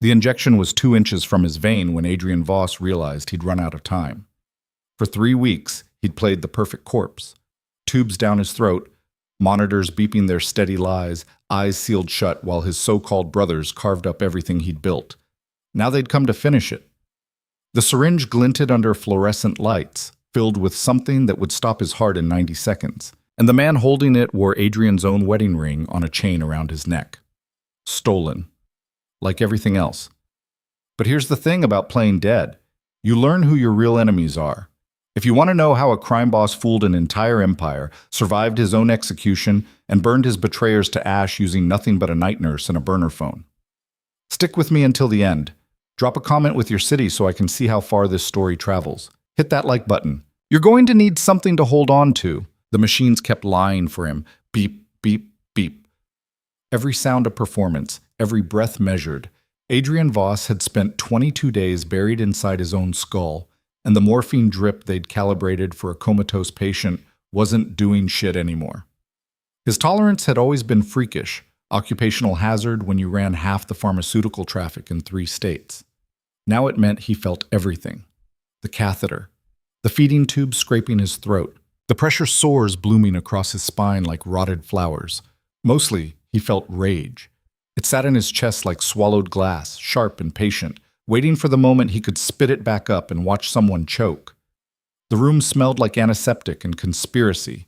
The injection was 2 inches from his vein when Adrian Voss realized he'd run out of time. For 3 weeks, he'd played the perfect corpse. Tubes down his throat, monitors beeping their steady lies, eyes sealed shut while his so-called brothers carved up everything he'd built. Now they'd come to finish it. The syringe glinted under fluorescent lights, filled with something that would stop his heart in 90 seconds, and the man holding it wore Adrian's own wedding ring on a chain around his neck. Stolen. Like everything else. But here's the thing about playing dead. You learn who your real enemies are. If you want to know how a crime boss fooled an entire empire, survived his own execution, and burned his betrayers to ash using nothing but a night nurse and a burner phone, stick with me until the end. Drop a comment with your city so I can see how far this story travels. Hit that like button. You're going to need something to hold on to. The machines kept lying for him. Beep, beep, beep. Every sound a performance, every breath measured. Adrian Voss had spent 22 days buried inside his own skull, and the morphine drip they'd calibrated for a comatose patient wasn't doing shit anymore. His tolerance had always been freakish, occupational hazard when you ran half the pharmaceutical traffic in 3 states. Now it meant he felt everything. The catheter, the feeding tube scraping his throat, the pressure sores blooming across his spine like rotted flowers. Mostly, he felt rage. It sat in his chest like swallowed glass, sharp and patient, waiting for the moment he could spit it back up and watch someone choke. The room smelled like antiseptic and conspiracy.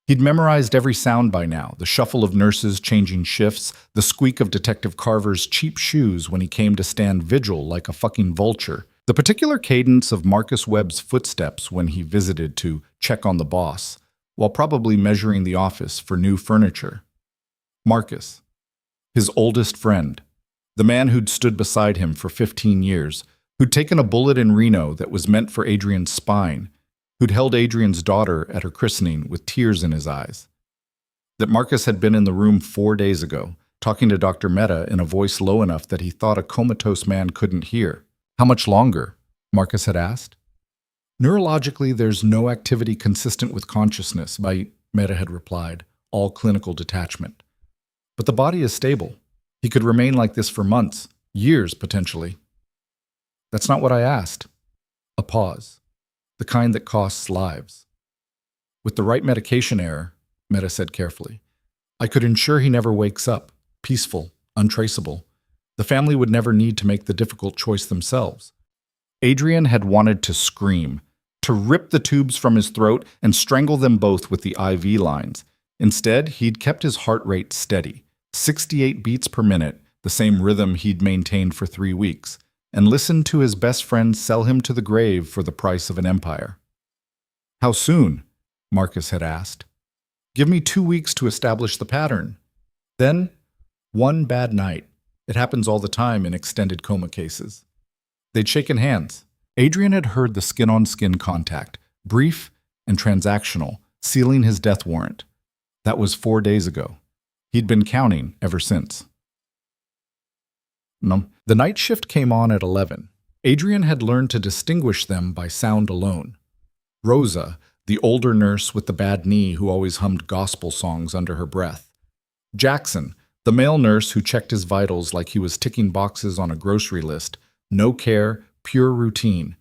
He'd memorized every sound by now, the shuffle of nurses changing shifts, the squeak of Detective Carver's cheap shoes when he came to stand vigil like a fucking vulture, the particular cadence of Marcus Webb's footsteps when he visited to check on the boss, while probably measuring the office for new furniture. Marcus, his oldest friend, the man who'd stood beside him for 15 years, who'd taken a bullet in Reno that was meant for Adrian's spine, who'd held Adrian's daughter at her christening with tears in his eyes. That Marcus had been in the room 4 days ago, talking to Dr. Mehta in a voice low enough that he thought a comatose man couldn't hear. How much longer? Marcus had asked. Neurologically, there's no activity consistent with consciousness, Mehta had replied, all clinical detachment. But the body is stable. He could remain like this for months, years potentially. That's not what I asked. A pause. The kind that costs lives. With the right medication error, Mehta said carefully, I could ensure he never wakes up, peaceful, untraceable. The family would never need to make the difficult choice themselves. Adrian had wanted to scream, to rip the tubes from his throat and strangle them both with the IV lines. Instead, he'd kept his heart rate steady, 68 beats per minute, the same rhythm he'd maintained for 3 weeks, and listened to his best friend sell him to the grave for the price of an empire. How soon? Marcus had asked. Give me 2 weeks to establish the pattern. Then, one bad night. It happens all the time in extended coma cases. They'd shaken hands. Adrian had heard the skin-on-skin contact, brief and transactional, sealing his death warrant. That was 4 days ago. He'd been counting ever since. The night shift came on at 11. Adrian had learned to distinguish them by sound alone. Rosa, the older nurse with the bad knee who always hummed gospel songs under her breath. Jackson, the male nurse who checked his vitals like he was ticking boxes on a grocery list, no care, pure routine.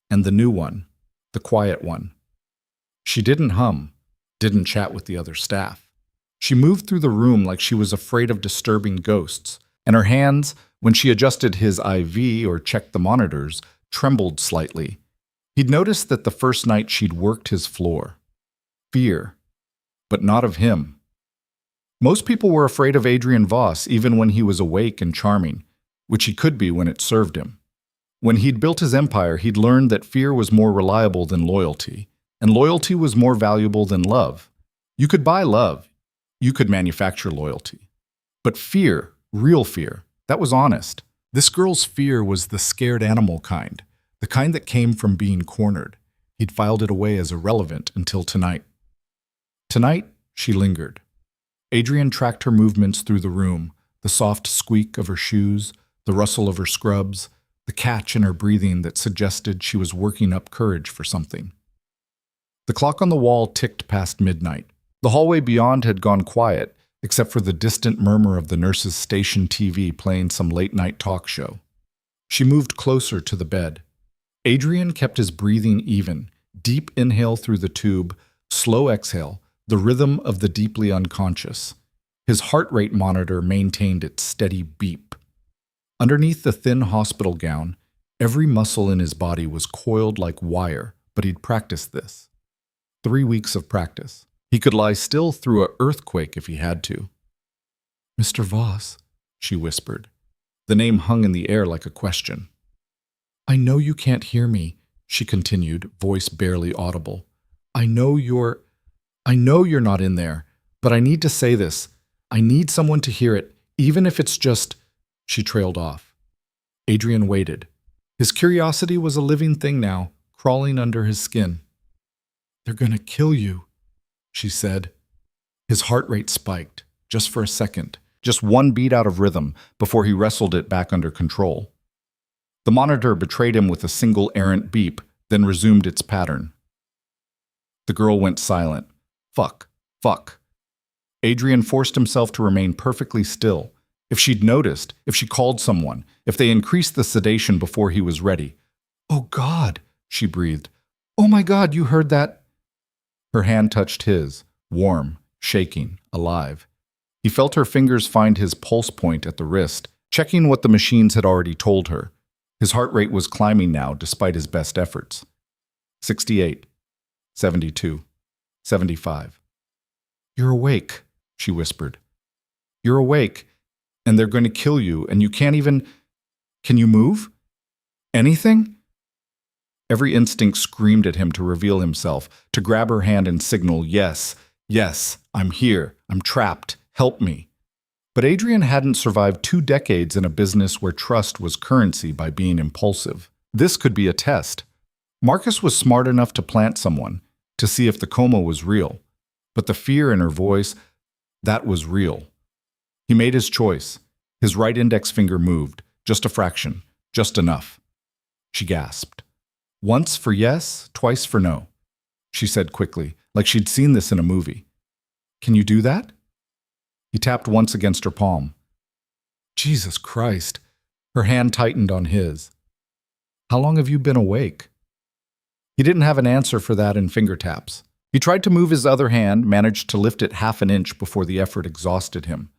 And the new one, the quiet one. She didn't hum, didn't chat with the other staff. She moved through the room like she was afraid of disturbing ghosts, and her hands, when she adjusted his IV or checked the monitors, trembled slightly. He'd noticed that the first night she'd worked his floor. Fear, but not of him. Most people were afraid of Adrian Voss even when he was awake and charming, which he could be when it served him. When he'd built his empire, he'd learned that fear was more reliable than loyalty, and loyalty was more valuable than love. You could buy love. You could manufacture loyalty. But fear, real fear, that was honest. This girl's fear was the scared animal kind, the kind that came from being cornered. He'd filed it away as irrelevant until tonight. Tonight, she lingered. Adrian tracked her movements through the room, the soft squeak of her shoes, the rustle of her scrubs, the catch in her breathing that suggested she was working up courage for something. The clock on the wall ticked past midnight. The hallway beyond had gone quiet, except for the distant murmur of the nurse's station TV playing some late-night talk show. She moved closer to the bed. Adrian kept his breathing even. Deep inhale through the tube, slow exhale, the rhythm of the deeply unconscious. His heart rate monitor maintained its steady beep. Underneath the thin hospital gown, every muscle in his body was coiled like wire, but he'd practiced this. 3 weeks of practice. He could lie still through an earthquake if he had to. "Mr. Voss," she whispered. The name hung in the air like a question. "I know you can't hear me," she continued, voice barely audible. I know you're not in there, but I need to say this. I need someone to hear it, even if it's just—" She trailed off. Adrian waited. His curiosity was a living thing now, crawling under his skin. "They're gonna kill you," she said. His heart rate spiked, just for a second, just one beat out of rhythm before he wrestled it back under control. The monitor betrayed him with a single errant beep, then resumed its pattern. The girl went silent. Fuck. Adrian forced himself to remain perfectly still. If she'd noticed, if she called someone, if they increased the sedation before he was ready. "Oh God," she breathed. "Oh my God, you heard that?" Her hand touched his, warm, shaking, alive. He felt her fingers find his pulse point at the wrist, checking what the machines had already told her. His heart rate was climbing now, despite his best efforts. 68, 72, 75. "You're awake," she whispered. "You're awake, and they're going to kill you, and you can't even— Can you move? Anything?" Every instinct screamed at him to reveal himself, to grab her hand and signal, yes, I'm here, I'm trapped, help me. But Adrian hadn't survived 2 decades in a business where trust was currency by being impulsive. This could be a test. Marcus was smart enough to plant someone, to see if the coma was real. But the fear in her voice, that was real. He made his choice. His right index finger moved, just a fraction, just enough. She gasped. "Once for yes, twice for no," she said quickly, like she'd seen this in a movie. "Can you do that?" He tapped once against her palm. Jesus Christ. Her hand tightened on his. "How long have you been awake?" He didn't have an answer for that in finger taps. He tried to move his other hand, managed to lift it half an inch before the effort exhausted him.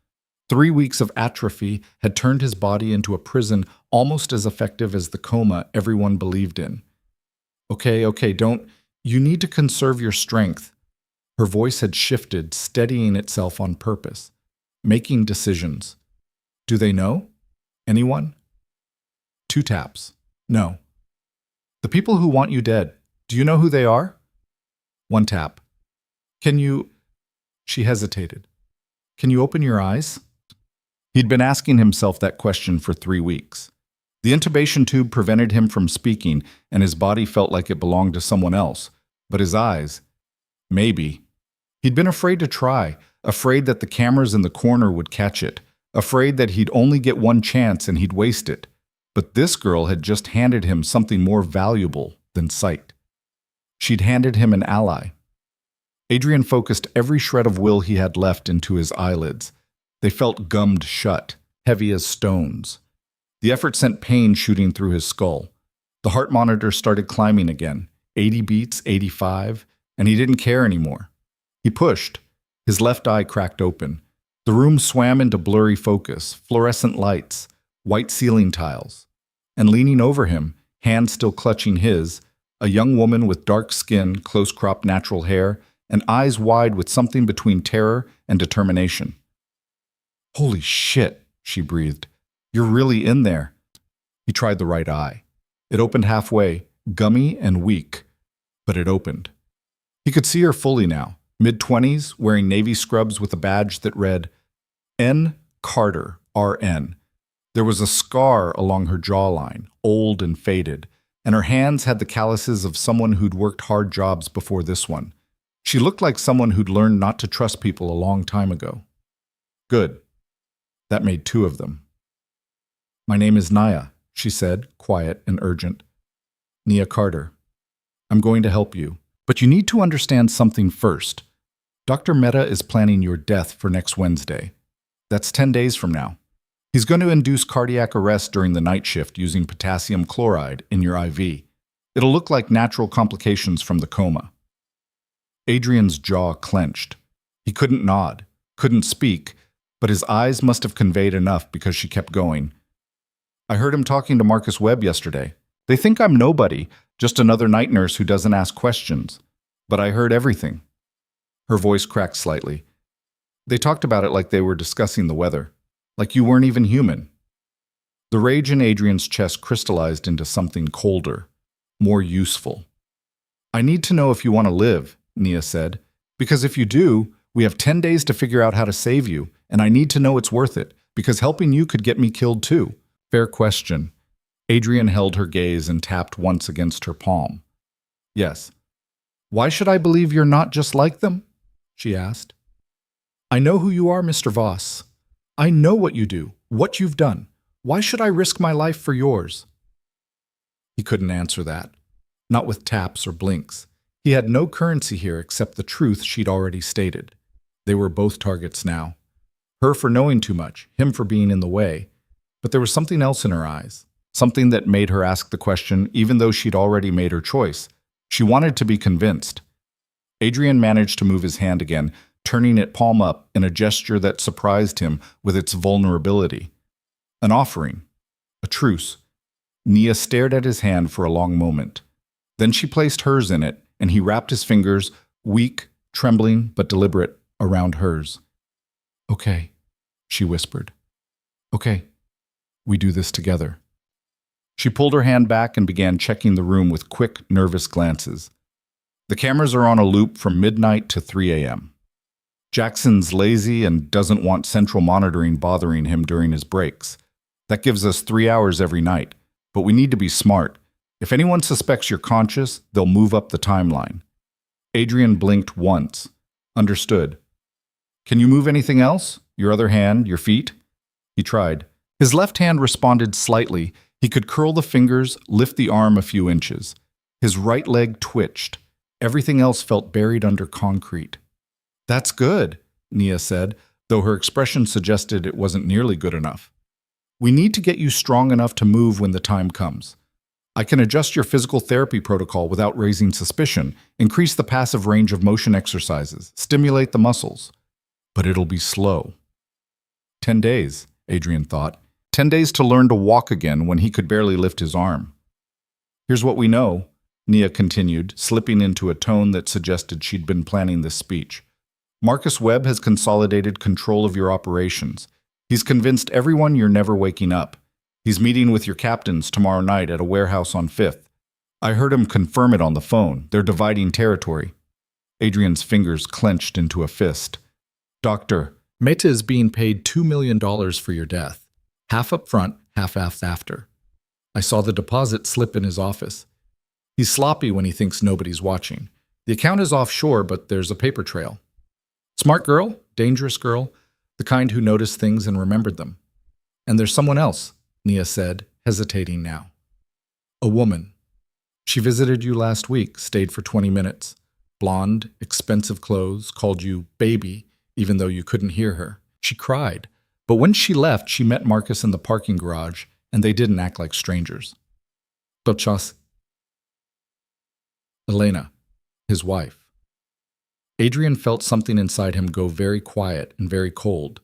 3 weeks of atrophy had turned his body into a prison almost as effective as the coma everyone believed in. Okay, you need to conserve your strength." Her voice had shifted, steadying itself on purpose. Making decisions. "Do they know? Anyone?" 2 taps. "No." "The people who want you dead, do you know who they are?" 1 tap. "Can you—" She hesitated. "Can you open your eyes?" He'd been asking himself that question for 3 weeks. The intubation tube prevented him from speaking, and his body felt like it belonged to someone else. But his eyes— maybe. He'd been afraid to try, afraid that the cameras in the corner would catch it, afraid that he'd only get one chance and he'd waste it. But this girl had just handed him something more valuable than sight. She'd handed him an ally. Adrian focused every shred of will he had left into his eyelids. They felt gummed shut, heavy as stones. The effort sent pain shooting through his skull. The heart monitor started climbing again, 80 beats, 85, and he didn't care anymore. He pushed. His left eye cracked open. The room swam into blurry focus, fluorescent lights, white ceiling tiles. And leaning over him, hand still clutching his, a young woman with dark skin, close-cropped natural hair, and eyes wide with something between terror and determination. "Holy shit," she breathed. "You're really in there." He tried the right eye. It opened halfway, gummy and weak, but it opened. He could see her fully now, mid-20s, wearing navy scrubs with a badge that read, N. Carter, RN. There was a scar along her jawline, old and faded, and her hands had the calluses of someone who'd worked hard jobs before this one. She looked like someone who'd learned not to trust people a long time ago. Good. That made 2 of them. "My name is Naya," she said, quiet and urgent. "Nia Carter. I'm going to help you. But you need to understand something first. Dr. Mehta is planning your death for next Wednesday. That's 10 days from now." He's going to induce cardiac arrest during the night shift using potassium chloride in your IV. It'll look like natural complications from the coma. Adrian's jaw clenched. He couldn't nod, couldn't speak, but his eyes must have conveyed enough because she kept going. I heard him talking to Marcus Webb yesterday. They think I'm nobody, just another night nurse who doesn't ask questions. But I heard everything. Her voice cracked slightly. They talked about it like they were discussing the weather, like you weren't even human. The rage in Adrian's chest crystallized into something colder, more useful. I need to know if you want to live, Nia said, because if you do, we have 10 days to figure out how to save you, and I need to know it's worth it, because helping you could get me killed too. Fair question. Adrian held her gaze and tapped once against her palm. Yes. Why should I believe you're not just like them? She asked. I know who you are, Mr. Voss. I know what you do, what you've done. Why should I risk my life for yours? He couldn't answer that. Not with taps or blinks. He had no currency here except the truth she'd already stated. They were both targets now. Her for knowing too much, him for being in the way. But there was something else in her eyes. Something that made her ask the question even though she'd already made her choice. She wanted to be convinced. Adrian managed to move his hand again, turning it palm up in a gesture that surprised him with its vulnerability. An offering. A truce. Nia stared at his hand for a long moment. Then she placed hers in it, and he wrapped his fingers, weak, trembling, but deliberate, around hers. Okay, she whispered. Okay, we do this together. She pulled her hand back and began checking the room with quick, nervous glances. The cameras are on a loop from midnight to 3 a.m. Jackson's lazy and doesn't want central monitoring bothering him during his breaks. That gives us 3 hours every night, but we need to be smart. If anyone suspects you're conscious, they'll move up the timeline. Adrian blinked once. Understood. Can you move anything else? Your other hand, your feet? He tried. His left hand responded slightly. He could curl the fingers, lift the arm a few inches. His right leg twitched. Everything else felt buried under concrete. That's good, Nia said, though her expression suggested it wasn't nearly good enough. We need to get you strong enough to move when the time comes. I can adjust your physical therapy protocol without raising suspicion, increase the passive range of motion exercises, stimulate the muscles. But it'll be slow. 10 days, Adrian thought. 10 days to learn to walk again when he could barely lift his arm. Here's what we know, Nia continued, slipping into a tone that suggested she'd been planning this speech. Marcus Webb has consolidated control of your operations. He's convinced everyone you're never waking up. He's meeting with your captains tomorrow night at a warehouse on 5th. I heard him confirm it on the phone. They're dividing territory. Adrian's fingers clenched into a fist. Doctor, Meta is being paid $2 million for your death. Half up front, half after. I saw the deposit slip in his office. He's sloppy when he thinks nobody's watching. The account is offshore, but there's a paper trail. Smart girl, dangerous girl, the kind who noticed things and remembered them. And there's someone else, Nia said, hesitating now. A woman. She visited you last week, stayed for 20 minutes. Blonde, expensive clothes, called you baby, even though you couldn't hear her. She cried. But when she left, she met Marcus in the parking garage, and they didn't act like strangers. Dochas. Elena, his wife. Adrian felt something inside him go very quiet and very cold.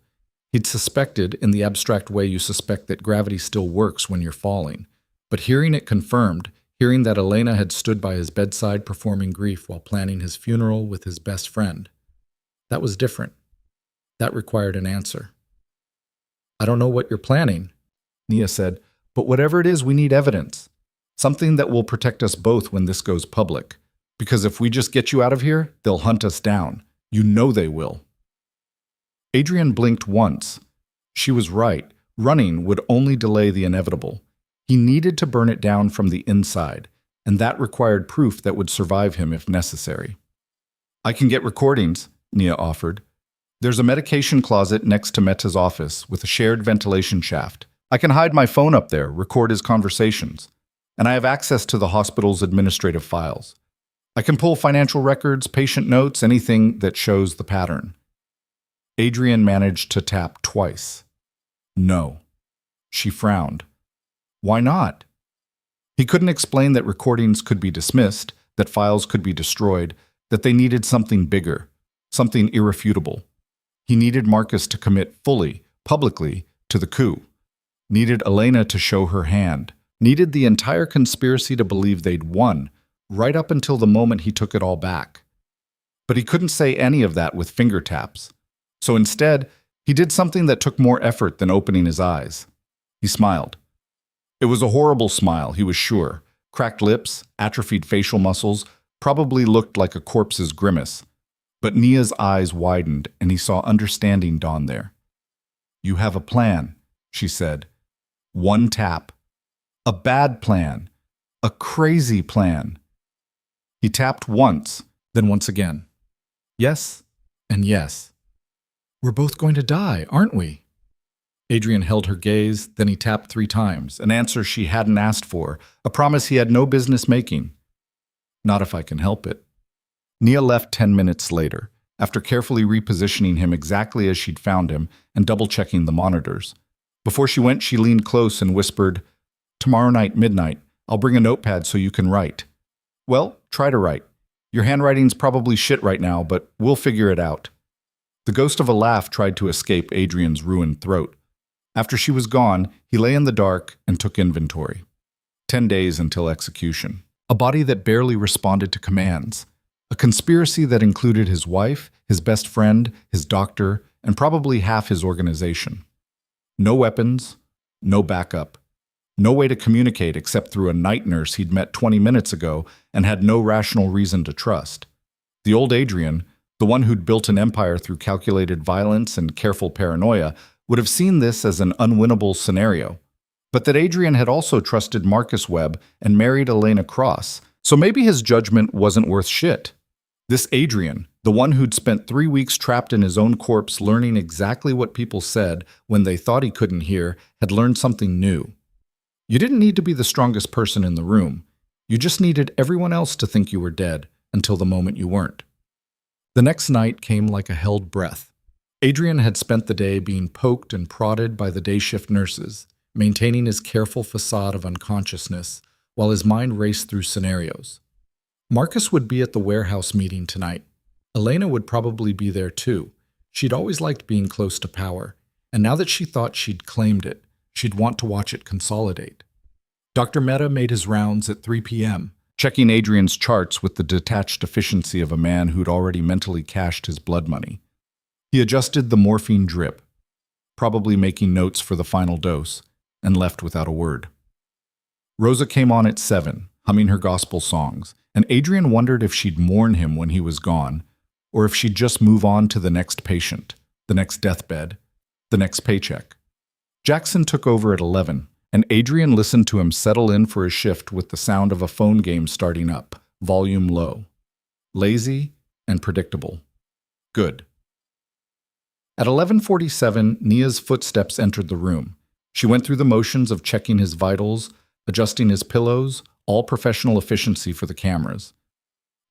He'd suspected, in the abstract way you suspect that gravity still works when you're falling, but hearing it confirmed, hearing that Elena had stood by his bedside performing grief while planning his funeral with his best friend, that was different. That required an answer. I don't know what you're planning, Nia said, but whatever it is, we need evidence. Something that will protect us both when this goes public. Because if we just get you out of here, they'll hunt us down. You know they will. Adrian blinked once. She was right. Running would only delay the inevitable. He needed to burn it down from the inside, and that required proof that would survive him if necessary. I can get recordings, Nia offered. There's a medication closet next to Meta's office with a shared ventilation shaft. I can hide my phone up there, record his conversations. And I have access to the hospital's administrative files. I can pull financial records, patient notes, anything that shows the pattern. Adrian managed to tap twice. No. She frowned. Why not? He couldn't explain that recordings could be dismissed, that files could be destroyed, that they needed something bigger, something irrefutable. He needed Marcus to commit fully, publicly, to the coup. Needed Elena to show her hand. Needed the entire conspiracy to believe they'd won, right up until the moment he took it all back. But he couldn't say any of that with finger taps. So instead, he did something that took more effort than opening his eyes. He smiled. It was a horrible smile, he was sure. Cracked lips, atrophied facial muscles, probably looked like a corpse's grimace. But Nia's eyes widened, and he saw understanding dawn there. You have a plan, she said. One tap. A bad plan. A crazy plan. He tapped once, then once again. Yes, and yes. We're both going to die, aren't we? Adrian held her gaze, then he tapped 3 times, an answer she hadn't asked for, a promise he had no business making. Not if I can help it. Nia left 10 minutes later, after carefully repositioning him exactly as she'd found him and double-checking the monitors. Before she went, she leaned close and whispered, Tomorrow night, midnight, I'll bring a notepad so you can write. Well, try to write. Your handwriting's probably shit right now, but we'll figure it out. The ghost of a laugh tried to escape Adrian's ruined throat. After she was gone, he lay in the dark and took inventory. 10 days until execution. A body that barely responded to commands. A conspiracy that included his wife, his best friend, his doctor, and probably half his organization. No weapons, no backup. No way to communicate except through a night nurse he'd met 20 minutes ago and had no rational reason to trust. The old Adrian, the one who'd built an empire through calculated violence and careful paranoia, would have seen this as an unwinnable scenario. But that Adrian had also trusted Marcus Webb and married Elena Cross, so maybe his judgment wasn't worth shit. This Adrian, the one who'd spent 3 weeks trapped in his own corpse learning exactly what people said when they thought he couldn't hear, had learned something new. You didn't need to be the strongest person in the room. You just needed everyone else to think you were dead until the moment you weren't. The next night came like a held breath. Adrian had spent the day being poked and prodded by the day shift nurses, maintaining his careful facade of unconsciousness while his mind raced through scenarios. Marcus would be at the warehouse meeting tonight. Elena would probably be there too. She'd always liked being close to power, and now that she thought she'd claimed it, she'd want to watch it consolidate. Dr. Mehta made his rounds at 3 p.m., checking Adrian's charts with the detached efficiency of a man who'd already mentally cashed his blood money. He adjusted the morphine drip, probably making notes for the final dose, and left without a word. Rosa came on at 7, humming her gospel songs, and Adrian wondered if she'd mourn him when he was gone, or if she'd just move on to the next patient, the next deathbed, the next paycheck. Jackson took over at 11, and Adrian listened to him settle in for his shift with the sound of a phone game starting up, volume low. Lazy and predictable. Good. At 11:47, Nia's footsteps entered the room. She went through the motions of checking his vitals, adjusting his pillows, all professional efficiency for the cameras.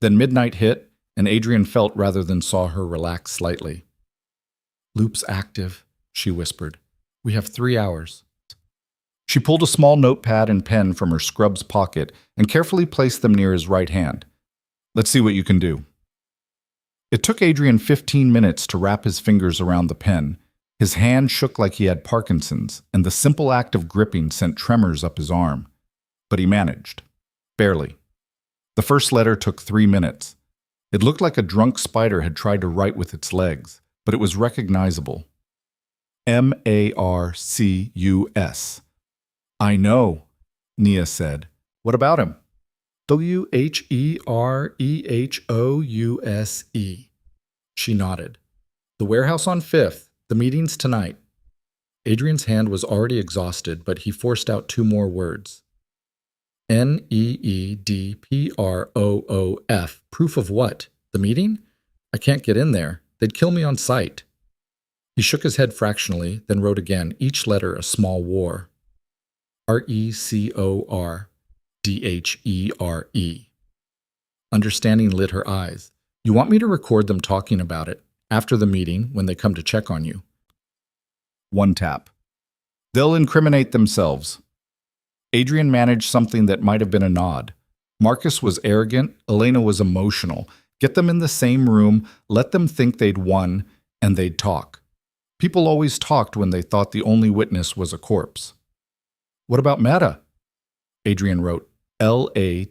Then midnight hit, and Adrian felt rather than saw her relax slightly. "Loop's active," she whispered. "We have 3 hours." She pulled a small notepad and pen from her scrubs pocket and carefully placed them near his right hand. "Let's see what you can do." It took Adrian 15 minutes to wrap his fingers around the pen. His hand shook like he had Parkinson's, and the simple act of gripping sent tremors up his arm. But he managed. Barely. The first letter took 3 minutes. It looked like a drunk spider had tried to write with its legs, but it was recognizable. Marcus. "I know," Nia said. "What about him?" Wherehouse. She nodded. "The warehouse on 5th. The meeting's tonight." Adrian's hand was already exhausted, but he forced out 2 more words. NEEDPROOF. Proof of what? The meeting? I can't get in there. They'd kill me on sight. He shook his head fractionally, then wrote again, each letter a small war. RECORDHERE. Understanding lit her eyes. "You want me to record them talking about it, after the meeting, when they come to check on you?" 1 tap. They'll incriminate themselves. Adrian managed something that might have been a nod. Marcus was arrogant, Elena was emotional. Get them in the same room, let them think they'd won, and they'd talk. People always talked when they thought the only witness was a corpse. What about Meta? Adrian wrote, Later.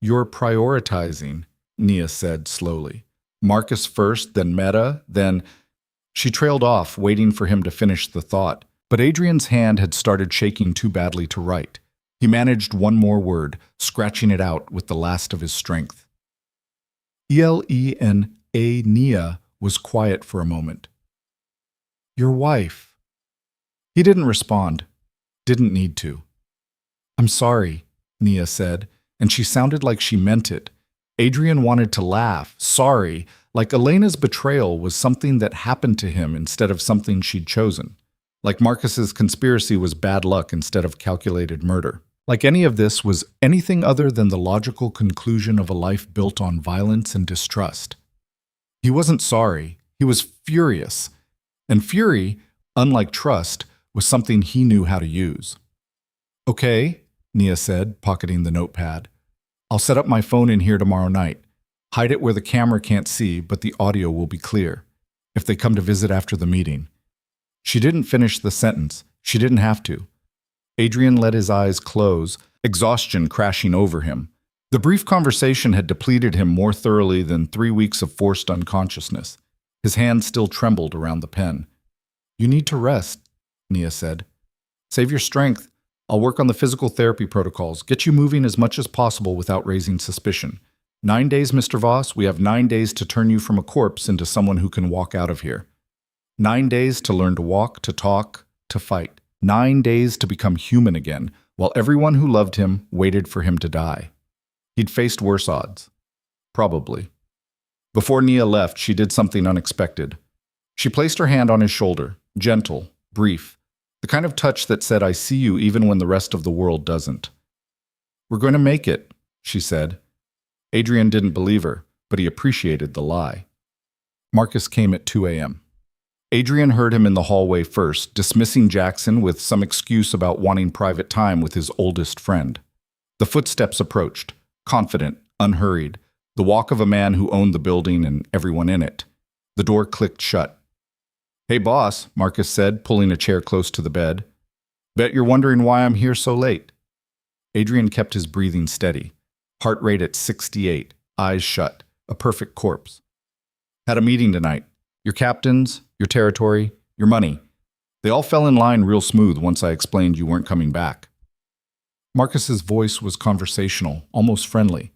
You're prioritizing, Nia said slowly. Marcus first, then Meta, then... She trailed off, waiting for him to finish the thought. But Adrian's hand had started shaking too badly to write. He managed one more word, scratching it out with the last of his strength. Elena Nia was quiet for a moment. Your wife. He didn't respond. Didn't need to. I'm sorry, Nia said, and she sounded like she meant it. Adrian wanted to laugh, sorry, like Elena's betrayal was something that happened to him instead of something she'd chosen. Like Marcus's conspiracy was bad luck instead of calculated murder. Like any of this was anything other than the logical conclusion of a life built on violence and distrust. He wasn't sorry, he was furious. And fury, unlike trust, was something he knew how to use. Okay, Nia said, pocketing the notepad. I'll set up my phone in here tomorrow night. Hide it where the camera can't see, but the audio will be clear. If they come to visit after the meeting. She didn't finish the sentence. She didn't have to. Adrian let his eyes close, exhaustion crashing over him. The brief conversation had depleted him more thoroughly than 3 weeks of forced unconsciousness. His hand still trembled around the pen. You need to rest, Nia said. Save your strength. I'll work on the physical therapy protocols, get you moving as much as possible without raising suspicion. 9 days, Mr. Voss, we have 9 days to turn you from a corpse into someone who can walk out of here. 9 days to learn to walk, to talk, to fight. 9 days to become human again, while everyone who loved him waited for him to die. He'd faced worse odds. Probably. Before Nia left, she did something unexpected. She placed her hand on his shoulder, gentle, brief, the kind of touch that said, I see you even when the rest of the world doesn't. We're going to make it, she said. Adrian didn't believe her, but he appreciated the lie. Marcus came at 2 a.m. Adrian heard him in the hallway first, dismissing Jackson with some excuse about wanting private time with his oldest friend. The footsteps approached, confident, unhurried, the walk of a man who owned the building and everyone in it. The door clicked shut. Hey, boss, Marcus said, pulling a chair close to the bed. Bet you're wondering why I'm here so late. Adrian kept his breathing steady, heart rate at 68, eyes shut, a perfect corpse. Had a meeting tonight. Your captains, your territory, your money. They all fell in line real smooth once I explained you weren't coming back. Marcus's voice was conversational, almost friendly.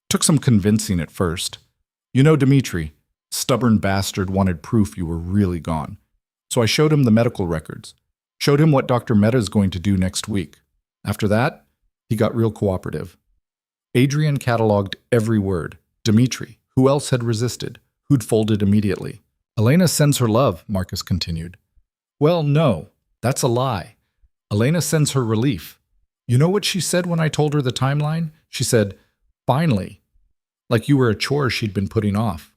Took some convincing at first. You know Dmitri, stubborn bastard wanted proof you were really gone. So I showed him the medical records. Showed him what Dr. Mehta's going to do next week. After that, he got real cooperative. Adrian cataloged every word. Dmitri, who else had resisted? Who'd folded immediately? Elena sends her love, Marcus continued. Well, no, that's a lie. Elena sends her relief. You know what she said when I told her the timeline? She said, finally, like you were a chore she'd been putting off.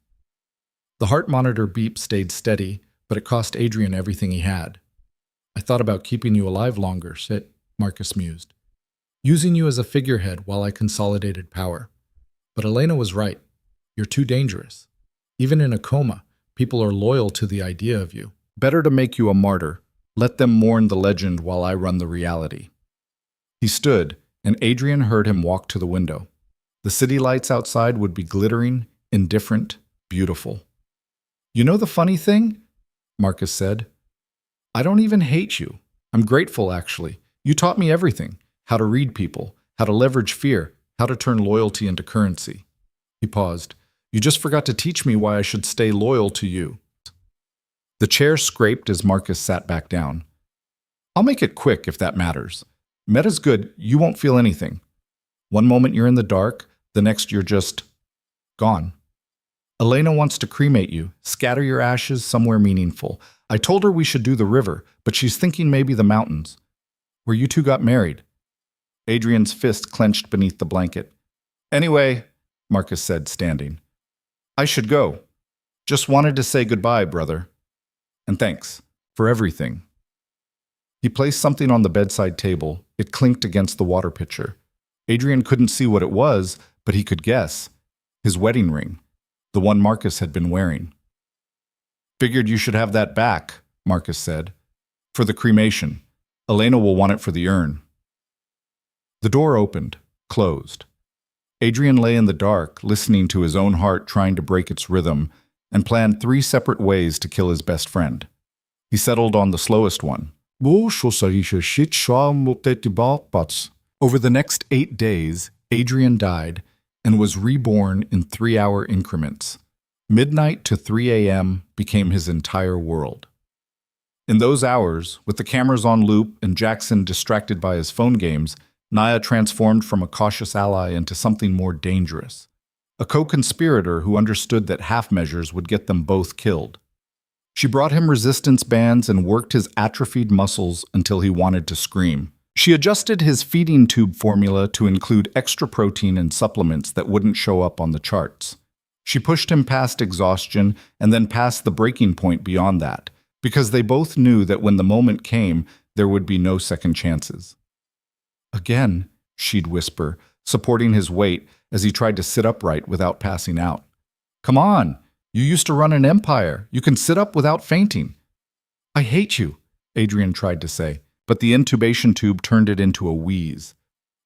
The heart monitor beep stayed steady, but it cost Adrian everything he had. I thought about keeping you alive longer, Marcus mused. Using you as a figurehead while I consolidated power. But Elena was right. You're too dangerous. Even in a coma, people are loyal to the idea of you. Better to make you a martyr. Let them mourn the legend while I run the reality. He stood, and Adrian heard him walk to the window. The city lights outside would be glittering, indifferent, beautiful. You know the funny thing? Marcus said. I don't even hate you. I'm grateful, actually. You taught me everything. How to read people, how to leverage fear, how to turn loyalty into currency. He paused. You just forgot to teach me why I should stay loyal to you. The chair scraped as Marcus sat back down. I'll make it quick if that matters. Meta's good, you won't feel anything. One moment you're in the dark, the next you're just gone. Elena wants to cremate you, scatter your ashes somewhere meaningful. I told her we should do the river, but she's thinking maybe the mountains, where you two got married. Adrian's fist clenched beneath the blanket. Anyway, Marcus said, standing. I should go. Just wanted to say goodbye, brother. And thanks. for everything. He placed something on the bedside table. It clinked against the water pitcher. Adrian couldn't see what it was, but he could guess. His wedding ring, the one Marcus had been wearing. "Figured you should have that back," Marcus said. "For the cremation. Elena will want it for the urn." The door opened, closed. Adrian lay in the dark, listening to his own heart trying to break its rhythm, and planned 3 separate ways to kill his best friend. He settled on the slowest one. Over the next 8 days, Adrian died and was reborn in 3-hour increments. Midnight to 3 a.m. became his entire world. In those hours, with the cameras on loop and Jackson distracted by his phone games, Naya transformed from a cautious ally into something more dangerous. A co-conspirator who understood that half measures would get them both killed. She brought him resistance bands and worked his atrophied muscles until he wanted to scream. She adjusted his feeding tube formula to include extra protein and supplements that wouldn't show up on the charts. She pushed him past exhaustion and then past the breaking point beyond that, because they both knew that when the moment came, there would be no second chances. "Again," she'd whisper, supporting his weight as he tried to sit upright without passing out. "Come on, you used to run an empire. You can sit up without fainting." "I hate you," Adrian tried to say, but the intubation tube turned it into a wheeze.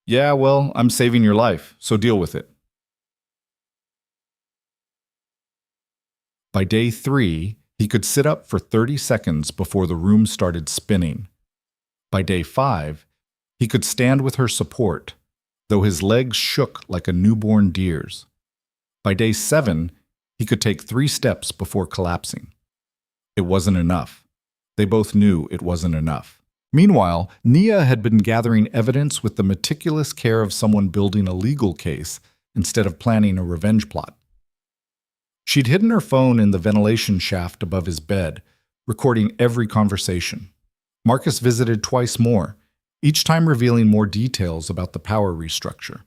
"Yeah, well, I'm saving your life, so deal with it." By day 3, he could sit up for 30 seconds before the room started spinning. By day 5, he could stand with her support, though his legs shook like a newborn deer's. By day 7, he could take 3 steps before collapsing. It wasn't enough. They both knew it wasn't enough. Meanwhile, Nia had been gathering evidence with the meticulous care of someone building a legal case instead of planning a revenge plot. She'd hidden her phone in the ventilation shaft above his bed, recording every conversation. Marcus visited twice more, each time revealing more details about the power restructure.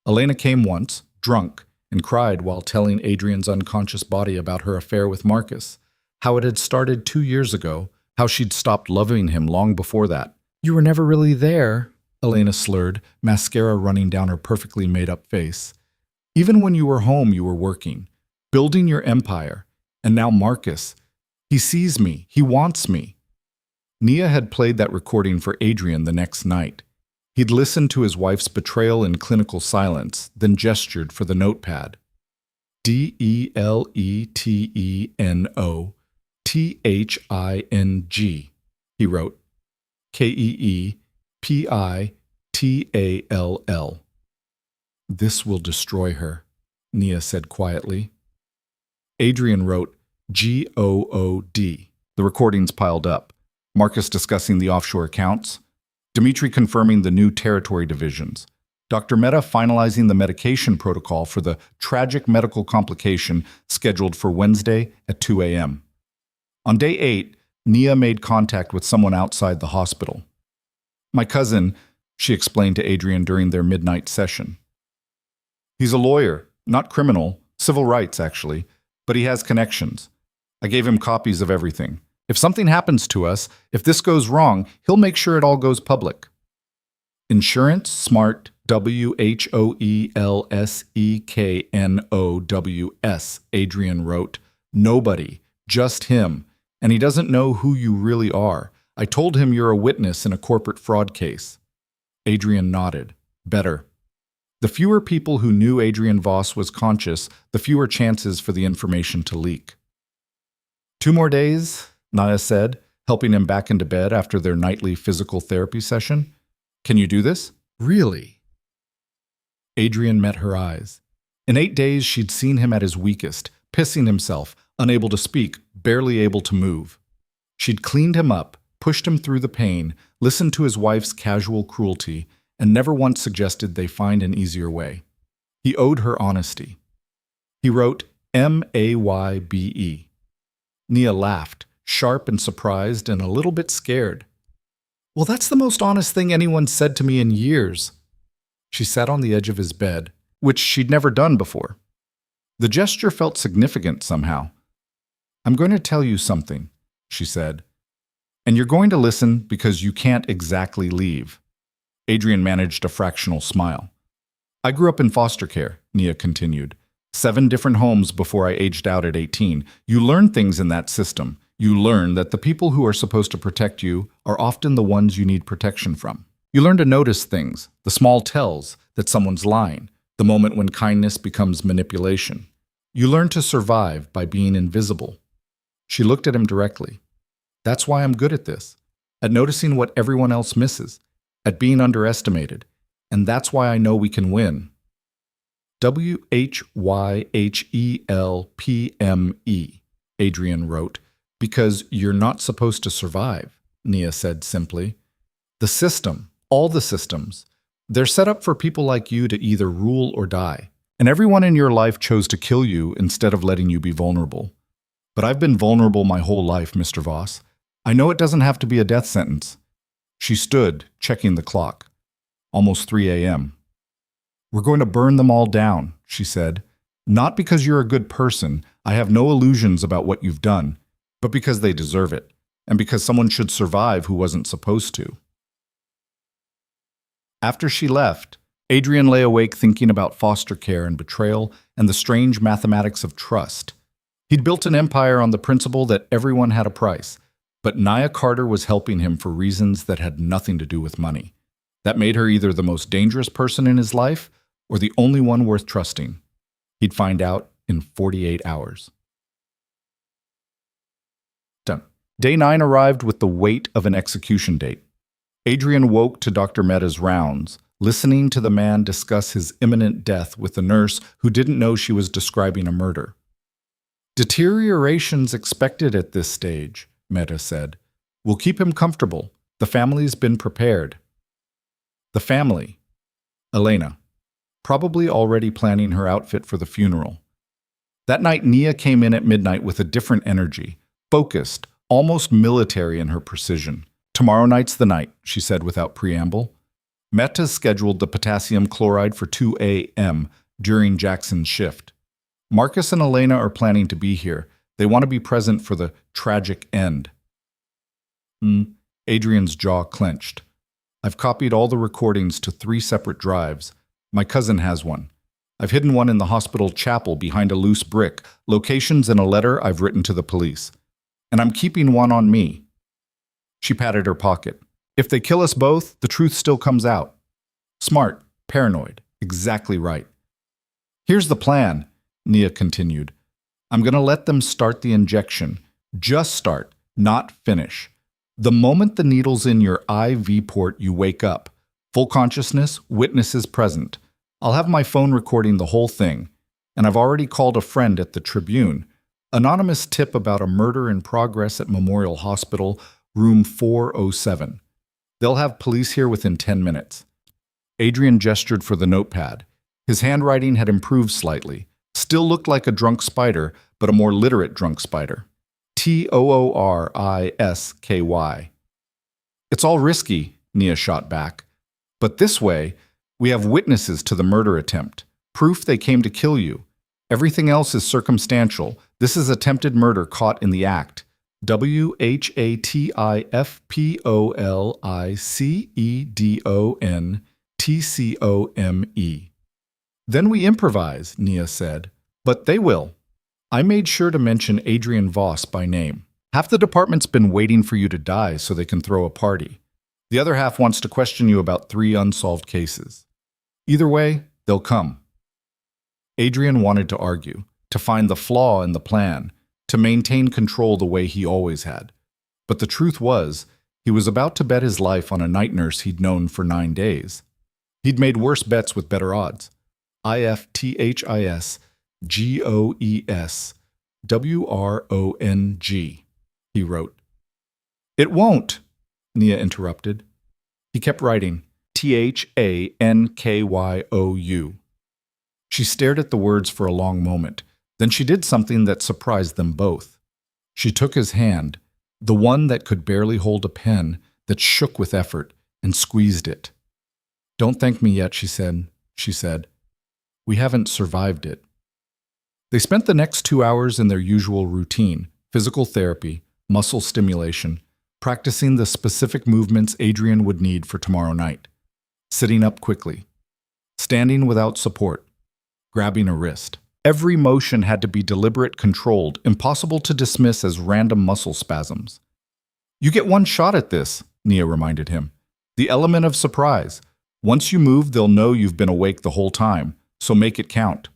Elena came once, drunk, and cried while telling Adrian's unconscious body about her affair with Marcus, how it had started 2 years ago, how she'd stopped loving him long before that. "You were never really there," Elena slurred, mascara running down her perfectly made-up face. "Even when you were home, you were working, building your empire. And now Marcus. He sees me. He wants me." Nia had played that recording for Adrian the next night. He'd listened to his wife's betrayal in clinical silence, then gestured for the notepad. "DELETENOTHING," he wrote. "KEEPITALL. "This will destroy her," Nia said quietly. Adrian wrote GOOD. The recordings piled up. Marcus discussing the offshore accounts. Dmitri confirming the new territory divisions. Dr. Mehta finalizing the medication protocol for the tragic medical complication scheduled for Wednesday at 2 a.m. On day 8, Nia made contact with someone outside the hospital. "My cousin," she explained to Adrian during their midnight session. "He's a lawyer, not criminal, civil rights actually, but he has connections. I gave him copies of everything. If something happens to us, if this goes wrong, he'll make sure it all goes public." "Insurance smart, WHOELSEKNOWS," Adrian wrote. "Nobody, just him. And he doesn't know who you really are. I told him you're a witness in a corporate fraud case." Adrian nodded. Better. The fewer people who knew Adrian Voss was conscious, the fewer chances for the information to leak. 2 more days, Naya said, helping him back into bed after their nightly physical therapy session. "Can you do this?" "Really?" Adrian met her eyes. In 8 days, she'd seen him at his weakest, pissing himself, unable to speak, barely able to move. She'd cleaned him up, pushed him through the pain, listened to his wife's casual cruelty, and never once suggested they find an easier way. He owed her honesty. He wrote MAYBE. Nia laughed, sharp and surprised and a little bit scared. "Well, that's the most honest thing anyone's said to me in years." She sat on the edge of his bed, which she'd never done before. The gesture felt significant somehow. "I'm going to tell you something," she said. And you're going to listen because you can't exactly leave. Adrian managed a fractional smile. I grew up in foster care, Nia continued. 7 different homes before I aged out at 18. You learn things in that system. You learn that the people who are supposed to protect you are often the ones you need protection from. You learn to notice things, the small tells that someone's lying, the moment when kindness becomes manipulation. You learn to survive by being invisible. She looked at him directly. That's why I'm good at this, at noticing what everyone else misses, at being underestimated, and that's why I know we can win. WHYHELPME, Adrian wrote. Because you're not supposed to survive, Nia said simply. The system, all the systems, they're set up for people like you to either rule or die. And everyone in your life chose to kill you instead of letting you be vulnerable. But I've been vulnerable my whole life, Mr. Voss. I know it doesn't have to be a death sentence. She stood, checking the clock. Almost 3 a.m. We're going to burn them all down, she said. Not because you're a good person. I have no illusions about what you've done. But because they deserve it, and because someone should survive who wasn't supposed to. After she left, Adrian lay awake thinking about foster care and betrayal and the strange mathematics of trust. He'd built an empire on the principle that everyone had a price, but Nia Carter was helping him for reasons that had nothing to do with money. That made her either the most dangerous person in his life or the only one worth trusting. He'd find out in 48 hours. Day 9 arrived with the weight of an execution date. Adrian woke to Dr. Mehta's rounds, listening to the man discuss his imminent death with the nurse who didn't know she was describing a murder. Deterioration's expected at this stage, Mehta said. We'll keep him comfortable. The family's been prepared. The family. Elena. Probably already planning her outfit for the funeral. That night, Nia came in at midnight with a different energy, focused, almost military in her precision. Tomorrow night's the night, she said without preamble. Mehta scheduled the potassium chloride for 2 a.m. during Jackson's shift. Marcus and Elena are planning to be here. They want to be present for the tragic end. Adrian's jaw clenched. I've copied all the recordings to 3 separate drives. My cousin has one. I've hidden one in the hospital chapel behind a loose brick, locations and a letter I've written to the police. And I'm keeping one on me. She patted her pocket. If they kill us both, the truth still comes out. Smart, paranoid, exactly right. Here's the plan, Nia continued. I'm going to let them start the injection. Just start, not finish. The moment the needle's in your IV port, you wake up. Full consciousness, witnesses present. I'll have my phone recording the whole thing. And I've already called a friend at the Tribune. Anonymous tip about a murder in progress at Memorial Hospital, room 407. They'll have police here within 10 minutes. Adrian gestured for the notepad. His handwriting had improved slightly. Still looked like a drunk spider, but a more literate drunk spider. Toorisk. It's all risky, Nia shot back. But this way, we have witnesses to the murder attempt. Proof they came to kill you. Everything else is circumstantial. This is attempted murder caught in the act. WHATIFPOLICEDONTCOME. Then we improvise, Nia said. But they will. I made sure to mention Adrian Voss by name. Half the department's been waiting for you to die so they can throw a party. The other half wants to question you about 3 unsolved cases. Either way, they'll come. Adrian wanted to argue, to find the flaw in the plan, to maintain control the way he always had. But the truth was, he was about to bet his life on a night nurse he'd known for 9 days. He'd made worse bets with better odds. IFTHISGOESWRONG, he wrote. It won't, Nia interrupted. He kept writing, THANKYOU. She stared at the words for a long moment. Then she did something that surprised them both. She took his hand, the one that could barely hold a pen, that shook with effort, and squeezed it. Don't thank me yet, she said. We haven't survived it. They spent the next 2 hours in their usual routine, physical therapy, muscle stimulation, practicing the specific movements Adrian would need for tomorrow night. Sitting up quickly, standing without support, grabbing a wrist. Every motion had to be deliberate, controlled, impossible to dismiss as random muscle spasms. You get one shot at this, Nia reminded him. The element of surprise. Once you move, they'll know you've been awake the whole time, so make it count.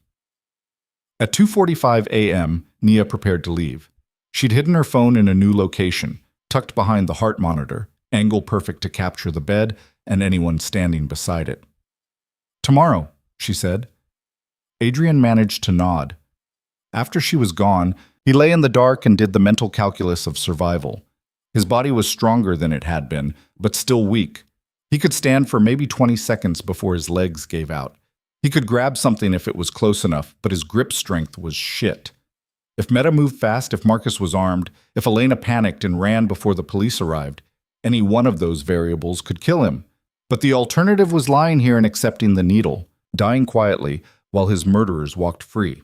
At 2:45 a.m., Nia prepared to leave. She'd hidden her phone in a new location, tucked behind the heart monitor, angle perfect to capture the bed and anyone standing beside it. Tomorrow, she said. Adrian managed to nod. After she was gone, he lay in the dark and did the mental calculus of survival. His body was stronger than it had been, but still weak. He could stand for maybe 20 seconds before his legs gave out. He could grab something if it was close enough, but his grip strength was shit. If Meta moved fast, if Marcus was armed, if Elena panicked and ran before the police arrived, any one of those variables could kill him. But the alternative was lying here and accepting the needle, dying quietly while his murderers walked free.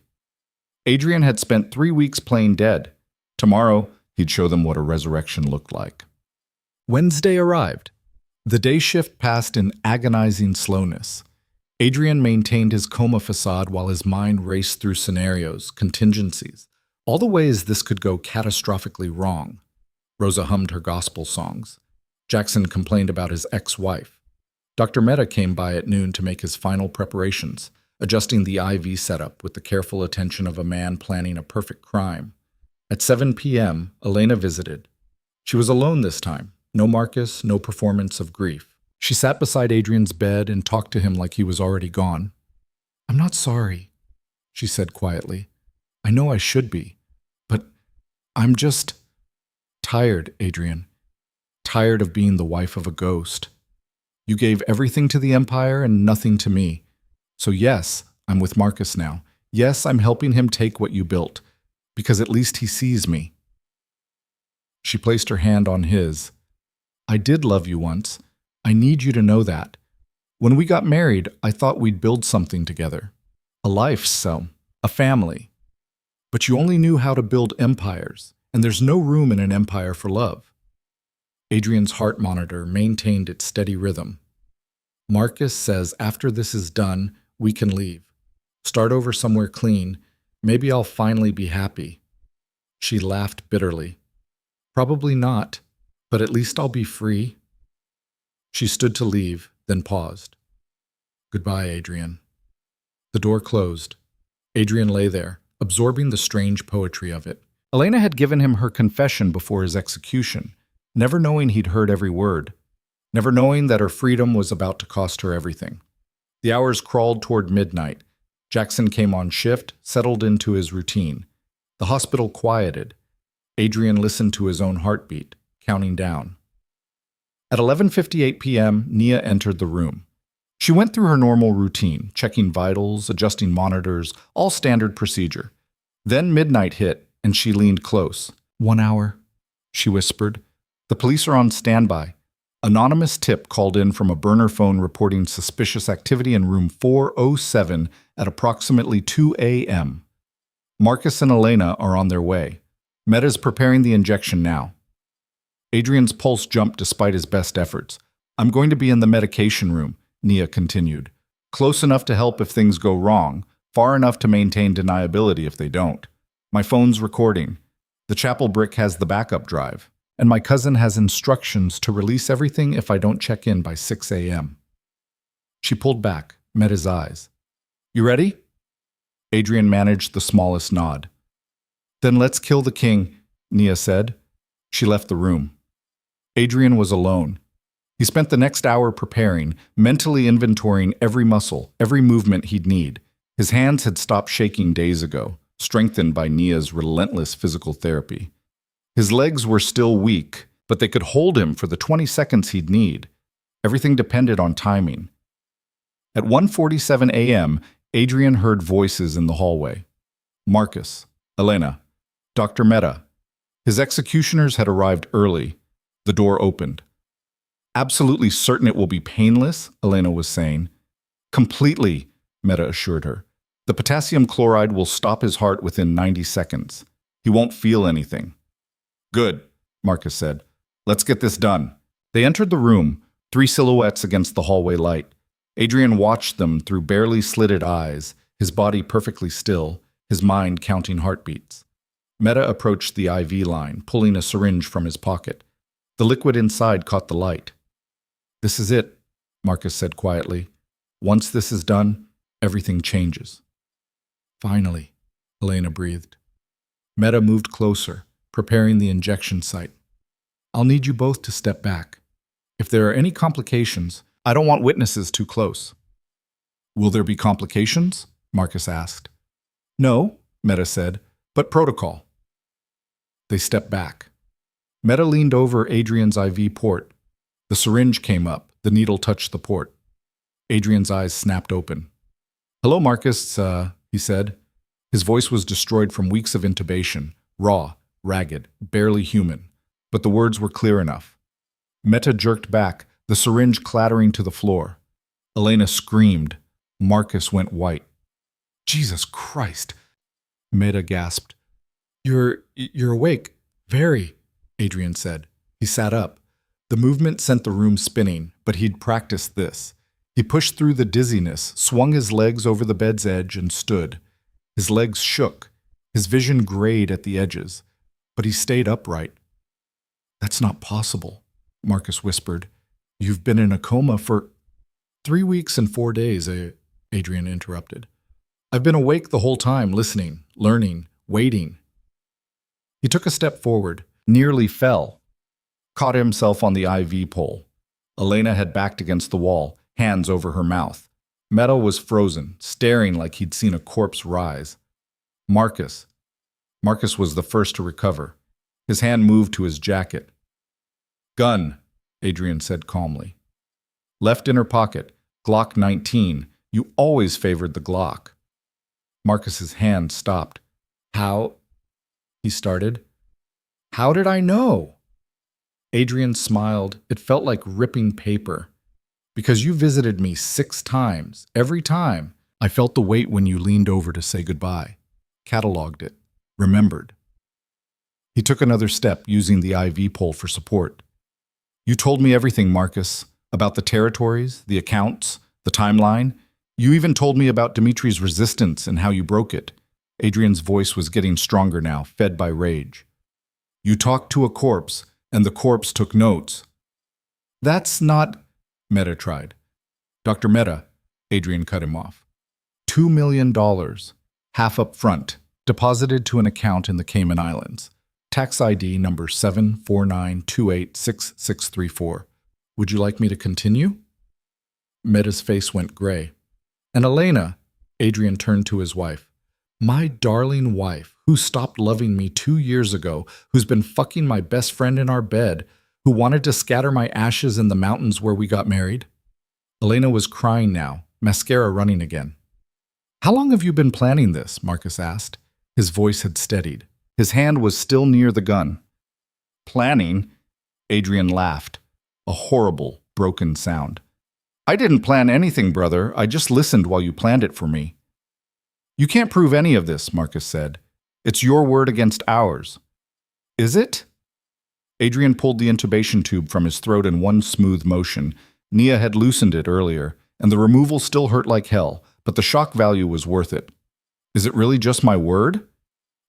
Adrian had spent 3 weeks playing dead. Tomorrow, he'd show them what a resurrection looked like. Wednesday arrived. The day shift passed in agonizing slowness. Adrian maintained his coma facade while his mind raced through scenarios, contingencies, all the ways this could go catastrophically wrong. Rosa hummed her gospel songs. Jackson complained about his ex-wife. Dr. Mehta came by at noon to make his final preparations, adjusting the IV setup with the careful attention of a man planning a perfect crime. At 7 p.m., Elena visited. She was alone this time. No Marcus, no performance of grief. She sat beside Adrian's bed and talked to him like he was already gone. "I'm not sorry," she said quietly. "I know I should be, but I'm just tired, Adrian. Tired of being the wife of a ghost. You gave everything to the Empire and nothing to me. So yes, I'm with Marcus now. Yes, I'm helping him take what you built, because at least he sees me." She placed her hand on his. "I did love you once. I need you to know that. When we got married, I thought we'd build something together. A life, a family. But you only knew how to build empires, and there's no room in an empire for love." Adrian's heart monitor maintained its steady rhythm. "Marcus says after this is done, we can leave. Start over somewhere clean. Maybe I'll finally be happy." She laughed bitterly. "Probably not, but at least I'll be free." She stood to leave, then paused. "Goodbye, Adrian." The door closed. Adrian lay there, absorbing the strange poetry of it. Elena had given him her confession before his execution, never knowing he'd heard every word, never knowing that her freedom was about to cost her everything. The hours crawled toward midnight. Jackson came on shift, settled into his routine. The hospital quieted. Adrian listened to his own heartbeat, counting down. At 11:58 p.m., Nia entered the room. She went through her normal routine, checking vitals, adjusting monitors, all standard procedure. Then midnight hit, and she leaned close. "1 hour," she whispered. "The police are on standby." Anonymous tip called in from a burner phone reporting suspicious activity in room 407 at approximately 2 a.m. Marcus and Elena are on their way. Meta's preparing the injection now. Adrian's pulse jumped despite his best efforts. "I'm going to be in the medication room," Nia continued. "Close enough to help if things go wrong, far enough to maintain deniability if they don't. My phone's recording. The chapel brick has the backup drive. And my cousin has instructions to release everything if I don't check in by 6 a.m. She pulled back, met his eyes. "You ready?" Adrian managed the smallest nod. "Then let's kill the king," Nia said. She left the room. Adrian was alone. He spent the next hour preparing, mentally inventorying every muscle, every movement he'd need. His hands had stopped shaking days ago, strengthened by Nia's relentless physical therapy. His legs were still weak, but they could hold him for the 20 seconds he'd need. Everything depended on timing. At 1:47 a.m., Adrian heard voices in the hallway. Marcus, Elena, Dr. Mehta. His executioners had arrived early. The door opened. "Absolutely certain it will be painless," Elena was saying. "Completely," Mehta assured her. "The potassium chloride will stop his heart within 90 seconds. He won't feel anything." "Good," Marcus said. Let's get this done. They entered the room, three silhouettes against the hallway light. Adrian watched them through barely slitted eyes, his body perfectly still, his mind counting heartbeats. Meta approached the IV line, pulling a syringe from his pocket. The liquid inside caught the light. "This is it," Marcus said quietly. "Once this is done, everything changes." "Finally," Elena breathed. Meta moved closer, preparing the injection site. "I'll need you both to step back. If there are any complications, I don't want witnesses too close." "Will there be complications?" Marcus asked. "No," Meta said, "but protocol." They stepped back. Meta leaned over Adrian's IV port. The syringe came up. The needle touched the port. Adrian's eyes snapped open. "Hello, Marcus," he said. His voice was destroyed from weeks of intubation, raw, ragged, barely human, but the words were clear enough. Meta jerked back, the syringe clattering to the floor. Elena screamed. Marcus went white. "Jesus Christ!" Meta gasped. You're awake. Very," Adrian said. He sat up. The movement sent the room spinning, but he'd practiced this. He pushed through the dizziness, swung his legs over the bed's edge, and stood. His legs shook. His vision grayed at the edges, but he stayed upright. "That's not possible," Marcus whispered. "You've been in a coma for 3 weeks and 4 days," Adrian interrupted. "I've been awake the whole time, listening, learning, waiting." He took a step forward, nearly fell, caught himself on the IV pole. Elena had backed against the wall, hands over her mouth. Meta was frozen, staring like he'd seen a corpse rise. Marcus was the first to recover. His hand moved to his jacket. "Gun," Adrian said calmly. "Left inner pocket, Glock 19. You always favored the Glock." Marcus's hand stopped. "How?" he started. "How did I know?" Adrian smiled. It felt like ripping paper. "Because you visited me 6 times. Every time. I felt the weight when you leaned over to say goodbye. Cataloged it. Remembered." He took another step, using the IV pole for support. "You told me everything, Marcus. About the territories, the accounts, the timeline. You even told me about Dimitri's resistance and how you broke it." Adrian's voice was getting stronger now, fed by rage. "You talked to a corpse, and the corpse took notes." "That's not—" Meta tried. "Dr. Meta," Adrian cut him off. $2 million, half up front, deposited to an account in the Cayman Islands. Tax ID number 749286634. Would you like me to continue?" Meta's face went gray. "And Elena," Adrian turned to his wife. "My darling wife, who stopped loving me 2 years ago, who's been fucking my best friend in our bed, who wanted to scatter my ashes in the mountains where we got married." Elena was crying now, mascara running again. "How long have you been planning this?" Marcus asked. His voice had steadied. His hand was still near the gun. "Planning?" Adrian laughed. A horrible, broken sound. "I didn't plan anything, brother. I just listened while you planned it for me." "You can't prove any of this," Marcus said. "It's your word against ours." "Is it?" Adrian pulled the intubation tube from his throat in one smooth motion. Nia had loosened it earlier, and the removal still hurt like hell, but the shock value was worth it. "Is it really just my word?"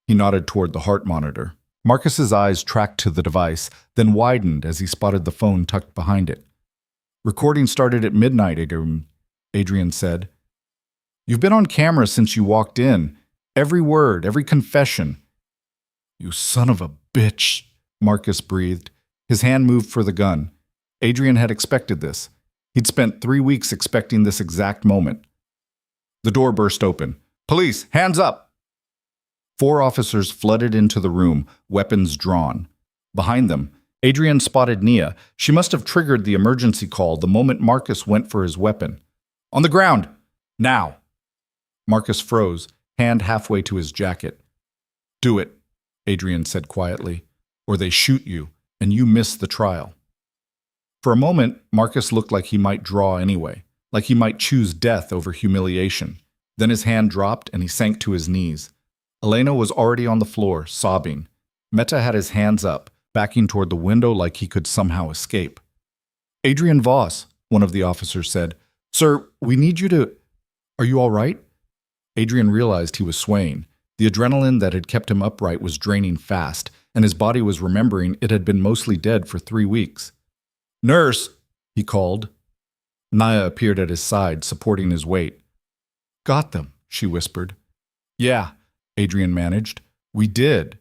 He nodded toward the heart monitor. Marcus's eyes tracked to the device, then widened as he spotted the phone tucked behind it. "Recording started at midnight," Adrian said. "You've been on camera since you walked in. Every word, every confession." "You son of a bitch," Marcus breathed. His hand moved for the gun. Adrian had expected this. He'd spent 3 weeks expecting this exact moment. The door burst open. "Police, hands up!" 4 officers flooded into the room, weapons drawn. Behind them, Adrian spotted Nia. She must have triggered the emergency call the moment Marcus went for his weapon. "On the ground! Now!" Marcus froze, hand halfway to his jacket. "Do it," Adrian said quietly, "or they shoot you, and you miss the trial." For a moment, Marcus looked like he might draw anyway, like he might choose death over humiliation. Then his hand dropped and he sank to his knees. Elena was already on the floor, sobbing. Meta had his hands up, backing toward the window like he could somehow escape. "Adrian Voss," one of the officers said. "Sir, we need you to— Are you all right?" Adrian realized he was swaying. The adrenaline that had kept him upright was draining fast, and his body was remembering it had been mostly dead for 3 weeks. "Nurse!" he called. Naya appeared at his side, supporting his weight. "Got them," she whispered. "Yeah," Adrian managed. "We did."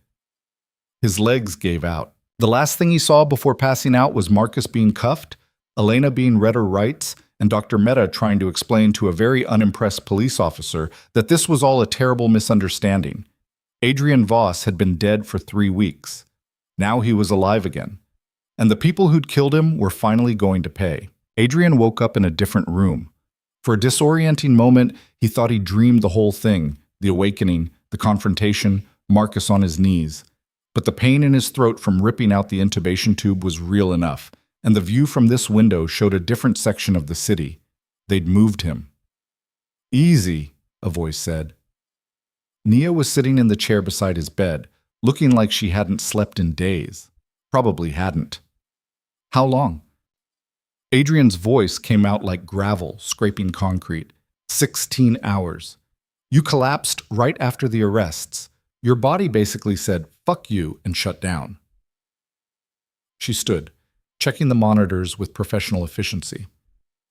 His legs gave out. The last thing he saw before passing out was Marcus being cuffed, Elena being read her rights, and Dr. Mehta trying to explain to a very unimpressed police officer that this was all a terrible misunderstanding. Adrian Voss had been dead for 3 weeks. Now he was alive again. And the people who'd killed him were finally going to pay. Adrian woke up in a different room. For a disorienting moment, he thought he dreamed the whole thing, the awakening, the confrontation, Marcus on his knees. But the pain in his throat from ripping out the intubation tube was real enough, and the view from this window showed a different section of the city. They'd moved him. "Easy," a voice said. Nia was sitting in the chair beside his bed, looking like she hadn't slept in days. Probably hadn't. "How long?" Adrian's voice came out like gravel scraping concrete. 16 hours. "You collapsed right after the arrests. Your body basically said, 'Fuck you,' and shut down." She stood, checking the monitors with professional efficiency.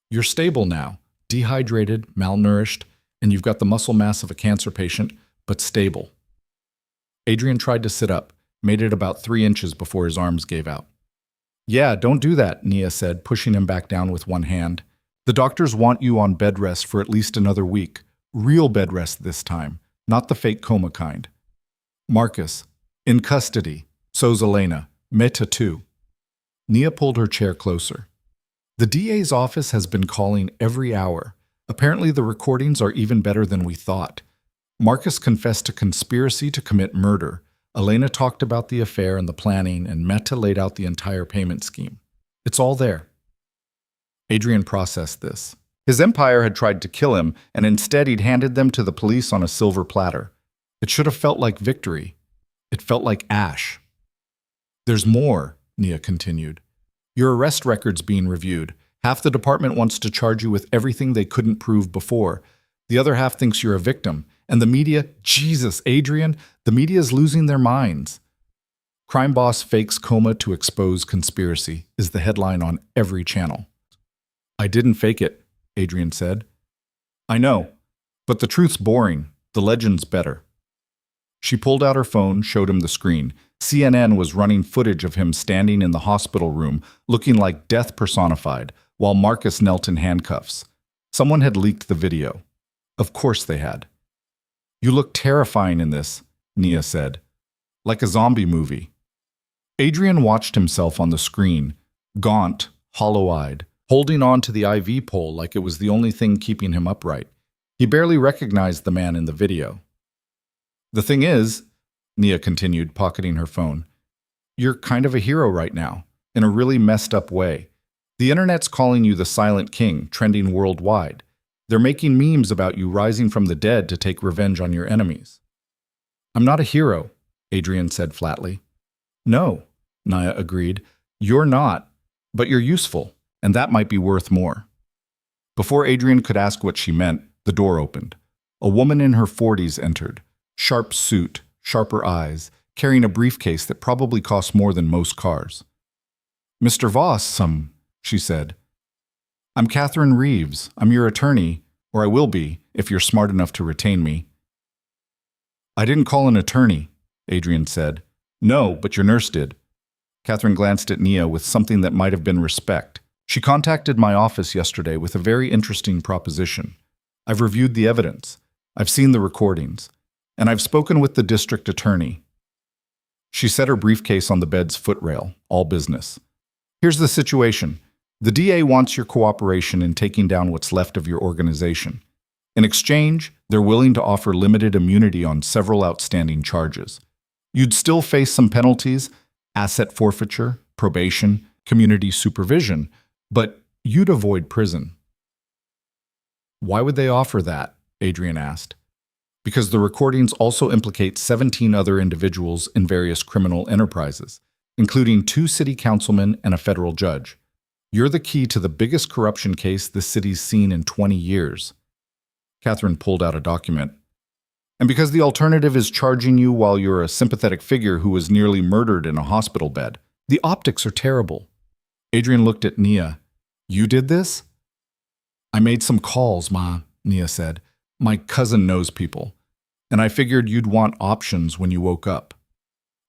"You're stable now, dehydrated, malnourished, and you've got the muscle mass of a cancer patient, but stable." Adrian tried to sit up, made it about 3 inches before his arms gave out. "Yeah, don't do that," Nia said, pushing him back down with one hand. "The doctors want you on bed rest for at least another week. Real bed rest this time, not the fake coma kind." "Marcus, in custody. So's Elena. Meta too." Nia pulled her chair closer. "The DA's office has been calling every hour. Apparently the recordings are even better than we thought. Marcus confessed to conspiracy to commit murder. Elena talked about the affair and the planning, and Meta laid out the entire payment scheme. It's all there." Adrian processed this. His empire had tried to kill him, and instead he'd handed them to the police on a silver platter. It should have felt like victory. It felt like ash. "There's more," Nia continued. "Your arrest record's being reviewed. Half the department wants to charge you with everything they couldn't prove before. The other half thinks you're a victim. And the media— Jesus, Adrian, the media's losing their minds. 'Crime boss fakes coma to expose conspiracy' is the headline on every channel." "I didn't fake it," Adrian said. "I know, but the truth's boring. The legend's better." She pulled out her phone, showed him the screen. CNN was running footage of him standing in the hospital room, looking like death personified, while Marcus knelt in handcuffs. Someone had leaked the video. Of course they had. "You look terrifying in this," Nia said. "Like a zombie movie." Adrian watched himself on the screen, gaunt, hollow-eyed, holding on to the IV pole like it was the only thing keeping him upright. He barely recognized the man in the video. "The thing is," Nia continued, pocketing her phone, "you're kind of a hero right now, in a really messed up way. The internet's calling you the Silent King, trending worldwide. They're making memes about you rising from the dead to take revenge on your enemies." "I'm not a hero," Adrian said flatly. "No," Nia agreed. "You're not, but you're useful, and that might be worth more." Before Adrian could ask what she meant, the door opened. A woman in her 40s entered. Sharp suit, sharper eyes, carrying a briefcase that probably cost more than most cars. "Mr. Voss, she said. "I'm Catherine Reeves. I'm your attorney, or I will be, if you're smart enough to retain me." "I didn't call an attorney," Adrian said. "No, but your nurse did." Catherine glanced at Nia with something that might have been respect. "She contacted my office yesterday with a very interesting proposition. I've reviewed the evidence. I've seen the recordings. And I've spoken with the district attorney." She set her briefcase on the bed's footrail, all business. "Here's the situation. The DA wants your cooperation in taking down what's left of your organization. In exchange, they're willing to offer limited immunity on several outstanding charges. You'd still face some penalties, asset forfeiture, probation, community supervision, but you'd avoid prison." "Why would they offer that?" Adrian asked. "Because the recordings also implicate 17 other individuals in various criminal enterprises. including 2 city councilmen and a federal judge. You're the key to the biggest corruption case this city's seen in 20 years. Catherine pulled out a document. And because the alternative is charging you while you're a sympathetic figure who was nearly murdered in a hospital bed. The optics are terrible. Adrian looked at Nia. You did this? I made some calls, Ma, Nia said. My cousin knows people. And I figured you'd want options when you woke up.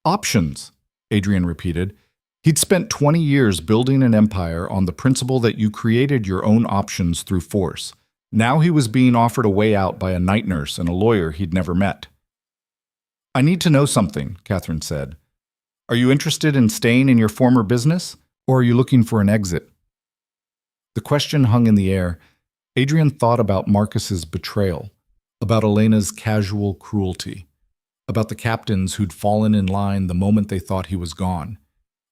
Options, Adrian repeated. He'd spent 20 years building an empire on the principle that you created your own options through force. Now he was being offered a way out by a night nurse and a lawyer he'd never met. I need to know something, Catherine said. Are you interested in staying in your former business, or are you looking for an exit? The question hung in the air. Adrian thought about Marcus's betrayal, about Elena's casual cruelty, about the captains who'd fallen in line the moment they thought he was gone.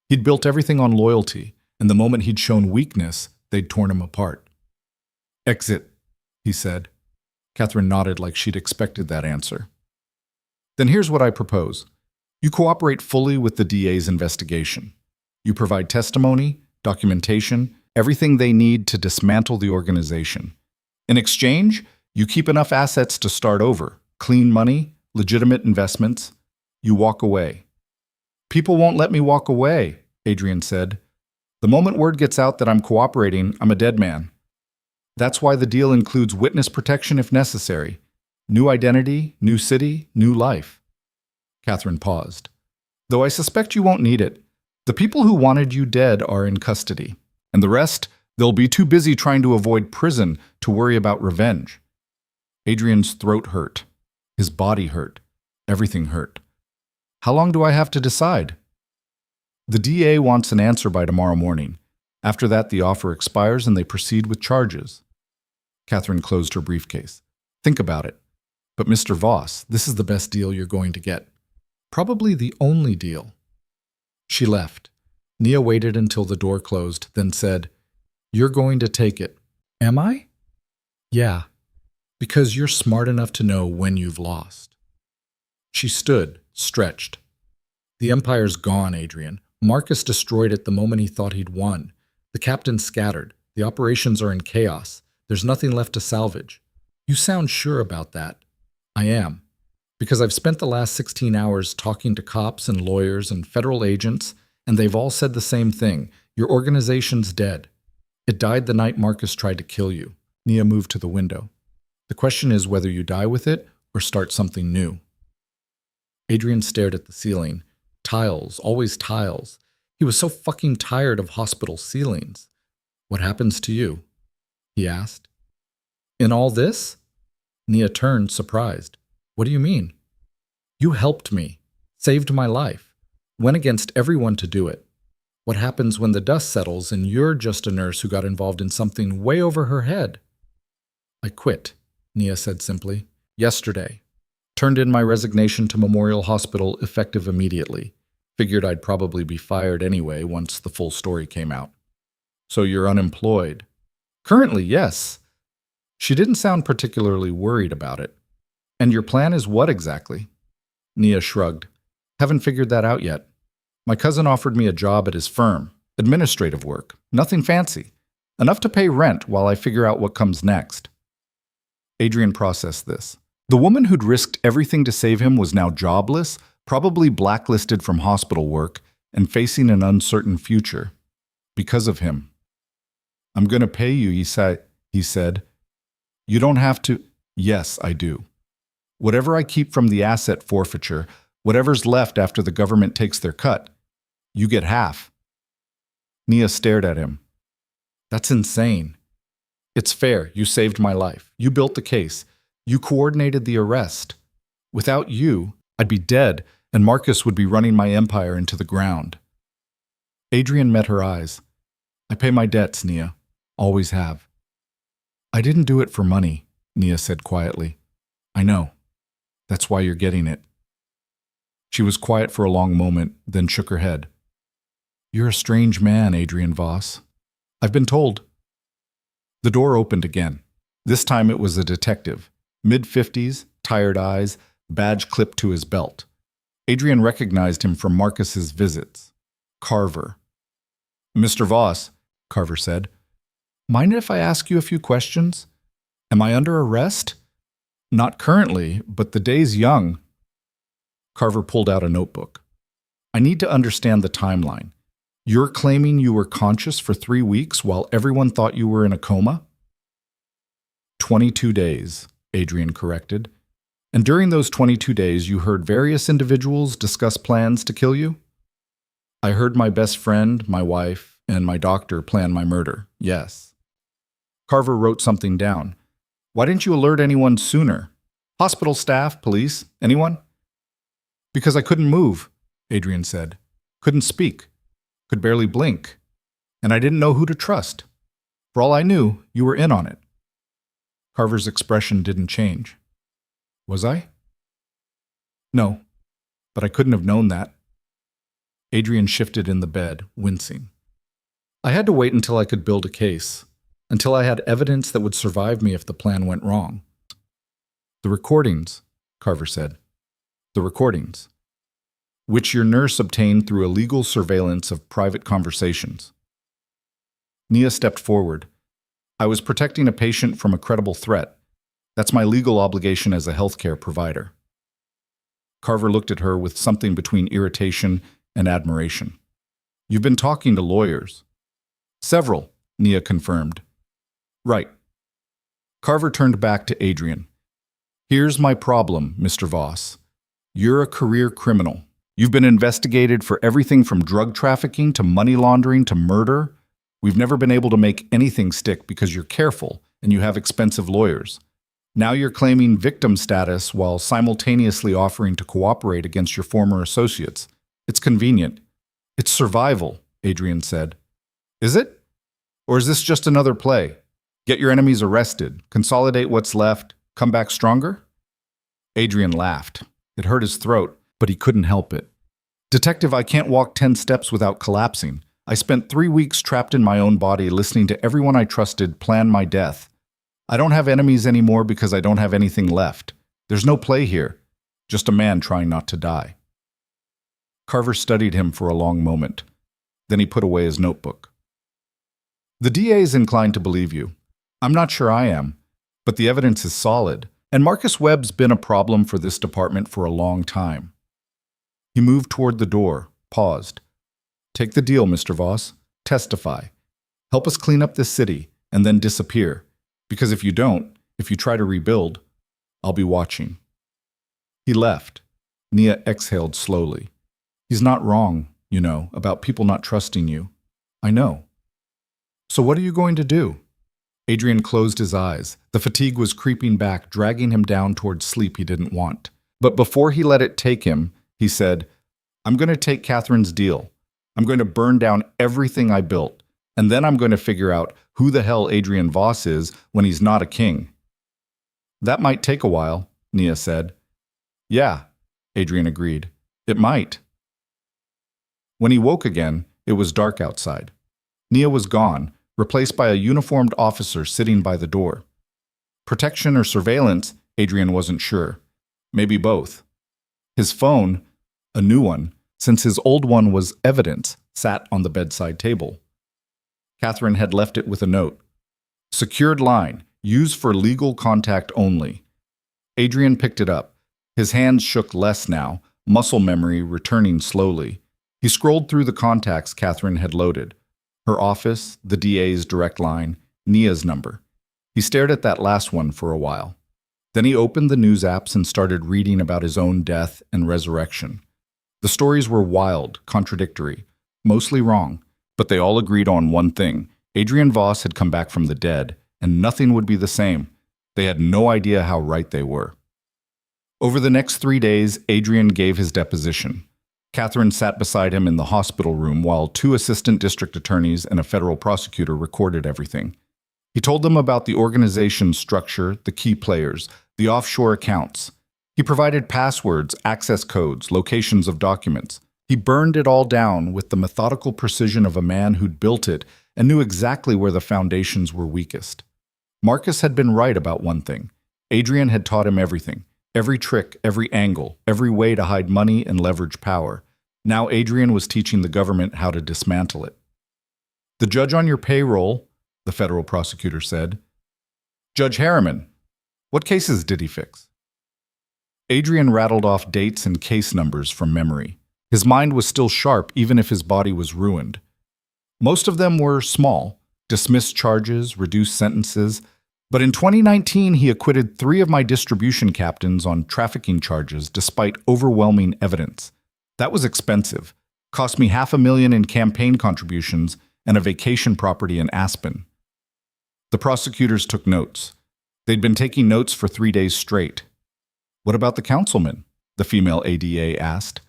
He'd built everything on loyalty, and the moment he'd shown weakness, they'd torn him apart. Exit, he said. Catherine nodded like she'd expected that answer. Then here's what I propose. You cooperate fully with the DA's investigation. You provide testimony, documentation, everything they need to dismantle the organization. In exchange, you keep enough assets to start over, clean money, legitimate investments. You walk away. People won't let me walk away, Adrian said. The moment word gets out that I'm cooperating, I'm a dead man. That's why the deal includes witness protection if necessary. New identity, new city, new life. Catherine paused. Though I suspect you won't need it. The people who wanted you dead are in custody. And the rest, they'll be too busy trying to avoid prison to worry about revenge. Adrian's throat hurt. His body hurt. Everything hurt. How long do I have to decide? The DA wants an answer by tomorrow morning. After that, the offer expires and they proceed with charges. Catherine closed her briefcase. Think about it. But Mr. Voss, this is the best deal you're going to get. Probably the only deal. She left. Nia waited until the door closed, then said, You're going to take it. Am I? Yeah. Because you're smart enough to know when you've lost. She stood, stretched. The Empire's gone, Adrian. Marcus destroyed it the moment he thought he'd won. The captain's scattered. The operations are in chaos. There's nothing left to salvage. You sound sure about that. I am. Because I've spent the last 16 hours talking to cops and lawyers and federal agents, and they've all said the same thing. Your organization's dead. It died the night Marcus tried to kill you. Nia moved to the window. The question is whether you die with it or start something new. Adrian stared at the ceiling. Tiles, always tiles. He was so fucking tired of hospital ceilings. What happens to you? He asked. In all this? Nia turned, surprised. What do you mean? You helped me, saved my life, went against everyone to do it. What happens when the dust settles and you're just a nurse who got involved in something way over her head? I quit, Nia said simply. Yesterday. Turned in my resignation to Memorial Hospital effective immediately. Figured I'd probably be fired anyway once the full story came out. So you're unemployed? Currently, yes. She didn't sound particularly worried about it. And your plan is what exactly? Nia shrugged. Haven't figured that out yet. My cousin offered me a job at his firm. Administrative work. Nothing fancy. Enough to pay rent while I figure out what comes next. Adrian processed this. The woman who'd risked everything to save him was now jobless, probably blacklisted from hospital work, and facing an uncertain future. Because of him. I'm going to pay you, he said. You don't have to. Yes, I do. Whatever I keep from the asset forfeiture, whatever's left after the government takes their cut, you get half. Nia stared at him. That's insane. It's fair. You saved my life. You built the case. You coordinated the arrest. Without you, I'd be dead, and Marcus would be running my empire into the ground. Adrian met her eyes. I pay my debts, Nia. Always have. I didn't do it for money, Nia said quietly. I know. That's why you're getting it. She was quiet for a long moment, then shook her head. You're a strange man, Adrian Voss. I've been told. The door opened again. This time it was a detective. Mid-50s, tired eyes, badge clipped to his belt. Adrian recognized him from Marcus's visits. Carver. Mr. Voss, Carver said, mind if I ask you a few questions? Am I under arrest? Not currently, but the day's young. Carver pulled out a notebook. I need to understand the timeline. You're claiming you were conscious for 3 weeks while everyone thought you were in a coma? 22 days, Adrian corrected. And during those 22 days, you heard various individuals discuss plans to kill you? I heard my best friend, my wife, and my doctor plan my murder, yes. Carver wrote something down. Why didn't you alert anyone sooner? Hospital staff, police, anyone? Because I couldn't move, Adrian said. Couldn't speak. Could barely blink. And I didn't know who to trust. For all I knew, you were in on it. Carver's expression didn't change. Was I? No, but I couldn't have known that. Adrian shifted in the bed, wincing. I had to wait until I could build a case, until I had evidence that would survive me if the plan went wrong. The recordings, Carver said. The recordings, which your nurse obtained through illegal surveillance of private conversations. Nia stepped forward. I was protecting a patient from a credible threat. That's my legal obligation as a healthcare provider. Carver looked at her with something between irritation and admiration. You've been talking to lawyers. Several, Nia confirmed. Right. Carver turned back to Adrian. Here's my problem, Mr. Voss. You're a career criminal. You've been investigated for everything from drug trafficking to money laundering to murder. We've never been able to make anything stick because you're careful and you have expensive lawyers. Now you're claiming victim status while simultaneously offering to cooperate against your former associates. It's convenient. It's survival, Adrian said. Is it? Or is this just another play? Get your enemies arrested, consolidate what's left, come back stronger? Adrian laughed. It hurt his throat, but he couldn't help it. Detective, I can't walk 10 steps without collapsing. I spent 3 weeks trapped in my own body listening to everyone I trusted plan my death. I don't have enemies anymore because I don't have anything left. There's no play here, just a man trying not to die. Carver studied him for a long moment. Then he put away his notebook. The DA is inclined to believe you. I'm not sure I am, but the evidence is solid, and Marcus Webb's been a problem for this department for a long time. He moved toward the door, paused. Take the deal, Mr. Voss. Testify. Help us clean up this city, and then disappear. Because if you don't, if you try to rebuild, I'll be watching. He left. Nia exhaled slowly. He's not wrong, you know, about people not trusting you. I know. So what are you going to do? Adrian closed his eyes. The fatigue was creeping back, dragging him down towards sleep he didn't want. But before he let it take him, he said, I'm going to take Catherine's deal. I'm going to burn down everything I built, and then I'm going to figure out who the hell Adrian Voss is when he's not a king. That might take a while, Nia said. Yeah, Adrian agreed. It might. When he woke again, it was dark outside. Nia was gone, replaced by a uniformed officer sitting by the door. Protection or surveillance, Adrian wasn't sure. Maybe both. His phone, a new one, since his old one was evidence, sat on the bedside table. Catherine had left it with a note. Secured line, used for legal contact only. Adrian picked it up. His hands shook less now, muscle memory returning slowly. He scrolled through the contacts Catherine had loaded. Her office, the DA's direct line, Nia's number. He stared at that last one for a while. Then he opened the news apps and started reading about his own death and resurrection. The stories were wild, contradictory, mostly wrong, but they all agreed on one thing. Adrian Voss had come back from the dead, and nothing would be the same. They had no idea how right they were. Over the next 3 days, Adrian gave his deposition. Catherine sat beside him in the hospital room while 2 assistant district attorneys and a federal prosecutor recorded everything. He told them about the organization's structure, the key players, the offshore accounts. He provided passwords, access codes, locations of documents. He burned it all down with the methodical precision of a man who'd built it and knew exactly where the foundations were weakest. Marcus had been right about one thing. Adrian had taught him everything, every trick, every angle, every way to hide money and leverage power. Now Adrian was teaching the government how to dismantle it. "The judge on your payroll," the federal prosecutor said. "Judge Harriman. What cases did he fix?" Adrian rattled off dates and case numbers from memory. His mind was still sharp even if his body was ruined. Most of them were small, dismissed charges, reduced sentences, but in 2019 he acquitted 3 of my distribution captains on trafficking charges despite overwhelming evidence. That was expensive. Cost me $500,000 in campaign contributions and a vacation property in Aspen. The prosecutors took notes. They'd been taking notes for 3 days straight. "What about the councilman?" the female ADA asked.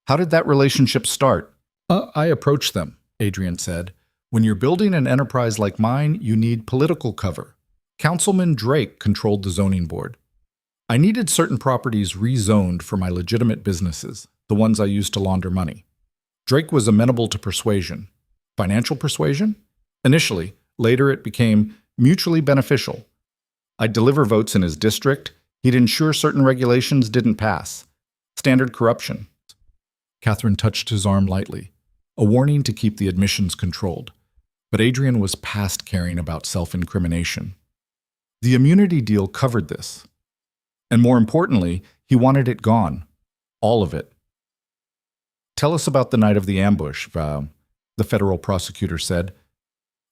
"How did that relationship start?" I approached them," Adrian said. "When you're building an enterprise like mine, you need political cover. Councilman Drake controlled the zoning board. I needed certain properties rezoned for my legitimate businesses, the ones I used to launder money. Drake was amenable to persuasion. Financial persuasion? Initially. Later it became mutually beneficial. I'd deliver votes in his district. He'd ensure certain regulations didn't pass. Standard corruption." Catherine touched his arm lightly, a warning to keep the admissions controlled. But Adrian was past caring about self-incrimination. The immunity deal covered this. And more importantly, he wanted it gone. All of it. "Tell us about the night of the ambush," the federal prosecutor said.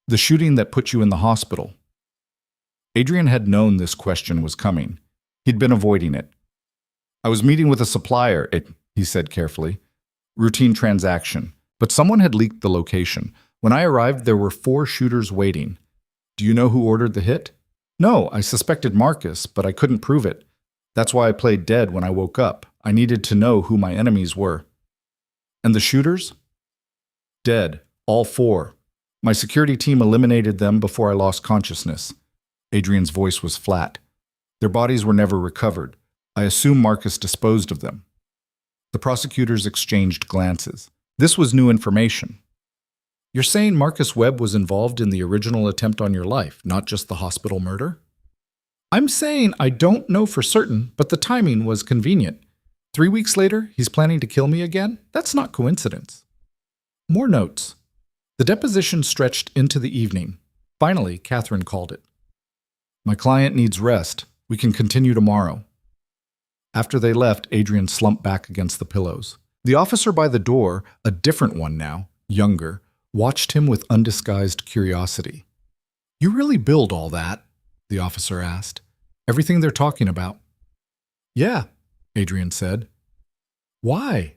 "The shooting that put you in the hospital." Adrian had known this question was coming. He'd been avoiding it. "I was meeting with a supplier," he said carefully. "Routine transaction. But someone had leaked the location. When I arrived, there were 4 shooters waiting. Do you know who ordered the hit?" "No, I suspected Marcus, but I couldn't prove it. That's why I played dead when I woke up. I needed to know who my enemies were." "And the shooters?" "Dead. All 4. My security team eliminated them before I lost consciousness." Adrian's voice was flat. "Their bodies were never recovered. I assume Marcus disposed of them." The prosecutors exchanged glances. This was new information. "You're saying Marcus Webb was involved in the original attempt on your life, not just the hospital murder?" "I'm saying I don't know for certain, but the timing was convenient. 3 weeks later, he's planning to kill me again? That's not coincidence." More notes. The deposition stretched into the evening. Finally, Catherine called it. "My client needs rest. We can continue tomorrow." After they left, Adrian slumped back against the pillows. The officer by the door, a different one now, younger, watched him with undisguised curiosity. "You really build all that?" the officer asked. "Everything they're talking about?" "Yeah," Adrian said. "Why?"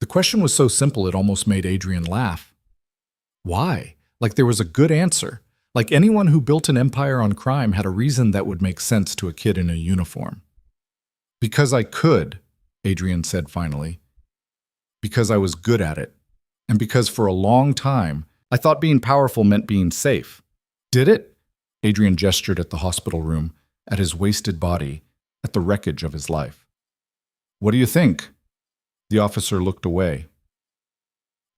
The question was so simple it almost made Adrian laugh. Why? Like there was a good answer. Like anyone who built an empire on crime had a reason that would make sense to a kid in a uniform. "Because I could," Adrian said finally. "Because I was good at it. And because for a long time, I thought being powerful meant being safe." "Did it?" Adrian gestured at the hospital room, at his wasted body, at the wreckage of his life. "What do you think?" The officer looked away.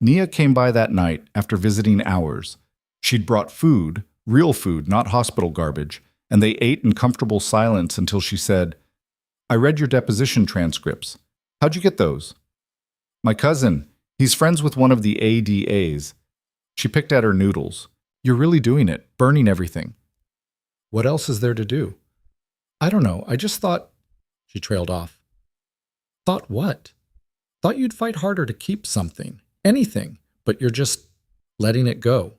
Nia came by that night after visiting hours. She'd brought food, real food, not hospital garbage, and they ate in comfortable silence until she said, "I read your deposition transcripts. How'd you get those?" "My cousin. He's friends with one of the ADAs. She picked at her noodles. You're really doing it, burning everything." "What else is there to do?" "I don't know. I just thought—" She trailed off. "Thought what?" "Thought you'd fight harder to keep something. Anything. But you're just letting it go."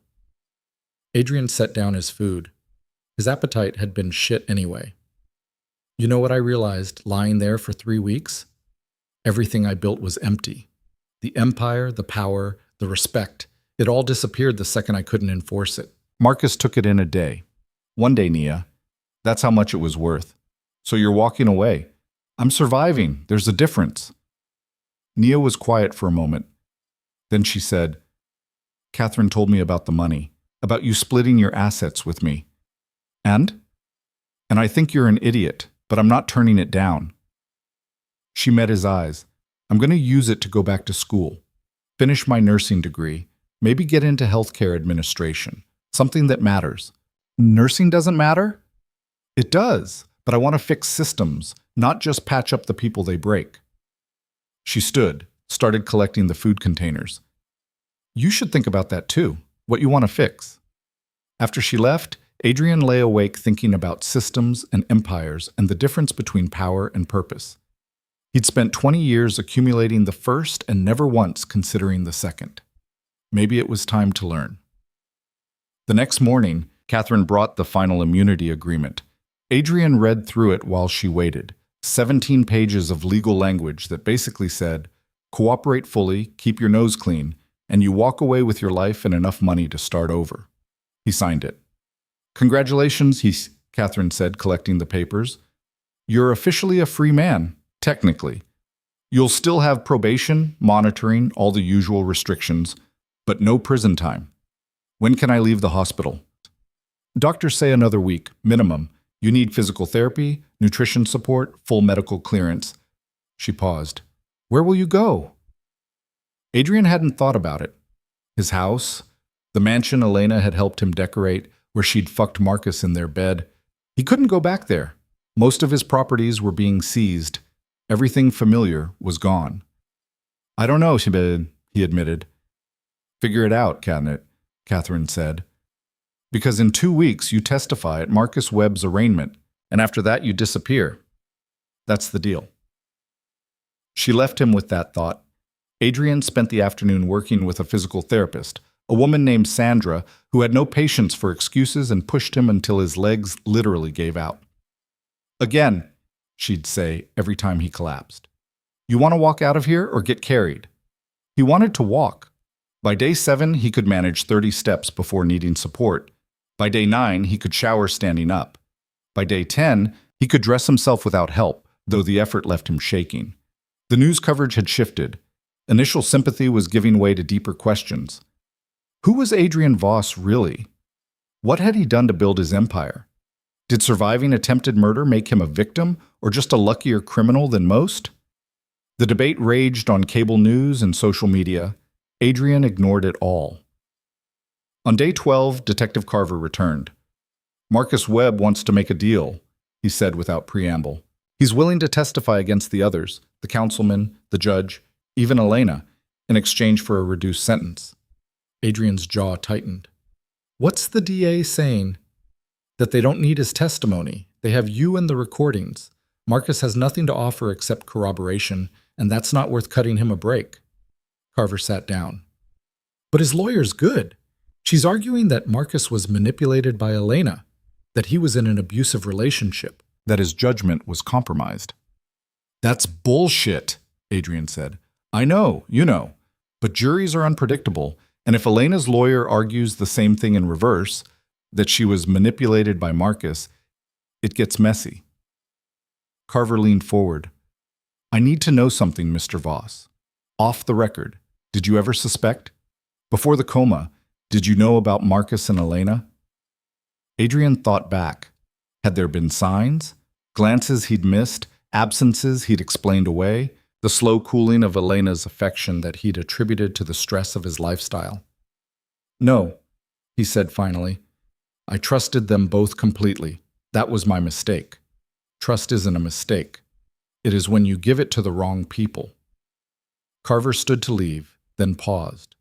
Adrian set down his food. His appetite had been shit anyway. "You know what I realized lying there for 3 weeks? Everything I built was empty. The empire, the power, the respect. It all disappeared the second I couldn't enforce it. Marcus took it in a day. One day, Nia. That's how much it was worth. So you're walking away. I'm surviving. There's a difference." Nia was quiet for a moment. Then she said, "Catherine told me about the money, about you splitting your assets with me. And? And I think you're an idiot, but I'm not turning it down." She met his eyes. "I'm going to use it to go back to school, finish my nursing degree, maybe get into healthcare administration, something that matters." "Nursing doesn't matter?" "It does, but I want to fix systems, not just patch up the people they break." She stood, started collecting the food containers. You should think about that too, what you want to fix. After she left, Adrian lay awake thinking about systems and empires and the difference between power and purpose. He'd spent 20 years accumulating the first and never once considering the second. Maybe it was time to learn. The next morning, Catherine brought the final immunity agreement. Adrian read through it while she waited. 17 pages of legal language that basically said, cooperate fully, keep your nose clean, and you walk away with your life and enough money to start over. He signed it. Congratulations, Catherine said, collecting the papers. You're officially a free man, technically. You'll still have probation, monitoring, all the usual restrictions, but no prison time. When can I leave the hospital? Doctors say another week, minimum. You need physical therapy, nutrition support, full medical clearance. She paused. Where will you go? Adrian hadn't thought about it. His house, the mansion Elena had helped him decorate, where she'd fucked Marcus in their bed. He couldn't go back there. Most of his properties were being seized. Everything familiar was gone. I don't know, he admitted. Figure it out, Catherine said. Because in 2 weeks you testify at Marcus Webb's arraignment, and after that you disappear. That's the deal. She left him with that thought. Adrian spent the afternoon working with a physical therapist, a woman named Sandra, who had no patience for excuses and pushed him until his legs literally gave out. Again, she'd say every time he collapsed. You want to walk out of here or get carried? He wanted to walk. By day 7, he could manage 30 steps before needing support. By day 9, he could shower standing up. By day 10, he could dress himself without help, though the effort left him shaking. The news coverage had shifted. Initial sympathy was giving way to deeper questions. Who was Adrian Voss really? What had he done to build his empire? Did surviving attempted murder make him a victim or just a luckier criminal than most? The debate raged on cable news and social media. Adrian ignored it all. On day 12, Detective Carver returned. Marcus Webb wants to make a deal, he said without preamble. He's willing to testify against the others, the councilman, the judge, even Elena, in exchange for a reduced sentence. Adrian's jaw tightened. What's the DA saying? That they don't need his testimony. They have you and the recordings. Marcus has nothing to offer except corroboration, and that's not worth cutting him a break. Carver sat down. But his lawyer's good. She's arguing that Marcus was manipulated by Elena, that he was in an abusive relationship, that his judgment was compromised. That's bullshit, Adrian said. I know, you know, but juries are unpredictable, and if Elena's lawyer argues the same thing in reverse, that she was manipulated by Marcus, it gets messy. Carver leaned forward. I need to know something, Mr. Voss. Off the record, did you ever suspect? Before the coma, did you know about Marcus and Elena? Adrian thought back. Had there been signs? Glances he'd missed? Absences he'd explained away? The slow cooling of Elena's affection that he'd attributed to the stress of his lifestyle? No, he said finally. I trusted them both completely. That was my mistake. Trust isn't a mistake. It is when you give it to the wrong people. Carver stood to leave, then paused.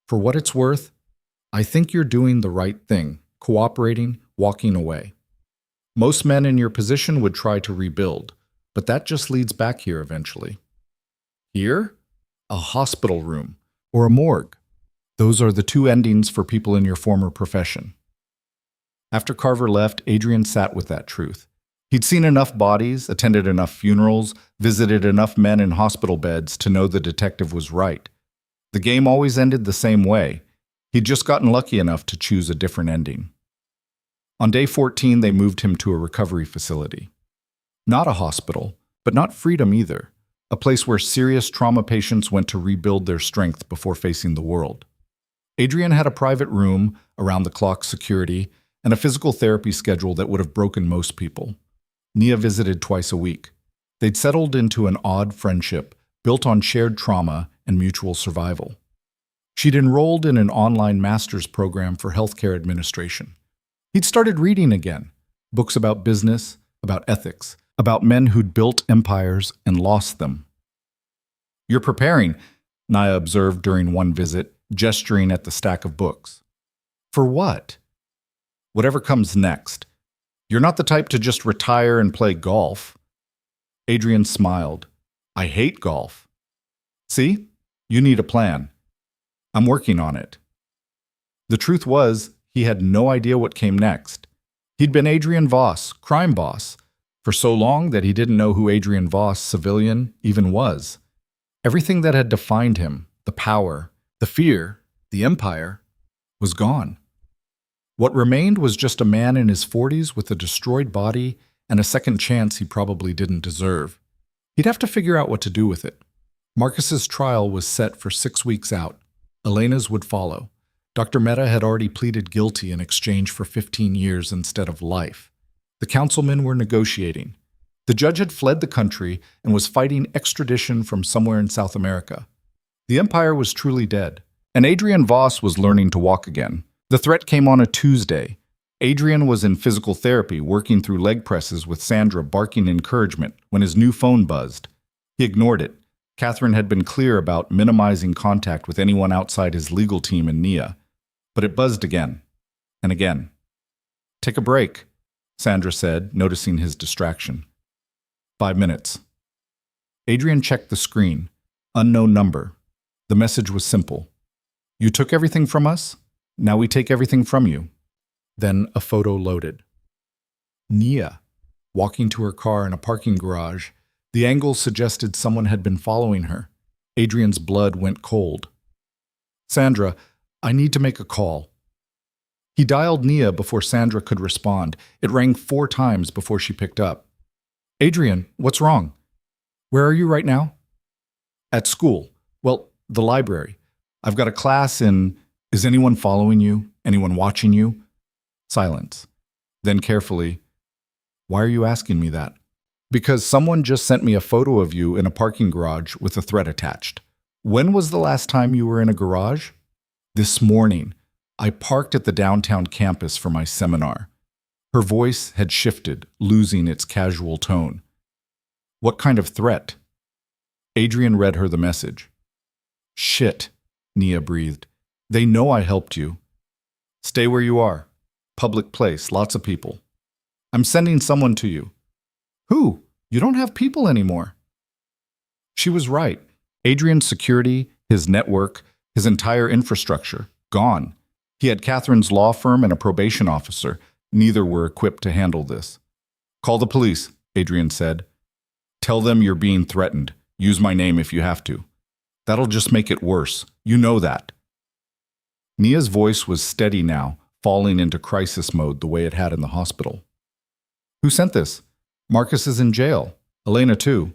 For what it's worth, I think you're doing the right thing, cooperating, walking away. Most men in your position would try to rebuild, but that just leads back here eventually. Here? A hospital room, or a morgue. Those are the two endings for people in your former profession. After Carver left, Adrian sat with that truth. He'd seen enough bodies, attended enough funerals, visited enough men in hospital beds to know the detective was right. The game always ended the same way. He'd just gotten lucky enough to choose a different ending. On day 14, they moved him to a recovery facility. Not a hospital, but not freedom either. A place where serious trauma patients went to rebuild their strength before facing the world. Adrian had a private room, around-the-clock security, and a physical therapy schedule that would have broken most people. Nia visited twice a week. They'd settled into an odd friendship, built on shared trauma and mutual survival. She'd enrolled in an online master's program for healthcare administration. He'd started reading again, books about business, about ethics, about men who'd built empires and lost them. You're preparing, Nia observed during one visit, gesturing at the stack of books. For what? Whatever comes next. You're not the type to just retire and play golf. Adrian smiled. I hate golf. See? You need a plan. I'm working on it. The truth was, he had no idea what came next. He'd been Adrian Voss, crime boss, for so long that he didn't know who Adrian Voss, civilian, even was. Everything that had defined him, the power, the fear, the empire, was gone. What remained was just a man in his 40s with a destroyed body and a second chance he probably didn't deserve. He'd have to figure out what to do with it. Marcus's trial was set for 6 weeks out. Elena's would follow. Dr. Mehta had already pleaded guilty in exchange for 15 years instead of life. The councilmen were negotiating. The judge had fled the country and was fighting extradition from somewhere in South America. The empire was truly dead, and Adrian Voss was learning to walk again. The threat came on a Tuesday. Adrian was in physical therapy, working through leg presses with Sandra barking encouragement when his new phone buzzed. He ignored it. Catherine had been clear about minimizing contact with anyone outside his legal team and Nia. But it buzzed again, and again. Take a break, Sandra said, noticing his distraction. 5 minutes. Adrian checked the screen. Unknown number. The message was simple. You took everything from us? Now we take everything from you. Then a photo loaded. Nia, walking to her car in a parking garage. The angle suggested someone had been following her. Adrian's blood went cold. Sandra, I need to make a call. He dialed Nia before Sandra could respond. It rang 4 times before she picked up. Adrian, what's wrong? Where are you right now? At school. Well, the library. I've got a class in... Is anyone following you? Anyone watching you? Silence. Then carefully, why are you asking me that? Because someone just sent me a photo of you in a parking garage with a threat attached. When was the last time you were in a garage? This morning. I parked at the downtown campus for my seminar. Her voice had shifted, losing its casual tone. What kind of threat? Adrian read her the message. Shit, Nia breathed. They know I helped you. Stay where you are. Public place, lots of people. I'm sending someone to you. Who? You don't have people anymore. She was right. Adrian's security, his network, his entire infrastructure, gone. He had Catherine's law firm and a probation officer. Neither were equipped to handle this. Call the police, Adrian said. Tell them you're being threatened. Use my name if you have to. That'll just make it worse. You know that. Nia's voice was steady now, falling into crisis mode the way it had in the hospital. Who sent this? Marcus is in jail. Elena too.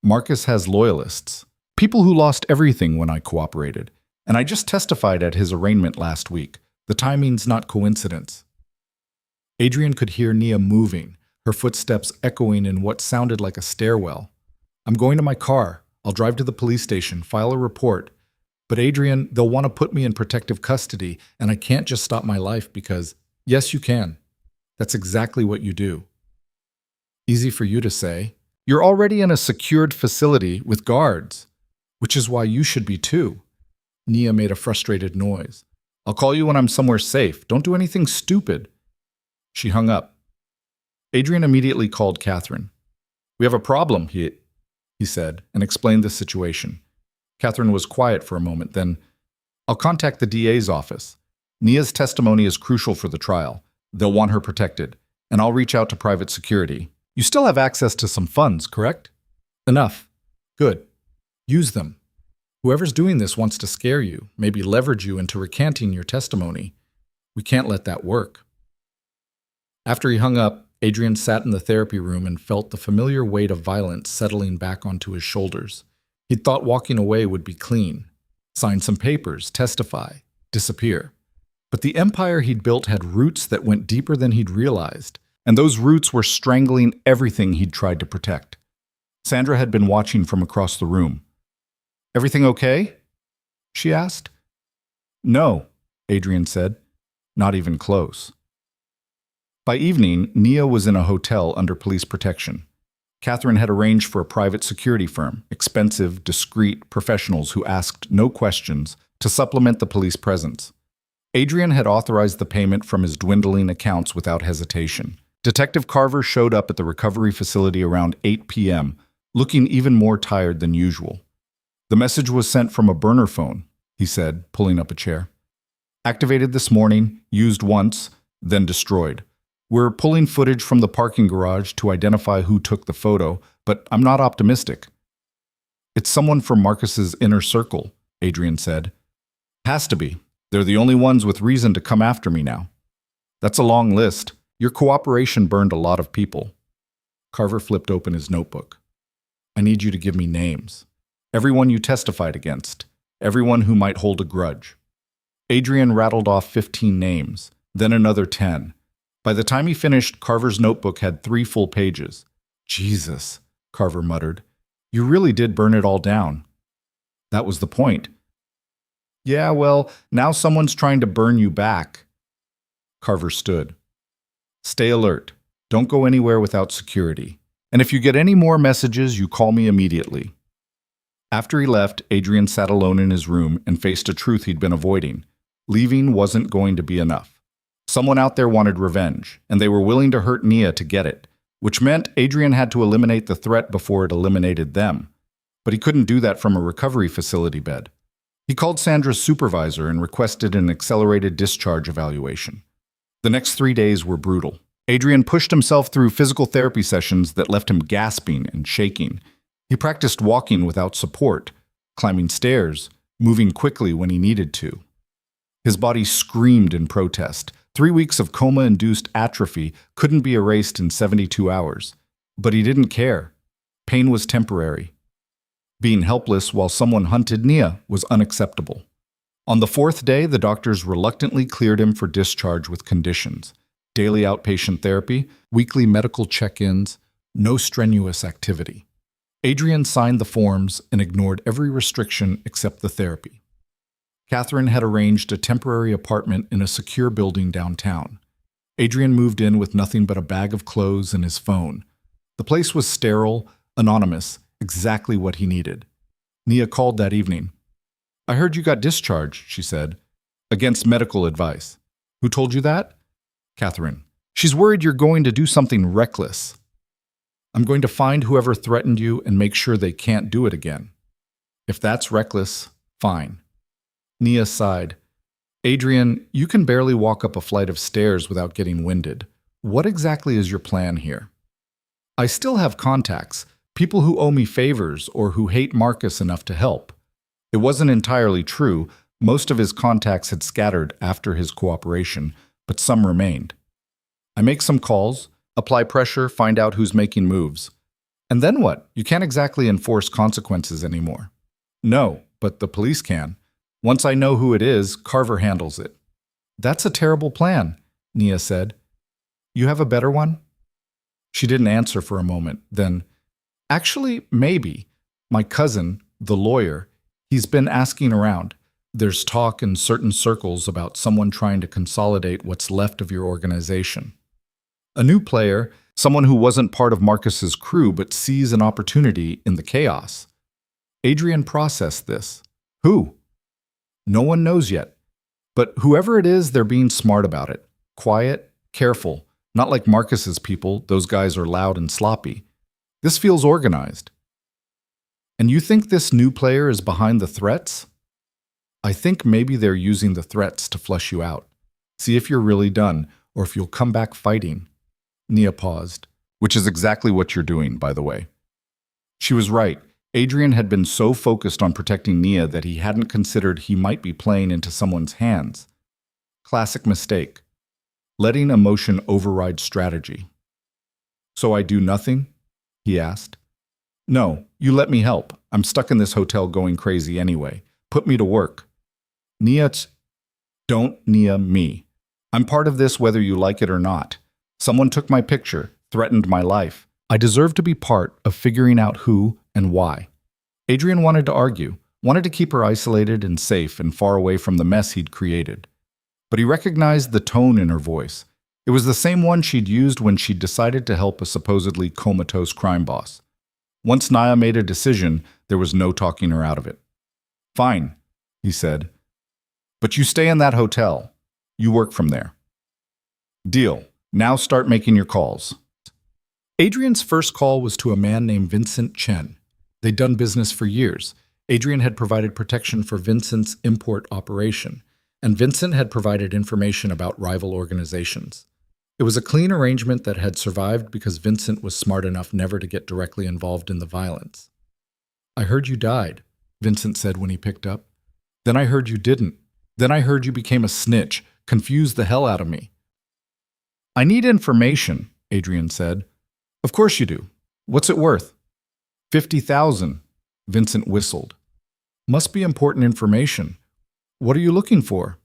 Marcus has loyalists. People who lost everything when I cooperated. And I just testified at his arraignment last week. The timing's not coincidence. Adrian could hear Nia moving, her footsteps echoing in what sounded like a stairwell. I'm going to my car. I'll drive to the police station, file a report. But Adrian, they'll want to put me in protective custody, and I can't just stop my life because, yes, you can. That's exactly what you do. Easy for you to say. You're already in a secured facility with guards, which is why you should be too. Nia made a frustrated noise. I'll call you when I'm somewhere safe. Don't do anything stupid. She hung up. Adrian immediately called Catherine. We have a problem, he said, and explained the situation. Catherine was quiet for a moment, then, I'll contact the DA's office. Nia's testimony is crucial for the trial. They'll want her protected, and I'll reach out to private security. You still have access to some funds, correct? Enough. Good. Use them. Whoever's doing this wants to scare you, maybe leverage you into recanting your testimony. We can't let that work. After he hung up, Adrian sat in the therapy room and felt the familiar weight of violence settling back onto his shoulders. He'd thought walking away would be clean. Sign some papers, testify, disappear. But the empire he'd built had roots that went deeper than he'd realized, and those roots were strangling everything he'd tried to protect. Sandra had been watching from across the room. Everything okay? She asked. No, Adrian said. Not even close. By evening, Nia was in a hotel under police protection. Catherine had arranged for a private security firm, expensive, discreet professionals who asked no questions, to supplement the police presence. Adrian had authorized the payment from his dwindling accounts without hesitation. Detective Carver showed up at the recovery facility around 8 p.m., looking even more tired than usual. The message was sent from a burner phone, he said, pulling up a chair. Activated this morning, used once, then destroyed. We're pulling footage from the parking garage to identify who took the photo, but I'm not optimistic. It's someone from Marcus's inner circle, Adrian said. Has to be. They're the only ones with reason to come after me now. That's a long list. Your cooperation burned a lot of people. Carver flipped open his notebook. I need you to give me names. Everyone you testified against. Everyone who might hold a grudge. Adrian rattled off 15 names, then another 10. By the time he finished, Carver's notebook had 3 full pages. Jesus, Carver muttered. You really did burn it all down. That was the point. Yeah, well, now someone's trying to burn you back. Carver stood. Stay alert. Don't go anywhere without security. And if you get any more messages, you call me immediately. After he left, Adrian sat alone in his room and faced a truth he'd been avoiding. Leaving wasn't going to be enough. Someone out there wanted revenge, and they were willing to hurt Nia to get it, which meant Adrian had to eliminate the threat before it eliminated them. But he couldn't do that from a recovery facility bed. He called Sandra's supervisor and requested an accelerated discharge evaluation. The next 3 days were brutal. Adrian pushed himself through physical therapy sessions that left him gasping and shaking. He practiced walking without support, climbing stairs, moving quickly when he needed to. His body screamed in protest. 3 weeks of coma-induced atrophy couldn't be erased in 72 hours. But he didn't care. Pain was temporary. Being helpless while someone hunted Nia was unacceptable. On the 4th day, the doctors reluctantly cleared him for discharge with conditions. Daily outpatient therapy, weekly medical check-ins, no strenuous activity. Adrian signed the forms and ignored every restriction except the therapy. Catherine had arranged a temporary apartment in a secure building downtown. Adrian moved in with nothing but a bag of clothes and his phone. The place was sterile, anonymous, exactly what he needed. Nia called that evening. I heard you got discharged, she said. Against medical advice. Who told you that? Catherine. She's worried you're going to do something reckless. I'm going to find whoever threatened you and make sure they can't do it again. If that's reckless, fine. Nia sighed. Adrian, you can barely walk up a flight of stairs without getting winded. What exactly is your plan here? I still have contacts, people who owe me favors or who hate Marcus enough to help. It wasn't entirely true. Most of his contacts had scattered after his cooperation, but some remained. I make some calls, apply pressure, find out who's making moves. And then what? You can't exactly enforce consequences anymore. No, but the police can. Once I know who it is, Carver handles it. That's a terrible plan, Nia said. You have a better one? She didn't answer for a moment. Then, actually, maybe. My cousin, the lawyer, he's been asking around. There's talk in certain circles about someone trying to consolidate what's left of your organization. A new player, someone who wasn't part of Marcus's crew but sees an opportunity in the chaos. Adrian processed this. Who? No one knows yet. But whoever it is, they're being smart about it. Quiet, careful, not like Marcus's people. Those guys are loud and sloppy. This feels organized. And you think this new player is behind the threats? I think maybe they're using the threats to flush you out. See if you're really done, or if you'll come back fighting. Nia paused, which is exactly what you're doing, by the way. She was right. Adrian had been so focused on protecting Nia that he hadn't considered he might be playing into someone's hands. Classic mistake. Letting emotion override strategy. So I do nothing? He asked. No, you let me help. I'm stuck in this hotel going crazy anyway. Put me to work. Don't Nia me. I'm part of this whether you like it or not. Someone took my picture, threatened my life. I deserve to be part of figuring out who and why. Adrian wanted to argue, wanted to keep her isolated and safe and far away from the mess he'd created. But he recognized the tone in her voice. It was the same one she'd used when she'd decided to help a supposedly comatose crime boss. Once Naya made a decision, there was no talking her out of it. Fine, he said. But you stay in that hotel. You work from there. Deal. Now start making your calls. Adrian's first call was to a man named Vincent Chen. They'd done business for years. Adrian had provided protection for Vincent's import operation, and Vincent had provided information about rival organizations. It was a clean arrangement that had survived because Vincent was smart enough never to get directly involved in the violence. I heard you died, Vincent said when he picked up. Then I heard you didn't. Then I heard you became a snitch, confused the hell out of me. I need information, Adrian said. Of course you do. What's it worth? 50,000, Vincent whistled. Must be important information. What are you looking for?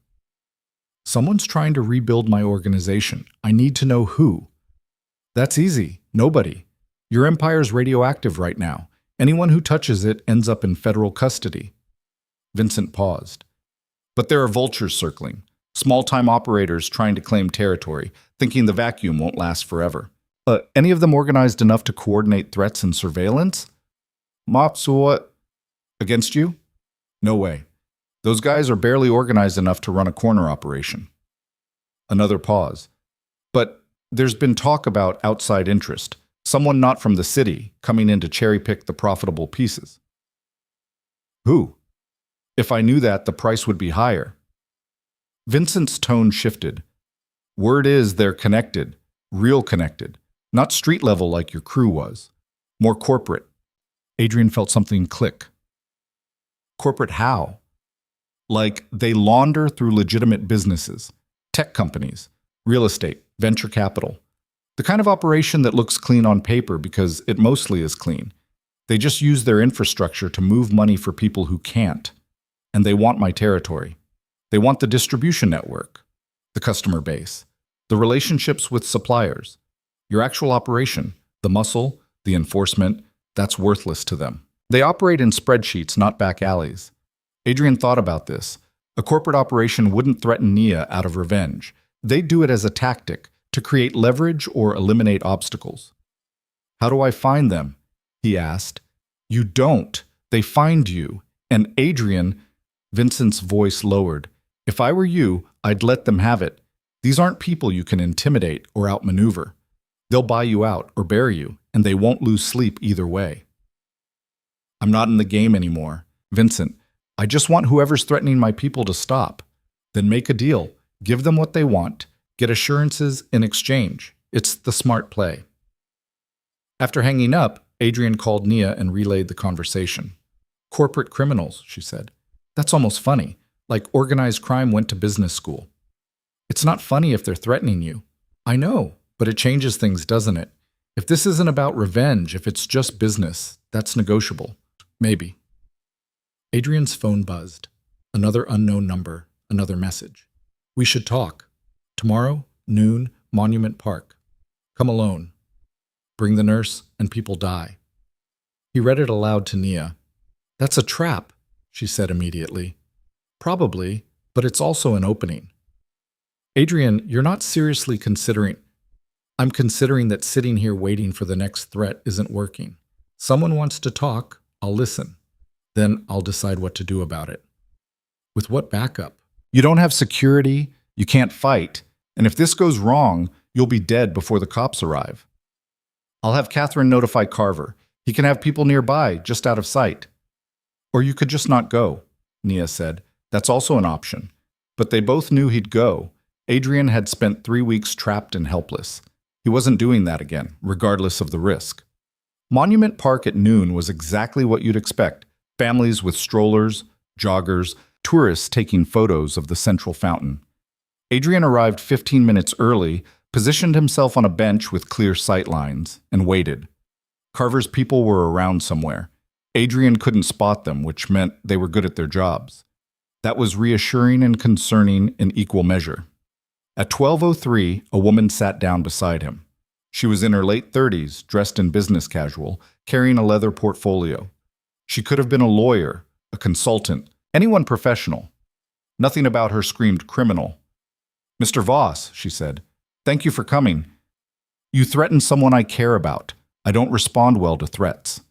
Someone's trying to rebuild my organization. I need to know who. That's easy. Nobody. Your empire's radioactive right now. Anyone who touches it ends up in federal custody. Vincent paused. But there are vultures circling. Small-time operators trying to claim territory, thinking the vacuum won't last forever. Any of them organized enough to coordinate threats and surveillance? Mafia against you? No way. Those guys are barely organized enough to run a corner operation. Another pause. But there's been talk about outside interest, someone not from the city coming in to cherry-pick the profitable pieces. Who? If I knew that, the price would be higher. Vincent's tone shifted. Word is they're connected, real connected, not street level like your crew was, more corporate. Adrian felt something click. Corporate how? Like they launder through legitimate businesses, tech companies, real estate, venture capital. The kind of operation that looks clean on paper because it mostly is clean. They just use their infrastructure to move money for people who can't. And they want my territory. They want the distribution network, the customer base, the relationships with suppliers. Your actual operation, the muscle, the enforcement, that's worthless to them. They operate in spreadsheets, not back alleys. Adrian thought about this. A corporate operation wouldn't threaten Nia out of revenge. They'd do it as a tactic to create leverage or eliminate obstacles. How do I find them? He asked. You don't. They find you. And Adrian, Vincent's voice lowered. If I were you, I'd let them have it. These aren't people you can intimidate or outmaneuver. They'll buy you out or bury you, and they won't lose sleep either way. I'm not in the game anymore. Vincent, I just want whoever's threatening my people to stop. Then make a deal. Give them what they want. Get assurances in exchange. It's the smart play. After hanging up, Adrian called Nia and relayed the conversation. Corporate criminals, she said. That's almost funny. Like organized crime went to business school. It's not funny if they're threatening you. I know, but it changes things, doesn't it? If this isn't about revenge, if it's just business, that's negotiable. Maybe. Adrian's phone buzzed. Another unknown number, another message. We should talk. Tomorrow, noon, Monument Park. Come alone. Bring the nurse, and people die. He read it aloud to Nia. That's a trap, she said immediately. Probably, but it's also an opening. Adrian, you're not seriously considering... I'm considering that sitting here waiting for the next threat isn't working. Someone wants to talk, I'll listen. Then I'll decide what to do about it. With what backup? You don't have security, you can't fight, and if this goes wrong, you'll be dead before the cops arrive. I'll have Catherine notify Carver. He can have people nearby, just out of sight. Or you could just not go, Nia said. That's also an option. But they both knew he'd go. Adrian had spent 3 weeks trapped and helpless. He wasn't doing that again, regardless of the risk. Monument Park at noon was exactly what you'd expect. Families with strollers, joggers, tourists taking photos of the central fountain. Adrian arrived 15 minutes early, positioned himself on a bench with clear sight lines, and waited. Carver's people were around somewhere. Adrian couldn't spot them, which meant they were good at their jobs. That was reassuring and concerning in equal measure. At 12:03, a woman sat down beside him. She was in her late 30s, dressed in business casual, carrying a leather portfolio. She could have been a lawyer, a consultant, anyone professional. Nothing about her screamed criminal. Mr. Voss, she said, Thank you for coming. You threatened someone I care about. I don't respond well to threats.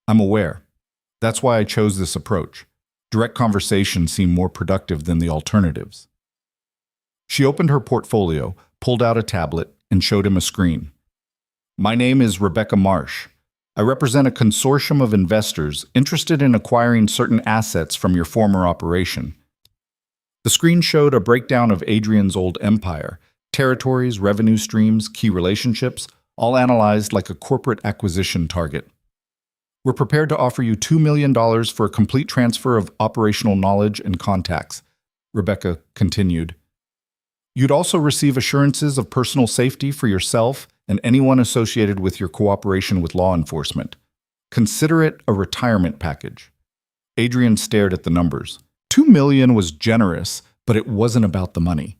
I'm aware. That's why I chose this approach. Direct conversations seem more productive than the alternatives. She opened her portfolio, pulled out a tablet, and showed him a screen. My name is Rebecca Marsh. I represent a consortium of investors interested in acquiring certain assets from your former operation. The screen showed a breakdown of Adrian's old empire, territories, revenue streams, key relationships, all analyzed like a corporate acquisition target. We're prepared to offer you $2 million for a complete transfer of operational knowledge and contacts, Rebecca continued. You'd also receive assurances of personal safety for yourself and anyone associated with your cooperation with law enforcement. Consider it a retirement package. Adrian stared at the numbers. $2 million was generous, but it wasn't about the money.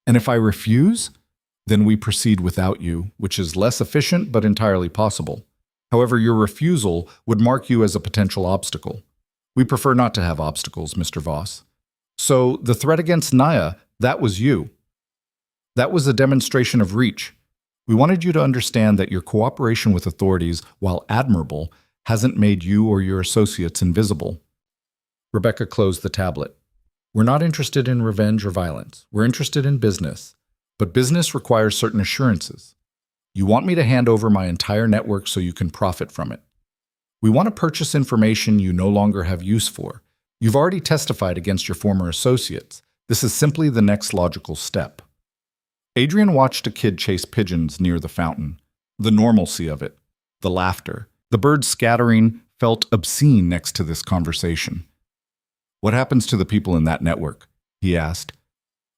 And if I refuse, then we proceed without you, which is less efficient but entirely possible. However, your refusal would mark you as a potential obstacle. We prefer not to have obstacles, Mr. Voss. So the threat against Naya, that was you. That was a demonstration of reach. We wanted you to understand that your cooperation with authorities, while admirable, hasn't made you or your associates invisible. Rebecca closed the tablet. We're not interested in revenge or violence. We're interested in business. But business requires certain assurances. You want me to hand over my entire network so you can profit from it. We want to purchase information you no longer have use for. You've already testified against your former associates. This is simply the next logical step. Adrian watched a kid chase pigeons near the fountain. The normalcy of it, the laughter, the birds scattering felt obscene next to this conversation. What happens to the people in that network? He asked.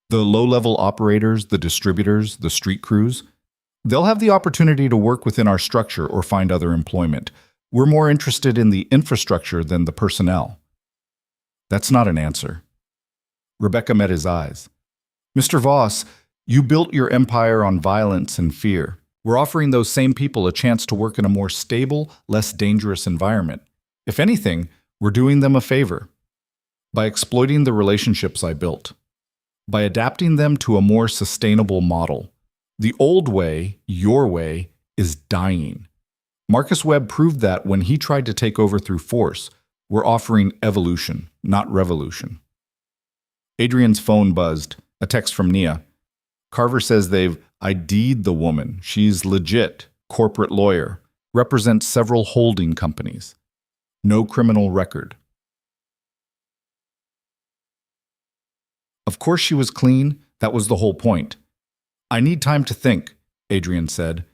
The low-level operators, the distributors, the street crews? They'll have the opportunity to work within our structure or find other employment. We're more interested in the infrastructure than the personnel. That's not an answer. Rebecca met his eyes. Mr. Voss, you built your empire on violence and fear. We're offering those same people a chance to work in a more stable, less dangerous environment. If anything, we're doing them a favor. By exploiting the relationships I built. By adapting them to a more sustainable model. The old way, your way, is dying. Marcus Webb proved that when he tried to take over through force. We're offering evolution, not revolution. Adrian's phone buzzed, a text from Nia. Carver says they've ID'd the woman. She's legit, corporate lawyer, represents several holding companies. No criminal record. Of course she was clean, that was the whole point. I need time to think, Adrian said.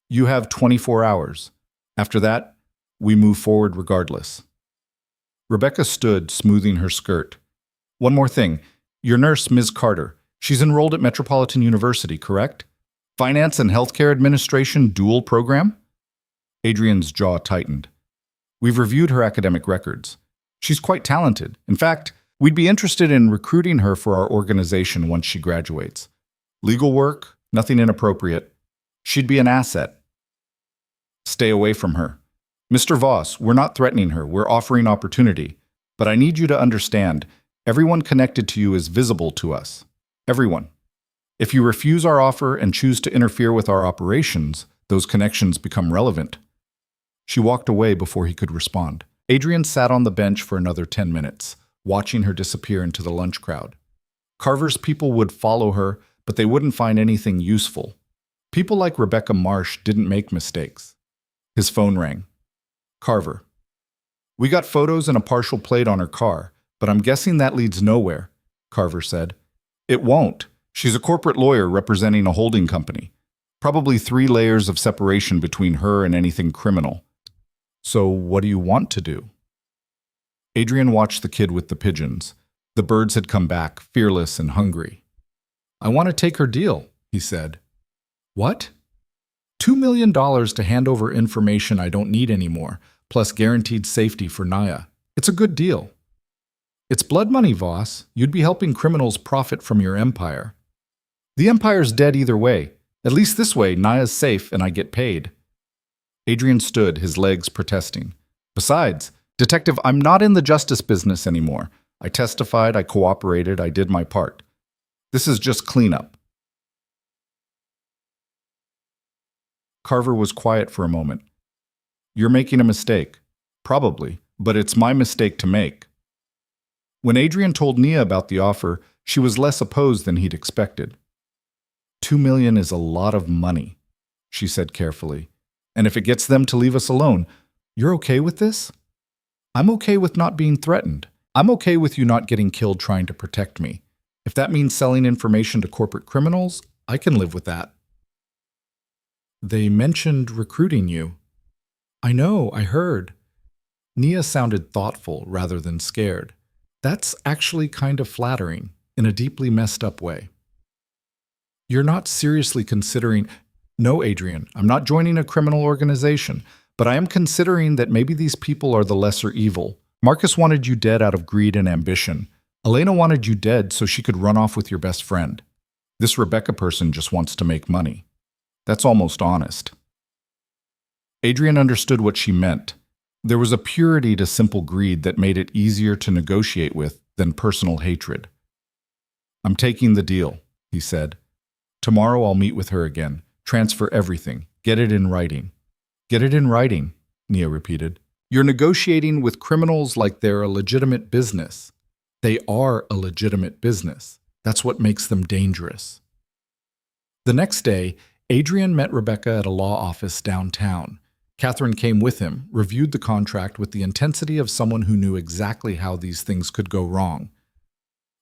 You have 24 hours. After that, we move forward regardless. Rebecca stood, smoothing her skirt. One more thing. Your nurse, Ms. Carter, she's enrolled at Metropolitan University, correct? Finance and Healthcare Administration dual program? Adrian's jaw tightened. We've reviewed her academic records. She's quite talented. In fact, we'd be interested in recruiting her for our organization once she graduates. Legal work, nothing inappropriate. She'd be an asset. Stay away from her. Mr. Voss, we're not threatening her, we're offering opportunity. But I need you to understand, everyone connected to you is visible to us. Everyone. If you refuse our offer and choose to interfere with our operations, those connections become relevant. She walked away before he could respond. Adrian sat on the bench for another 10 minutes, watching her disappear into the lunch crowd. Carver's people would follow her, but they wouldn't find anything useful. People like Rebecca Marsh didn't make mistakes. His phone rang. Carver. We got photos and a partial plate on her car, but I'm guessing that leads nowhere, Carver said. It won't. She's a corporate lawyer representing a holding company. Probably 3 layers of separation between her and anything criminal. So what do you want to do? Adrian watched the kid with the pigeons. The birds had come back, fearless and hungry. I want to take her deal, he said. What? $2 million to hand over information I don't need anymore, plus guaranteed safety for Naya. It's a good deal. It's blood money, Voss. You'd be helping criminals profit from your empire. The empire's dead either way. At least this way, Naya's safe and I get paid. Adrian stood, his legs protesting. Besides, Detective, I'm not in the justice business anymore. I testified, I cooperated, I did my part. This is just cleanup. Carver was quiet for a moment. You're making a mistake. Probably, but it's my mistake to make. When Adrian told Nia about the offer, she was less opposed than he'd expected. $2 million is a lot of money, she said carefully. And if it gets them to leave us alone, you're okay with this? I'm okay with not being threatened. I'm okay with you not getting killed trying to protect me. If that means selling information to corporate criminals, I can live with that. They mentioned recruiting you. I know, I heard. Nia sounded thoughtful rather than scared. That's actually kind of flattering, in a deeply messed up way. You're not seriously considering... No, Adrian, I'm not joining a criminal organization, but I am considering that maybe these people are the lesser evil. Marcus wanted you dead out of greed and ambition. Elena wanted you dead so she could run off with your best friend. This Rebecca person just wants to make money. That's almost honest. Adrian understood what she meant. There was a purity to simple greed that made it easier to negotiate with than personal hatred. I'm taking the deal, he said. Tomorrow I'll meet with her again. Transfer everything. Get it in writing. Get it in writing, Nia repeated. You're negotiating with criminals like they're a legitimate business. They are a legitimate business. That's what makes them dangerous. The next day, Adrian met Rebecca at a law office downtown. Catherine came with him, reviewed the contract with the intensity of someone who knew exactly how these things could go wrong.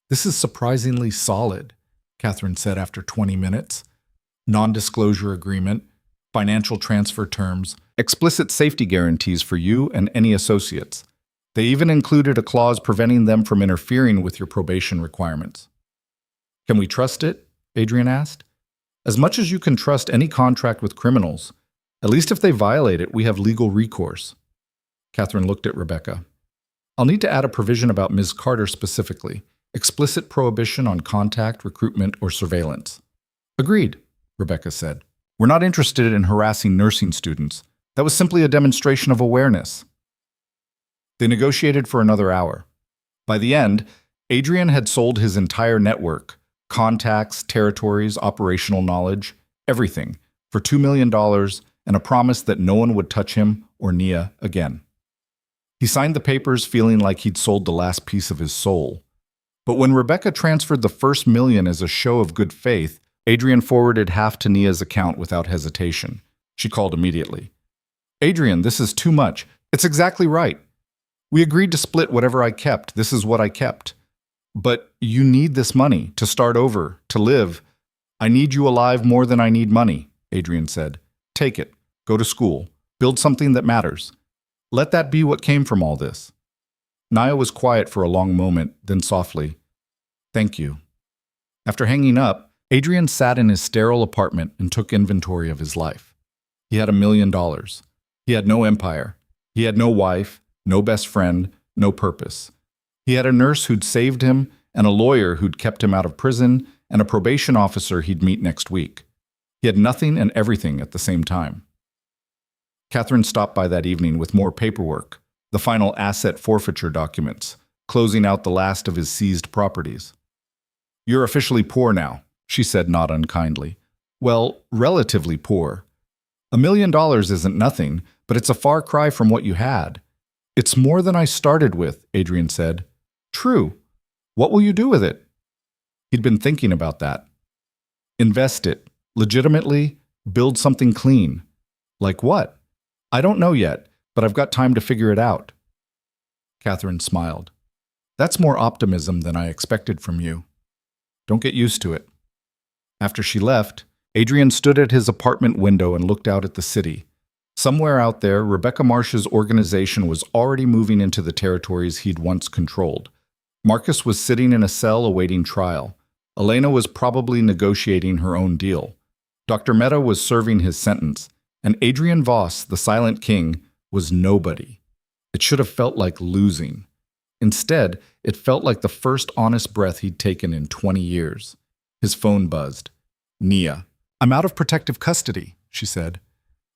This is surprisingly solid, Catherine said after 20 minutes. Non-disclosure agreement, financial transfer terms, explicit safety guarantees for you and any associates. They even included a clause preventing them from interfering with your probation requirements. Can we trust it? Adrian asked. As much as you can trust any contract with criminals. At least if they violate it, we have legal recourse. Catherine looked at Rebecca. I'll need to add a provision about Ms. Carter specifically. Explicit prohibition on contact, recruitment, or surveillance. Agreed, Rebecca said. We're not interested in harassing nursing students. That was simply a demonstration of awareness. They negotiated for another hour. By the end, Adrian had sold his entire network, contacts, territories, operational knowledge, everything, for $2 million and a promise that no one would touch him or Nia again. He signed the papers feeling like he'd sold the last piece of his soul. But when Rebecca transferred the first $1 million as a show of good faith, Adrian forwarded half to Nia's account without hesitation. She called immediately. Adrian, this is too much. It's exactly right. We agreed to split whatever I kept. This is what I kept. But you need this money to start over, to live. I need you alive more than I need money, Adrian said. Take it. Go to school. Build something that matters. Let that be what came from all this. Nia was quiet for a long moment, then softly, Thank you. After hanging up, Adrian sat in his sterile apartment and took inventory of his life. He had $1 million. He had no empire. He had no wife, no best friend, no purpose. He had a nurse who'd saved him, and a lawyer who'd kept him out of prison, and a probation officer he'd meet next week. He had nothing and everything at the same time. Catherine stopped by that evening with more paperwork, the final asset forfeiture documents, closing out the last of his seized properties. You're officially poor now, she said not unkindly. Well, relatively poor. $1 million isn't nothing, but it's a far cry from what you had. It's more than I started with, Adrian said. True. What will you do with it? He'd been thinking about that. Invest it. Legitimately, build something clean. Like what? I don't know yet, but I've got time to figure it out. Catherine smiled. That's more optimism than I expected from you. Don't get used to it. After she left, Adrian stood at his apartment window and looked out at the city. Somewhere out there, Rebecca Marsh's organization was already moving into the territories he'd once controlled. Marcus was sitting in a cell awaiting trial. Elena was probably negotiating her own deal. Dr. Mehta was serving his sentence, and Adrian Voss, the Silent King, was nobody. It should have felt like losing. Instead, it felt like the first honest breath he'd taken in 20 years. His phone buzzed. Nia. I'm out of protective custody, she said.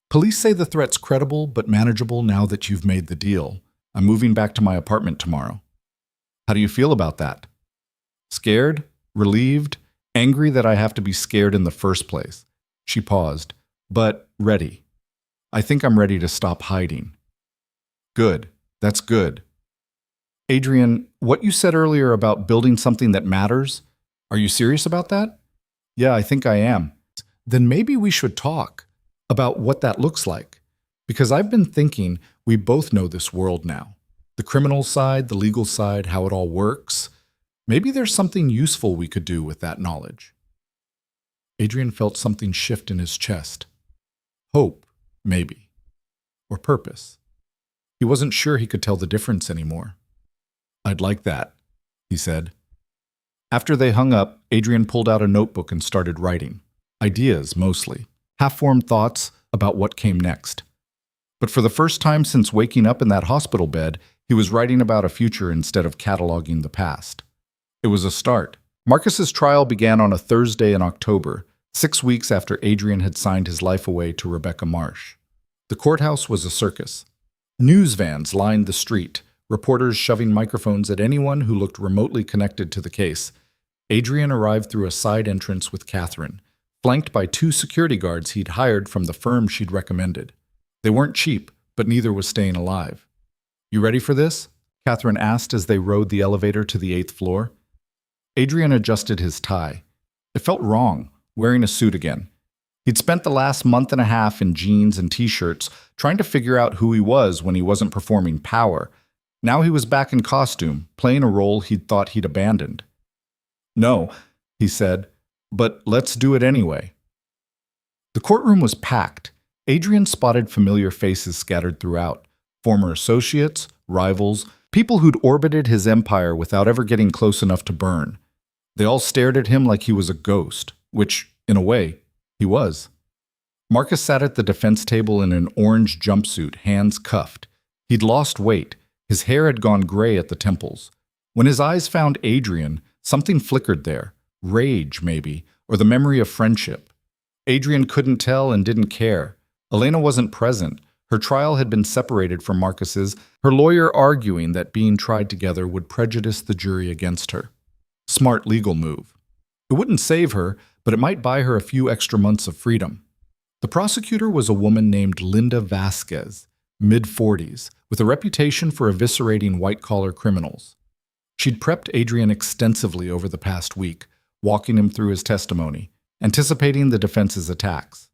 Police say the threat's credible but manageable now that you've made the deal. I'm moving back to my apartment tomorrow. How do you feel about that? Scared? Relieved? Angry that I have to be scared in the first place? She paused. But Ready. I think I'm ready to stop hiding. Good. That's good. Adrian, what you said earlier about building something that matters, are you serious about that? Yeah, I think I am. Then maybe we should talk about what that looks like. Because I've been thinking we both know this world now. The criminal side, the legal side, how it all works. Maybe there's something useful we could do with that knowledge. Adrian felt something shift in his chest. Hope, maybe. Or purpose. He wasn't sure he could tell the difference anymore. I'd like that, he said. After they hung up, Adrian pulled out a notebook and started writing. Ideas, mostly. Half-formed thoughts about what came next. But for the first time since waking up in that hospital bed, he was writing about a future instead of cataloging the past. It was a start. Marcus's trial began on a Thursday in October, 6 weeks after Adrian had signed his life away to Rebecca Marsh. The courthouse was a circus. News vans lined the street, reporters shoving microphones at anyone who looked remotely connected to the case. Adrian arrived through a side entrance with Catherine, flanked by 2 security guards he'd hired from the firm she'd recommended. They weren't cheap, but neither was staying alive. You ready for this? Catherine asked as they rode the elevator to the 8th floor. Adrian adjusted his tie. It felt wrong, wearing a suit again. He'd spent the last month and a half in jeans and t-shirts, trying to figure out who he was when he wasn't performing power. Now he was back in costume, playing a role he'd thought he'd abandoned. No, he said, but let's do it anyway. The courtroom was packed. Adrian spotted familiar faces scattered throughout. Former associates, rivals, people who'd orbited his empire without ever getting close enough to burn. They all stared at him like he was a ghost, which, in a way, he was. Marcus sat at the defense table in an orange jumpsuit, hands cuffed. He'd lost weight. His hair had gone gray at the temples. When his eyes found Adrian, something flickered there. Rage, maybe, or the memory of friendship. Adrian couldn't tell and didn't care. Elena wasn't present. Her trial had been separated from Marcus's, her lawyer arguing that being tried together would prejudice the jury against her. Smart legal move. It wouldn't save her, but it might buy her a few extra months of freedom. The prosecutor was a woman named Linda Vasquez, mid-40s, with a reputation for eviscerating white-collar criminals. She'd prepped Adrian extensively over the past week, walking him through his testimony, anticipating the defense's attacks.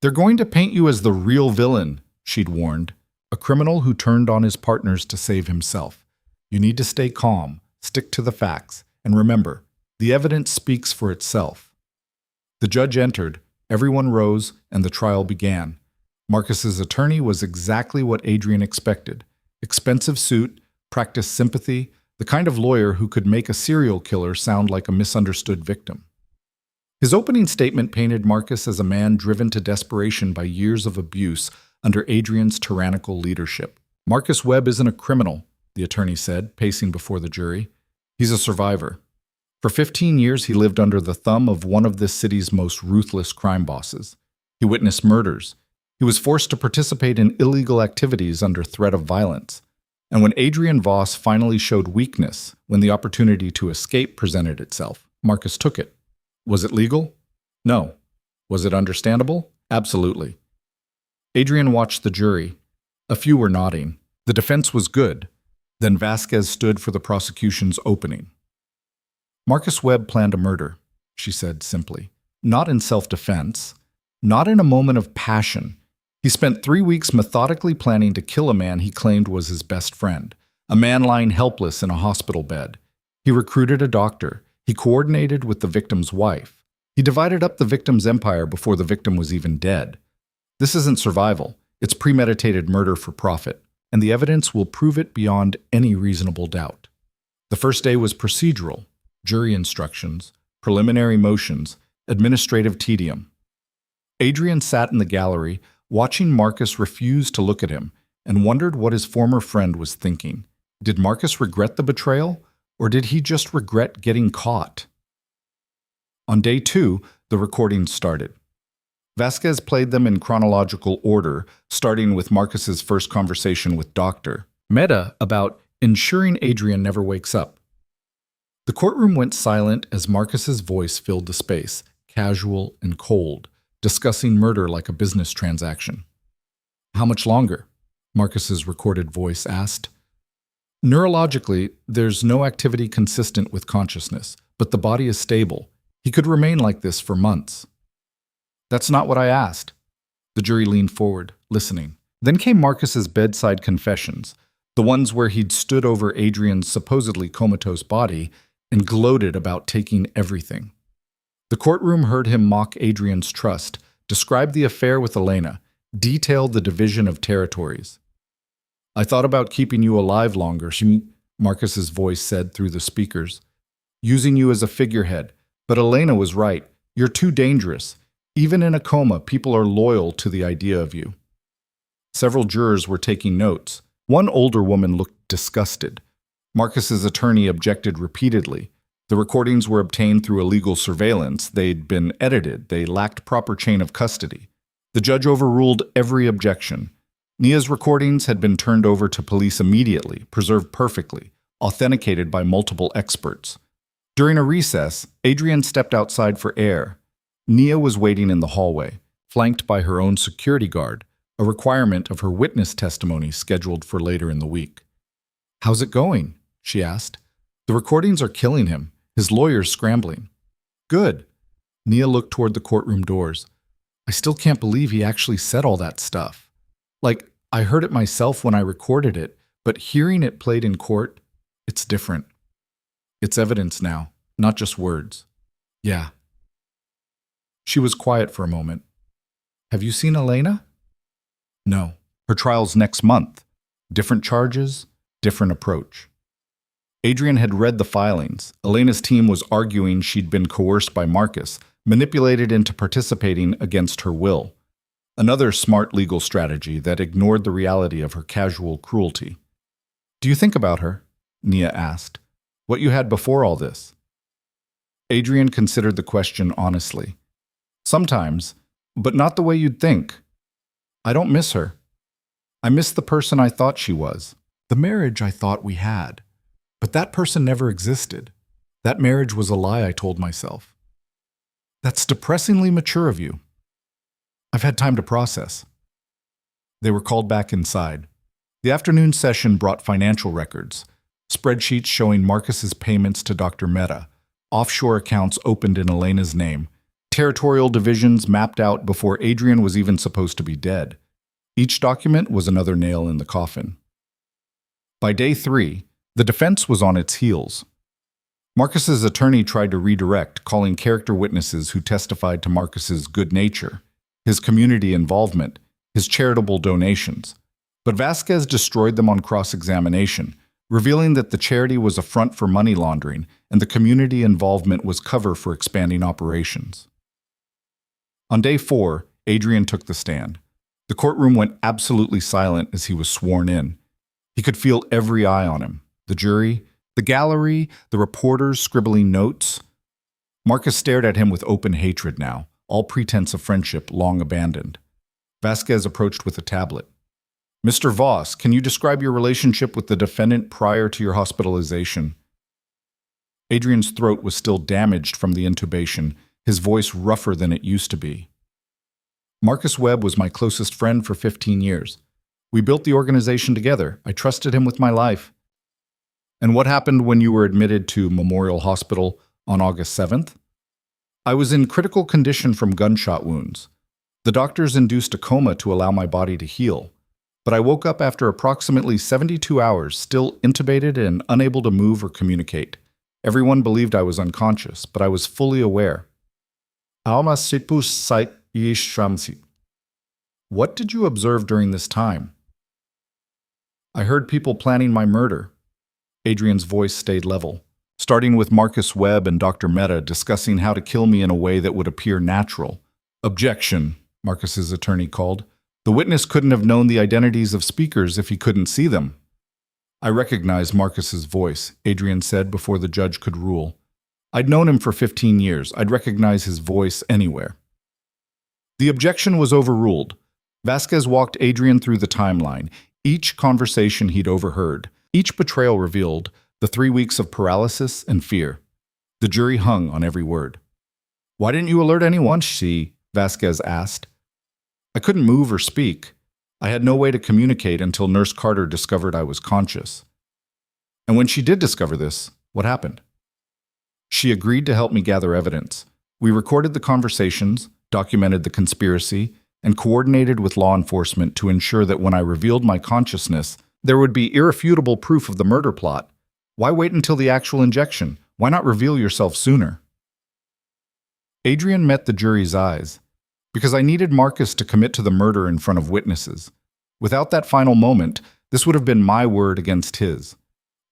They're going to paint you as the real villain, she'd warned, a criminal who turned on his partners to save himself. You need to stay calm, stick to the facts, and remember, the evidence speaks for itself. The judge entered, everyone rose, and the trial began. Marcus's attorney was exactly what Adrian expected. Expensive suit, practiced sympathy, the kind of lawyer who could make a serial killer sound like a misunderstood victim. His opening statement painted Marcus as a man driven to desperation by years of abuse under Adrian's tyrannical leadership. Marcus Webb isn't a criminal, the attorney said, pacing before the jury. He's a survivor. For 15 years, he lived under the thumb of one of this city's most ruthless crime bosses. He witnessed murders. He was forced to participate in illegal activities under threat of violence. And when Adrian Voss finally showed weakness, when the opportunity to escape presented itself, Marcus took it. Was it legal? No. Was it understandable? Absolutely. Adrian watched the jury. A few were nodding. The defense was good. Then Vasquez stood for the prosecution's opening. Marcus Webb planned a murder, she said simply. Not in self-defense. Not in a moment of passion. He spent 3 weeks methodically planning to kill a man he claimed was his best friend, a man lying helpless in a hospital bed. He recruited a doctor. He coordinated with the victim's wife. He divided up the victim's empire before the victim was even dead. This isn't survival. It's premeditated murder for profit, and the evidence will prove it beyond any reasonable doubt. The first day was procedural, jury instructions, preliminary motions, administrative tedium. Adrian sat in the gallery, watching Marcus refuse to look at him, and wondered what his former friend was thinking. Did Marcus regret the betrayal, or did he just regret getting caught? On day 2, the recordings started. Vasquez played them in chronological order, starting with Marcus's first conversation with Dr. Mehta about ensuring Adrian never wakes up. The courtroom went silent as Marcus's voice filled the space, casual and cold, discussing murder like a business transaction. How much longer? Marcus's recorded voice asked. Neurologically, there's no activity consistent with consciousness, but the body is stable. He could remain like this for months. That's not what I asked. The jury leaned forward, listening. Then came Marcus's bedside confessions, the ones where he'd stood over Adrian's supposedly comatose body and gloated about taking everything. The courtroom heard him mock Adrian's trust, describe the affair with Elena, detailed the division of territories. I thought about keeping you alive longer, Marcus's voice said through the speakers, using you as a figurehead. But Elena was right. You're too dangerous. Even in a coma, people are loyal to the idea of you. Several jurors were taking notes. One older woman looked disgusted. Marcus's attorney objected repeatedly. The recordings were obtained through illegal surveillance. They'd been edited. They lacked proper chain of custody. The judge overruled every objection. Nia's recordings had been turned over to police immediately, preserved perfectly, authenticated by multiple experts. During a recess, Adrian stepped outside for air. Nia was waiting in the hallway, flanked by her own security guard, a requirement of her witness testimony scheduled for later in the week. How's it going? She asked. The recordings are killing him. His lawyer's scrambling. Good. Nia looked toward the courtroom doors. I still can't believe he actually said all that stuff. Like, I heard it myself when I recorded it, but hearing it played in court, it's different. It's evidence now, not just words. Yeah. She was quiet for a moment. Have you seen Elena? No. Her trial's next month. Different charges, different approach. Adrian had read the filings. Elena's team was arguing she'd been coerced by Marcus, manipulated into participating against her will. Another smart legal strategy that ignored the reality of her casual cruelty. Do you think about her? Nia asked. What you had before all this? Adrian considered the question honestly. Sometimes, but not the way you'd think. I don't miss her. I miss the person I thought she was, the marriage I thought we had. But that person never existed. That marriage was a lie, I told myself. That's depressingly mature of you. I've had time to process. They were called back inside. The afternoon session brought financial records, spreadsheets showing Marcus's payments to Dr. Mehta, offshore accounts opened in Elena's name, territorial divisions mapped out before Adrian was even supposed to be dead. Each document was another nail in the coffin. By day 3, the defense was on its heels. Marcus's attorney tried to redirect, calling character witnesses who testified to Marcus's good nature, his community involvement, his charitable donations. But Vasquez destroyed them on cross-examination, revealing that the charity was a front for money laundering and the community involvement was cover for expanding operations. On day 4, Adrian took the stand. The courtroom went absolutely silent as he was sworn in. He could feel every eye on him, the jury, the gallery, the reporters scribbling notes. Marcus stared at him with open hatred now, all pretense of friendship long abandoned. Vasquez approached with a tablet. Mr. Voss, can you describe your relationship with the defendant prior to your hospitalization? Adrian's throat was still damaged from the intubation, his voice rougher than it used to be. Marcus Webb was my closest friend for 15 years. We built the organization together. I trusted him with my life. And what happened when you were admitted to Memorial Hospital on August 7th? I was in critical condition from gunshot wounds. The doctors induced a coma to allow my body to heal. But I woke up after approximately 72 hours, still intubated and unable to move or communicate. Everyone believed I was unconscious, but I was fully aware. What did you observe during this time? I heard people planning my murder. Adrian's voice stayed level, starting with Marcus Webb and Dr. Mehta discussing how to kill me in a way that would appear natural. Objection, Marcus's attorney called. The witness couldn't have known the identities of speakers if he couldn't see them. I recognized Marcus's voice, Adrian said before the judge could rule. I'd known him for 15 years. I'd recognize his voice anywhere. The objection was overruled. Vasquez walked Adrian through the timeline, each conversation he'd overheard. Each betrayal revealed the 3 weeks of paralysis and fear. The jury hung on every word. Why didn't you alert anyone? Vasquez asked. I couldn't move or speak. I had no way to communicate until Nurse Carter discovered I was conscious. And when she did discover this, what happened? She agreed to help me gather evidence. We recorded the conversations, documented the conspiracy, and coordinated with law enforcement to ensure that when I revealed my consciousness, there would be irrefutable proof of the murder plot. Why wait until the actual injection? Why not reveal yourself sooner? Adrian met the jury's eyes. Because I needed Marcus to commit to the murder in front of witnesses. Without that final moment, this would have been my word against his.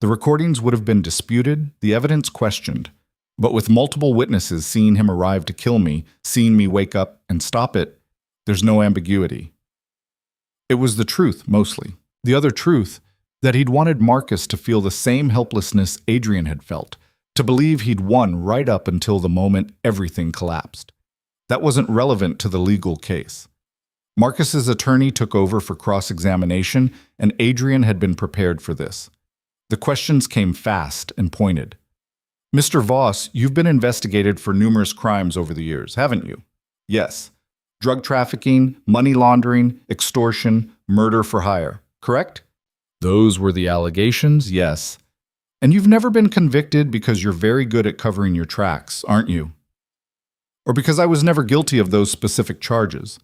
The recordings would have been disputed, the evidence questioned. But with multiple witnesses seeing him arrive to kill me, seeing me wake up and stop it, there's no ambiguity. It was the truth, mostly. The other truth, that he'd wanted Marcus to feel the same helplessness Adrian had felt, to believe he'd won right up until the moment everything collapsed. That wasn't relevant to the legal case. Marcus's attorney took over for cross-examination, and Adrian had been prepared for this. The questions came fast and pointed. Mr. Voss, you've been investigated for numerous crimes over the years, haven't you? Yes. Drug trafficking, money laundering, extortion, murder for hire, correct? Those were the allegations, yes. And you've never been convicted because you're very good at covering your tracks, aren't you? Or because I was never guilty of those specific charges.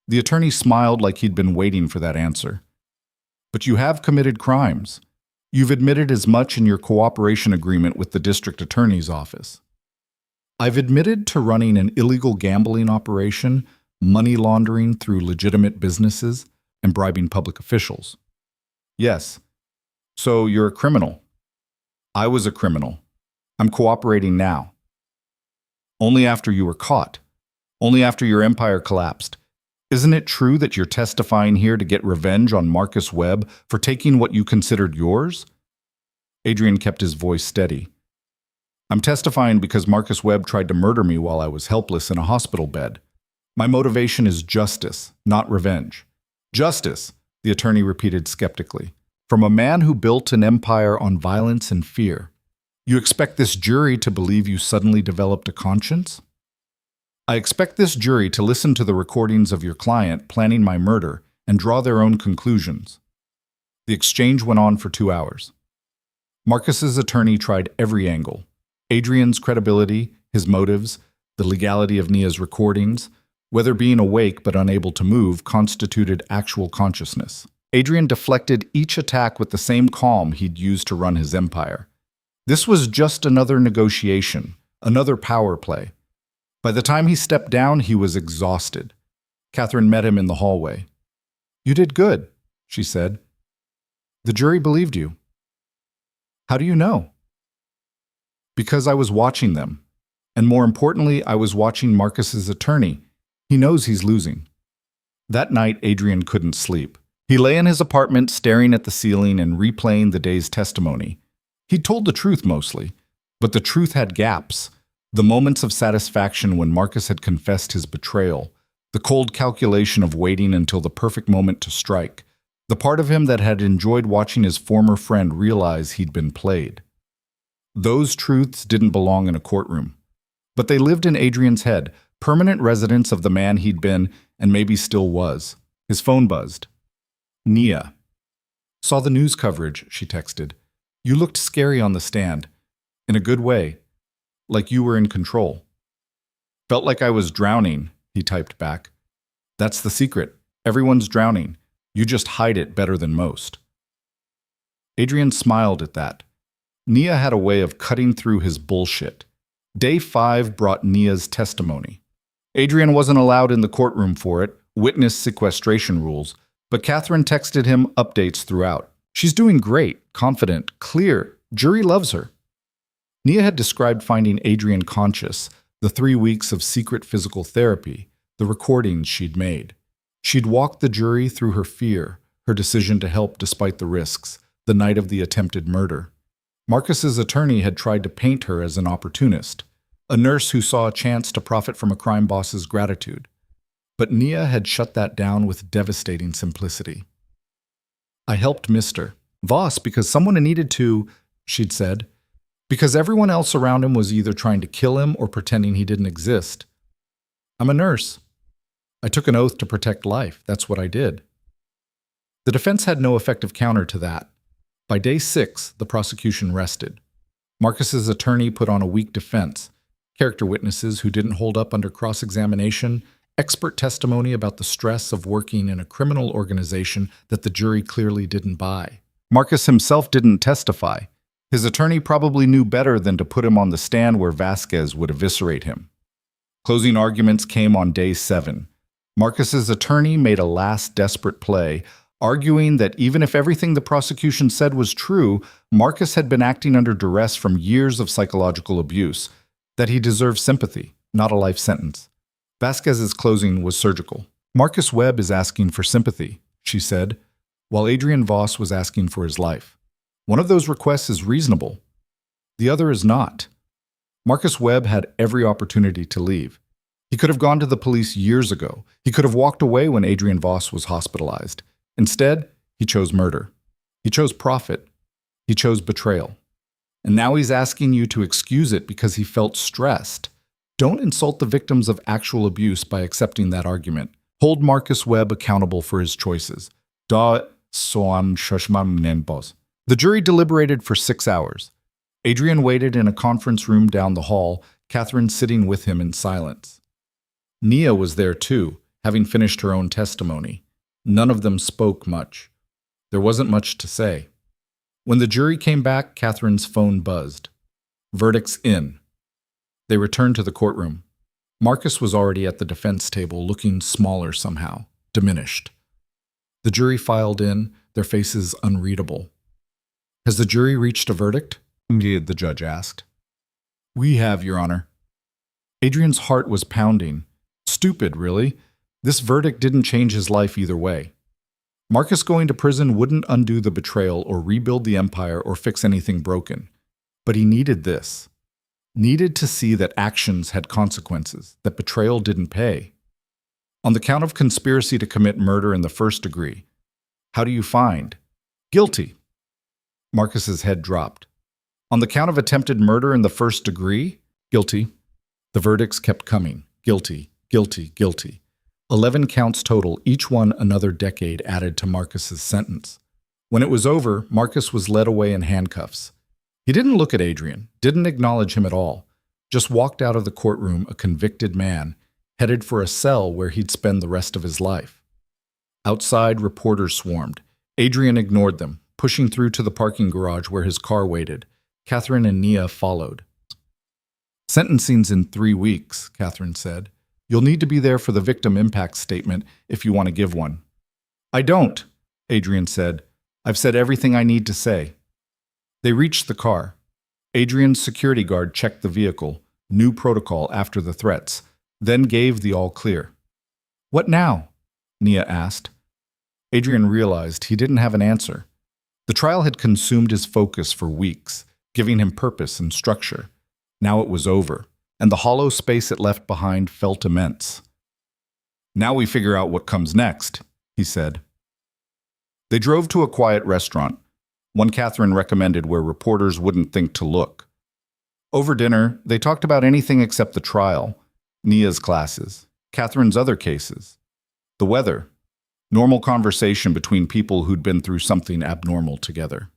The attorney smiled like he'd been waiting for that answer. But you have committed crimes. You've admitted as much in your cooperation agreement with the district attorney's office. I've admitted to running an illegal gambling operation, money laundering through legitimate businesses, and bribing public officials. Yes. So you're a criminal. I was a criminal. I'm cooperating now. Only after you were caught. Only after your empire collapsed. Isn't it true that you're testifying here to get revenge on Marcus Webb for taking what you considered yours? Adrian kept his voice steady. I'm testifying because Marcus Webb tried to murder me while I was helpless in a hospital bed. My motivation is justice, not revenge. Justice, the attorney repeated skeptically. From a man who built an empire on violence and fear. You expect this jury to believe you suddenly developed a conscience? I expect this jury to listen to the recordings of your client planning my murder and draw their own conclusions. The exchange went on for 2 hours. Marcus's attorney tried every angle. Adrian's credibility, his motives, the legality of Nia's recordings, whether being awake but unable to move constituted actual consciousness. Adrian deflected each attack with the same calm he'd used to run his empire. This was just another negotiation, another power play. By the time he stepped down, he was exhausted. Catherine met him in the hallway. You did good, she said. The jury believed you. How do you know? Because I was watching them. And more importantly, I was watching Marcus's attorney. He knows he's losing. That night, Adrian couldn't sleep. He lay in his apartment staring at the ceiling and replaying the day's testimony. He'd told the truth mostly, but the truth had gaps. The moments of satisfaction when Marcus had confessed his betrayal, the cold calculation of waiting until the perfect moment to strike, the part of him that had enjoyed watching his former friend realize he'd been played. Those truths didn't belong in a courtroom, but they lived in Adrian's head, permanent residents of the man he'd been and maybe still was. His phone buzzed. Nia. Saw the news coverage, she texted. You looked scary on the stand. In a good way. Like you were in control. Felt like I was drowning, he typed back. That's the secret. Everyone's drowning. You just hide it better than most. Adrian smiled at that. Nia had a way of cutting through his bullshit. Day 5 brought Nia's testimony. Adrian wasn't allowed in the courtroom for it, witness sequestration rules, but Catherine texted him updates throughout. She's doing great, confident, clear. Jury loves her. Nia had described finding Adrian conscious, the 3 weeks of secret physical therapy, the recordings she'd made. She'd walked the jury through her fear, her decision to help despite the risks, the night of the attempted murder. Marcus's attorney had tried to paint her as an opportunist, a nurse who saw a chance to profit from a crime boss's gratitude. But Nia had shut that down with devastating simplicity. I helped Mr. Voss because someone needed to, she'd said, because everyone else around him was either trying to kill him or pretending he didn't exist. I'm a nurse. I took an oath to protect life. That's what I did. The defense had no effective counter to that. By day 6, the prosecution rested. Marcus's attorney put on a weak defense, character witnesses who didn't hold up under cross-examination, expert testimony about the stress of working in a criminal organization that the jury clearly didn't buy. Marcus himself didn't testify. His attorney probably knew better than to put him on the stand where Vasquez would eviscerate him. Closing arguments came on day 7. Marcus's attorney made a last desperate play, arguing that even if everything the prosecution said was true, Marcus had been acting under duress from years of psychological abuse, that he deserved sympathy, not a life sentence. Vasquez's closing was surgical. Marcus Webb is asking for sympathy, she said, while Adrian Voss was asking for his life. One of those requests is reasonable. The other is not. Marcus Webb had every opportunity to leave. He could have gone to the police years ago. He could have walked away when Adrian Voss was hospitalized. Instead, he chose murder. He chose profit. He chose betrayal. And now he's asking you to excuse it because he felt stressed. Don't insult the victims of actual abuse by accepting that argument. Hold Marcus Webb accountable for his choices. The jury deliberated for 6 hours. Adrian waited in a conference room down the hall, Catherine sitting with him in silence. Nia was there too, having finished her own testimony. None of them spoke much. There wasn't much to say. When the jury came back, Catherine's phone buzzed. Verdict's in. They returned to the courtroom. Marcus was already at the defense table, looking smaller somehow, diminished. The jury filed in, their faces unreadable. Has the jury reached a verdict? The judge asked. We have, Your Honor. Adrian's heart was pounding. Stupid, really. This verdict didn't change his life either way. Marcus going to prison wouldn't undo the betrayal or rebuild the empire or fix anything broken. But he needed this. Needed to see that actions had consequences, that betrayal didn't pay. On the count of conspiracy to commit murder in the first degree, how do you find? Guilty. Marcus's head dropped. On the count of attempted murder in the first degree, guilty. The verdicts kept coming. Guilty, guilty, guilty. 11 counts total, each one another decade added to Marcus's sentence. When it was over, Marcus was led away in handcuffs. He didn't look at Adrian, didn't acknowledge him at all, just walked out of the courtroom a convicted man, headed for a cell where he'd spend the rest of his life. Outside, reporters swarmed. Adrian ignored them, pushing through to the parking garage where his car waited. Catherine and Nia followed. Sentencing's in 3 weeks, Catherine said. You'll need to be there for the victim impact statement if you want to give one. I don't, Adrian said. I've said everything I need to say. They reached the car. Adrian's security guard checked the vehicle, new protocol after the threats, then gave the all clear. What now? Nia asked. Adrian realized he didn't have an answer. The trial had consumed his focus for weeks, giving him purpose and structure. Now it was over, and the hollow space it left behind felt immense. Now we figure out what comes next, he said. They drove to a quiet restaurant, one Catherine recommended where reporters wouldn't think to look. Over dinner, they talked about anything except the trial, Nia's classes, Catherine's other cases, the weather, normal conversation between people who'd been through something abnormal together.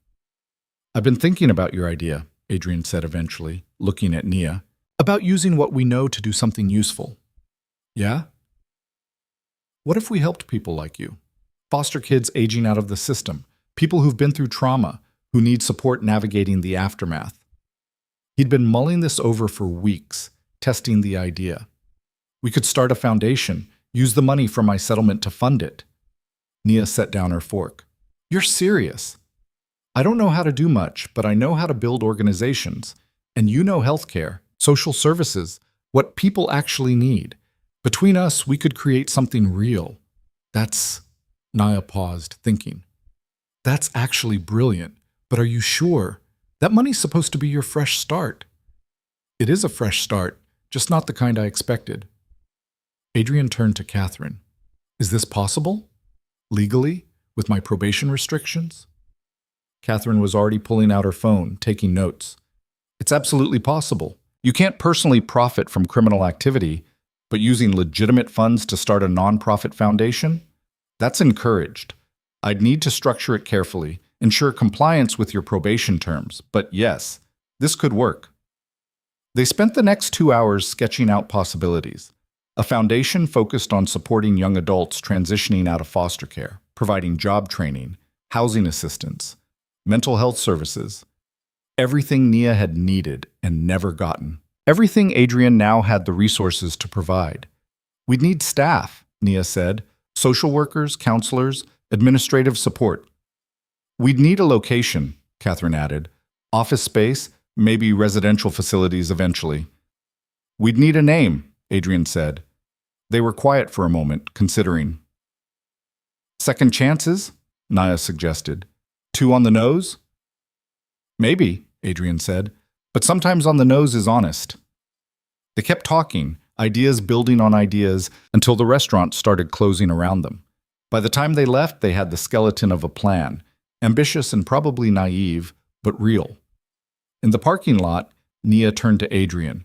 I've been thinking about your idea, Adrian said eventually, looking at Nia, about using what we know to do something useful. Yeah? What if we helped people like you? Foster kids aging out of the system, people who've been through trauma, who need support navigating the aftermath. He'd been mulling this over for weeks, testing the idea. We could start a foundation, use the money from my settlement to fund it. Nia set down her fork. You're serious? I don't know how to do much, but I know how to build organizations. And you know healthcare, social services, what people actually need. Between us, we could create something real. Nia paused, thinking. That's actually brilliant, but are you sure? That money's supposed to be your fresh start. It is a fresh start, just not the kind I expected. Adrian turned to Catherine. Is this possible? Legally? With my probation restrictions? Catherine was already pulling out her phone, taking notes. It's absolutely possible. You can't personally profit from criminal activity, But using legitimate funds to start a nonprofit foundation? That's encouraged. I'd need to structure it carefully, ensure compliance with your probation terms, but yes, this could work. They spent the next 2 hours sketching out possibilities. A foundation focused on supporting young adults transitioning out of foster care, providing job training, housing assistance, mental health services. Everything Nia had needed and never gotten. Everything Adrian now had the resources to provide. We'd need staff, Nia said, social workers, counselors, administrative support. We'd need a location, Catherine added, office space, maybe residential facilities eventually. We'd need a name, Adrian said. They were quiet for a moment, considering. Second chances? Nia suggested. Two on the nose? Maybe, Adrian said, but sometimes on the nose is honest. They kept talking, ideas building on ideas, until the restaurant started closing around them. By the time they left, they had the skeleton of a plan, ambitious and probably naive, but real. In the parking lot, Nia turned to Adrian.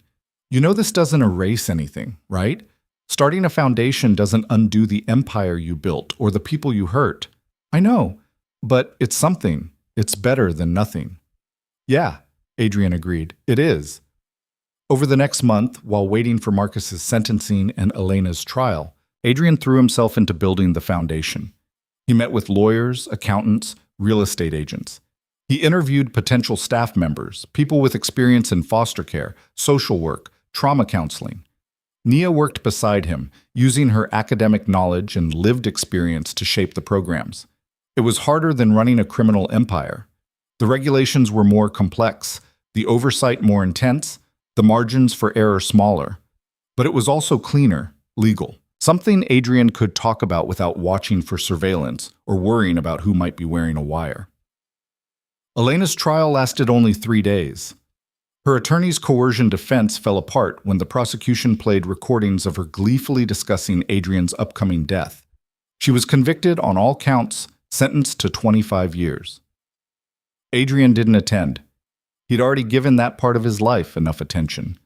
You know this doesn't erase anything, right? Starting a foundation doesn't undo the empire you built or the people you hurt. I know, but it's something. It's better than nothing. Yeah, Adrian agreed. It is. Over the next month, while waiting for Marcus's sentencing and Elena's trial, Adrian threw himself into building the foundation. He met with lawyers, accountants, real estate agents. He interviewed potential staff members, people with experience in foster care, social work, trauma counseling. Nia worked beside him, using her academic knowledge and lived experience to shape the programs. It was harder than running a criminal empire. The regulations were more complex, the oversight more intense, the margins for error smaller. But it was also cleaner, legal. Something Adrian could talk about without watching for surveillance or worrying about who might be wearing a wire. Elena's trial lasted only 3 days. Her attorney's coercion defense fell apart when the prosecution played recordings of her gleefully discussing Adrian's upcoming death. She was convicted on all counts, sentenced to 25 years. Adrian didn't attend. He'd already given that part of his life enough attention.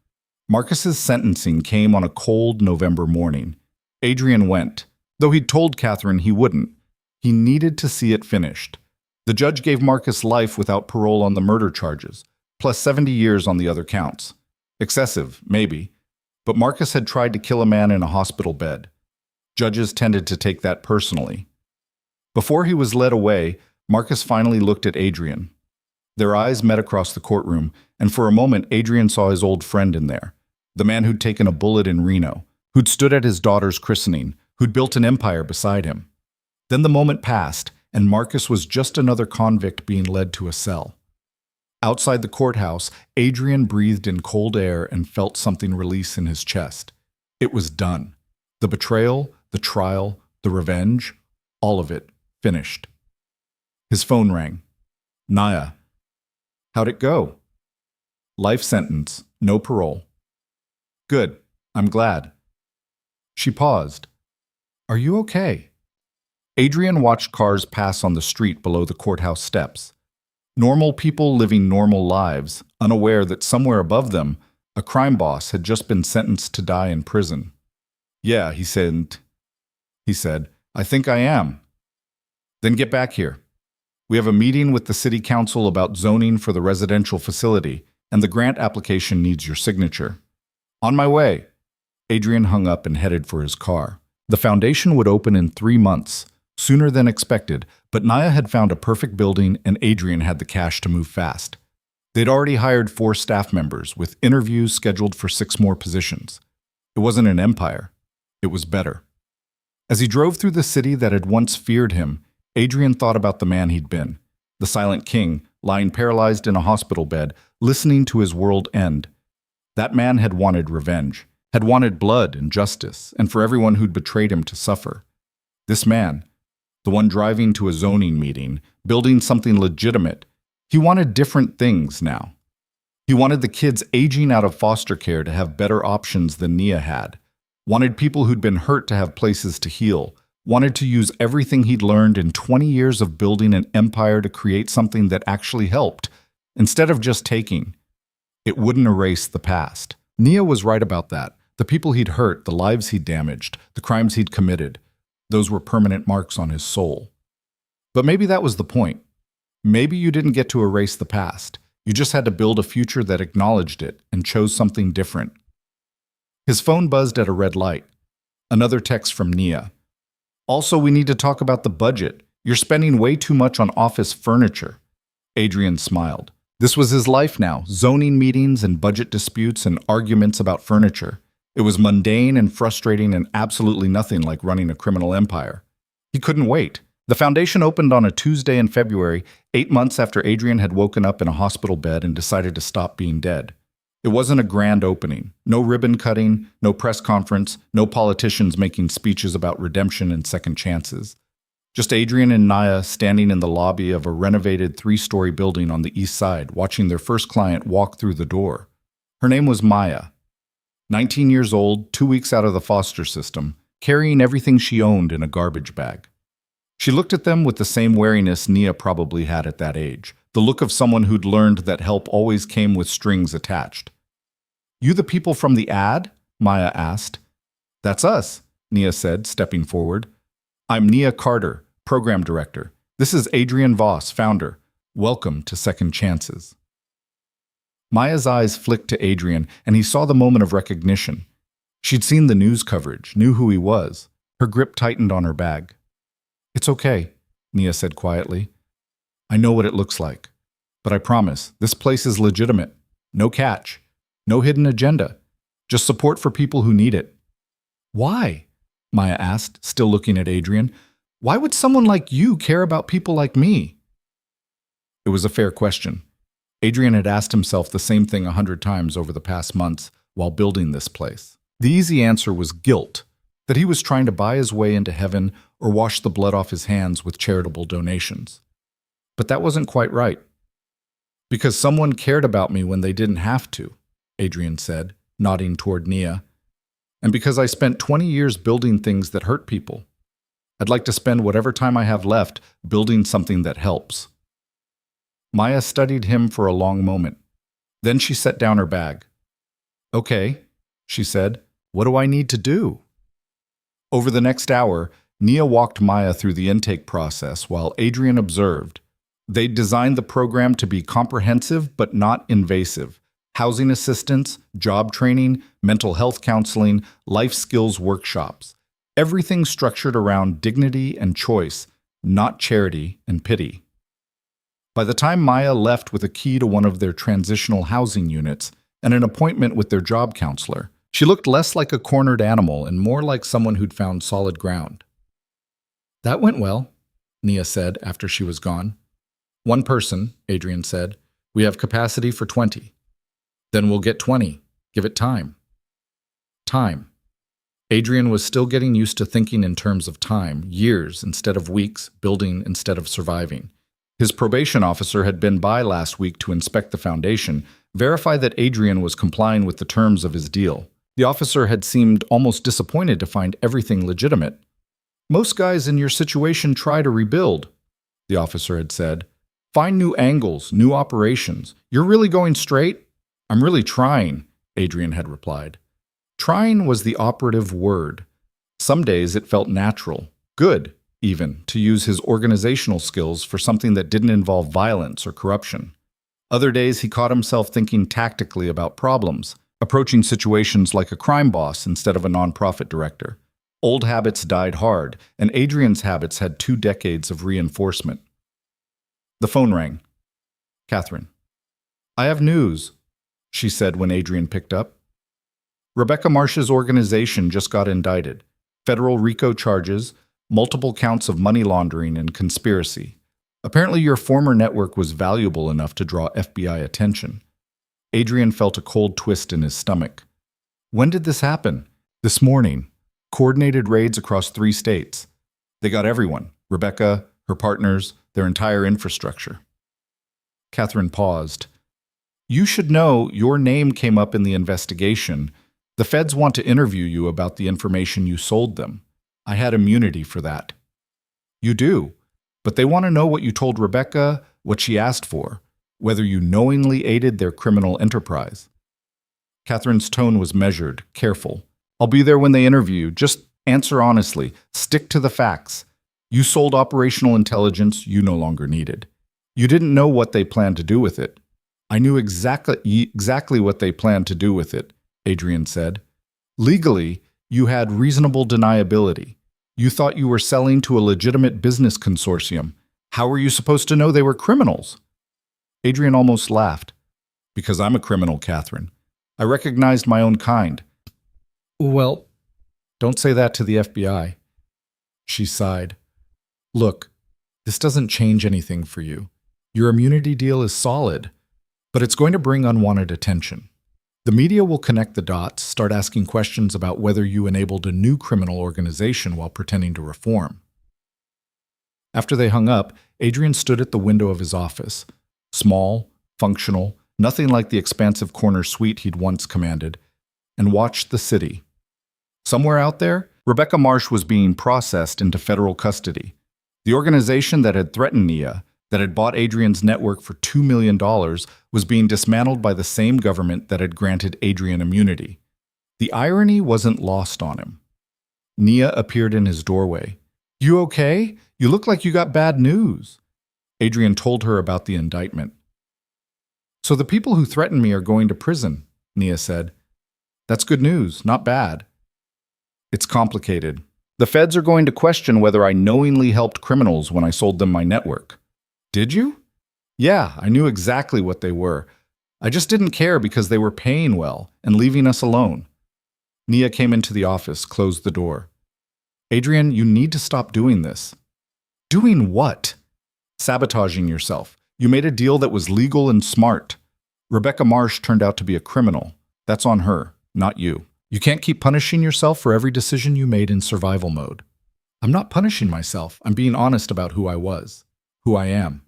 Marcus's sentencing came on a cold November morning. Adrian went, though he'd told Catherine he wouldn't. He needed to see it finished. The judge gave Marcus life without parole on the murder charges, plus 70 years on the other counts. Excessive, maybe, but Marcus had tried to kill a man in a hospital bed. Judges tended to take that personally. Before he was led away, Marcus finally looked at Adrian. Their eyes met across the courtroom, and for a moment Adrian saw his old friend in there, the man who'd taken a bullet in Reno, who'd stood at his daughter's christening, who'd built an empire beside him. Then the moment passed, and Marcus was just another convict being led to a cell. Outside the courthouse, Adrian breathed in cold air and felt something release in his chest. It was done. The betrayal, the trial, the revenge, all of it finished. His phone rang. Nia. How'd it go? Life sentence, no parole. Good. I'm glad. She paused. Are you okay? Adrian watched cars pass on the street below the courthouse steps. Normal people living normal lives, unaware that somewhere above them, a crime boss had just been sentenced to die in prison. Yeah, he said, I think I am. Then get back here. We have a meeting with the city council about zoning for the residential facility, and the grant application needs your signature. On my way. Adrian hung up and headed for his car. The foundation would open in 3 months, sooner than expected, but Nia had found a perfect building and Adrian had the cash to move fast. They'd already hired 4 staff members, with interviews scheduled for 6 more positions. It wasn't an empire. It was better. As he drove through the city that had once feared him, Adrian thought about the man he'd been, the silent king, lying paralyzed in a hospital bed, listening to his world end. That man had wanted revenge, had wanted blood and justice, and for everyone who'd betrayed him to suffer. This man, the one driving to a zoning meeting, building something legitimate, he wanted different things now. He wanted the kids aging out of foster care to have better options than Nia had, wanted people who'd been hurt to have places to heal, wanted to use everything he'd learned in 20 years of building an empire to create something that actually helped, instead of just taking. It wouldn't erase the past. Nia was right about that, The people he'd hurt, the lives he'd damaged, the crimes he'd committed, those were permanent marks on his soul. But maybe that was the point. Maybe you didn't get to erase the past. You just had to build a future that acknowledged it and chose something different. His phone buzzed at a red light. Another text from Nia. Also, we need to talk about the budget. You're spending way too much on office furniture. Adrian smiled. This was his life now, zoning meetings and budget disputes and arguments about furniture. It was mundane and frustrating and absolutely nothing like running a criminal empire. He couldn't wait. The foundation opened on a Tuesday in February, 8 months after Adrian had woken up in a hospital bed and decided to stop being dead. It wasn't a grand opening. No ribbon cutting, no press conference, no politicians making speeches about redemption and second chances. Just Adrian and Nia standing in the lobby of a renovated 3-story building on the east side, watching their first client walk through the door. Her name was Maya. 19 years old, 2 weeks out of the foster system, carrying everything she owned in a garbage bag. She looked at them with the same wariness Nia probably had at that age, the look of someone who'd learned that help always came with strings attached. You the people from the ad? Maya asked. That's us, Nia said, stepping forward. I'm Nia Carter, program director. This is Adrian Voss, founder. Welcome to Second Chances. Maya's eyes flicked to Adrian, and he saw the moment of recognition. She'd seen the news coverage, knew who he was. Her grip tightened on her bag. It's okay, Nia said quietly. I know what it looks like. But I promise, this place is legitimate. No catch. No hidden agenda. Just support for people who need it. Why? Maya asked, still looking at Adrian. Why would someone like you care about people like me? It was a fair question. Adrian had asked himself the same thing 100 times over the past months while building this place. The easy answer was guilt, that he was trying to buy his way into heaven or wash the blood off his hands with charitable donations. But that wasn't quite right. Because someone cared about me when they didn't have to, Adrian said, nodding toward Nia. And because I spent 20 years building things that hurt people. I'd like to spend whatever time I have left building something that helps. Maya studied him for a long moment. Then she set down her bag. Okay, she said, what do I need to do? Over the next hour, Nia walked Maya through the intake process while Adrian observed. They'd designed the program to be comprehensive but not invasive. Housing assistance, job training, mental health counseling, life skills workshops. Everything structured around dignity and choice, not charity and pity. By the time Maya left with a key to one of their transitional housing units and an appointment with their job counselor, she looked less like a cornered animal and more like someone who'd found solid ground. That went well, Nia said after she was gone. One person, Adrian said. We have capacity for 20. Then we'll get 20. Give it time. Time. Adrian was still getting used to thinking in terms of time, years instead of weeks, building instead of surviving. His probation officer had been by last week to inspect the foundation, verify that Adrian was complying with the terms of his deal. The officer had seemed almost disappointed to find everything legitimate. Most guys in your situation try to rebuild, the officer had said. Find new angles, new operations. You're really going straight? I'm really trying, Adrian had replied. Trying was the operative word. Some days it felt natural, good, even, to use his organizational skills for something that didn't involve violence or corruption. Other days he caught himself thinking tactically about problems, approaching situations like a crime boss instead of a nonprofit director. Old habits died hard, and Adrian's habits had 2 decades of reinforcement. The phone rang. Catherine. I have news, she said when Adrian picked up. Rebecca Marsh's organization just got indicted. Federal RICO charges, multiple counts of money laundering and conspiracy. Apparently your former network was valuable enough to draw FBI attention. Adrian felt a cold twist in his stomach. When did this happen? This morning. Coordinated raids across 3 states. They got everyone. Rebecca, her partners, their entire infrastructure. Catherine paused. You should know your name came up in the investigation. The feds want to interview you about the information you sold them. I had immunity for that. You do, but they want to know what you told Rebecca, what she asked for, whether you knowingly aided their criminal enterprise. Catherine's tone was measured, careful. I'll be there when they interview you. Just answer honestly. Stick to the facts. You sold operational intelligence you no longer needed. You didn't know what they planned to do with it. I knew exactly what they planned to do with it, Adrian said. Legally, you had reasonable deniability. You thought you were selling to a legitimate business consortium. How were you supposed to know they were criminals? Adrian almost laughed. Because I'm a criminal, Catherine. I recognized my own kind. Well, don't say that to the FBI. She sighed. Look, this doesn't change anything for you. Your immunity deal is solid, but it's going to bring unwanted attention. The media will connect the dots, start asking questions about whether you enabled a new criminal organization while pretending to reform. After they hung up, Adrian stood at the window of his office. Small, functional, nothing like the expansive corner suite he'd once commanded, and watched the city. Somewhere out there, Rebecca Marsh was being processed into federal custody. The organization that had threatened Nia, that had bought Adrian's network for $2 million, was being dismantled by the same government that had granted Adrian immunity. The irony wasn't lost on him. Nia appeared in his doorway. You okay? You look like you got bad news. Adrian told her about the indictment. So the people who threatened me are going to prison, Nia said. That's good news, not bad. It's complicated. The feds are going to question whether I knowingly helped criminals when I sold them my network. Did you? Yeah, I knew exactly what they were. I just didn't care because they were paying well and leaving us alone. Nia came into the office, closed the door. Adrian, you need to stop doing this. Doing what? Sabotaging yourself. You made a deal that was legal and smart. Rebecca Marsh turned out to be a criminal. That's on her, not you. You can't keep punishing yourself for every decision you made in survival mode. I'm not punishing myself. I'm being honest about who I was, who I am.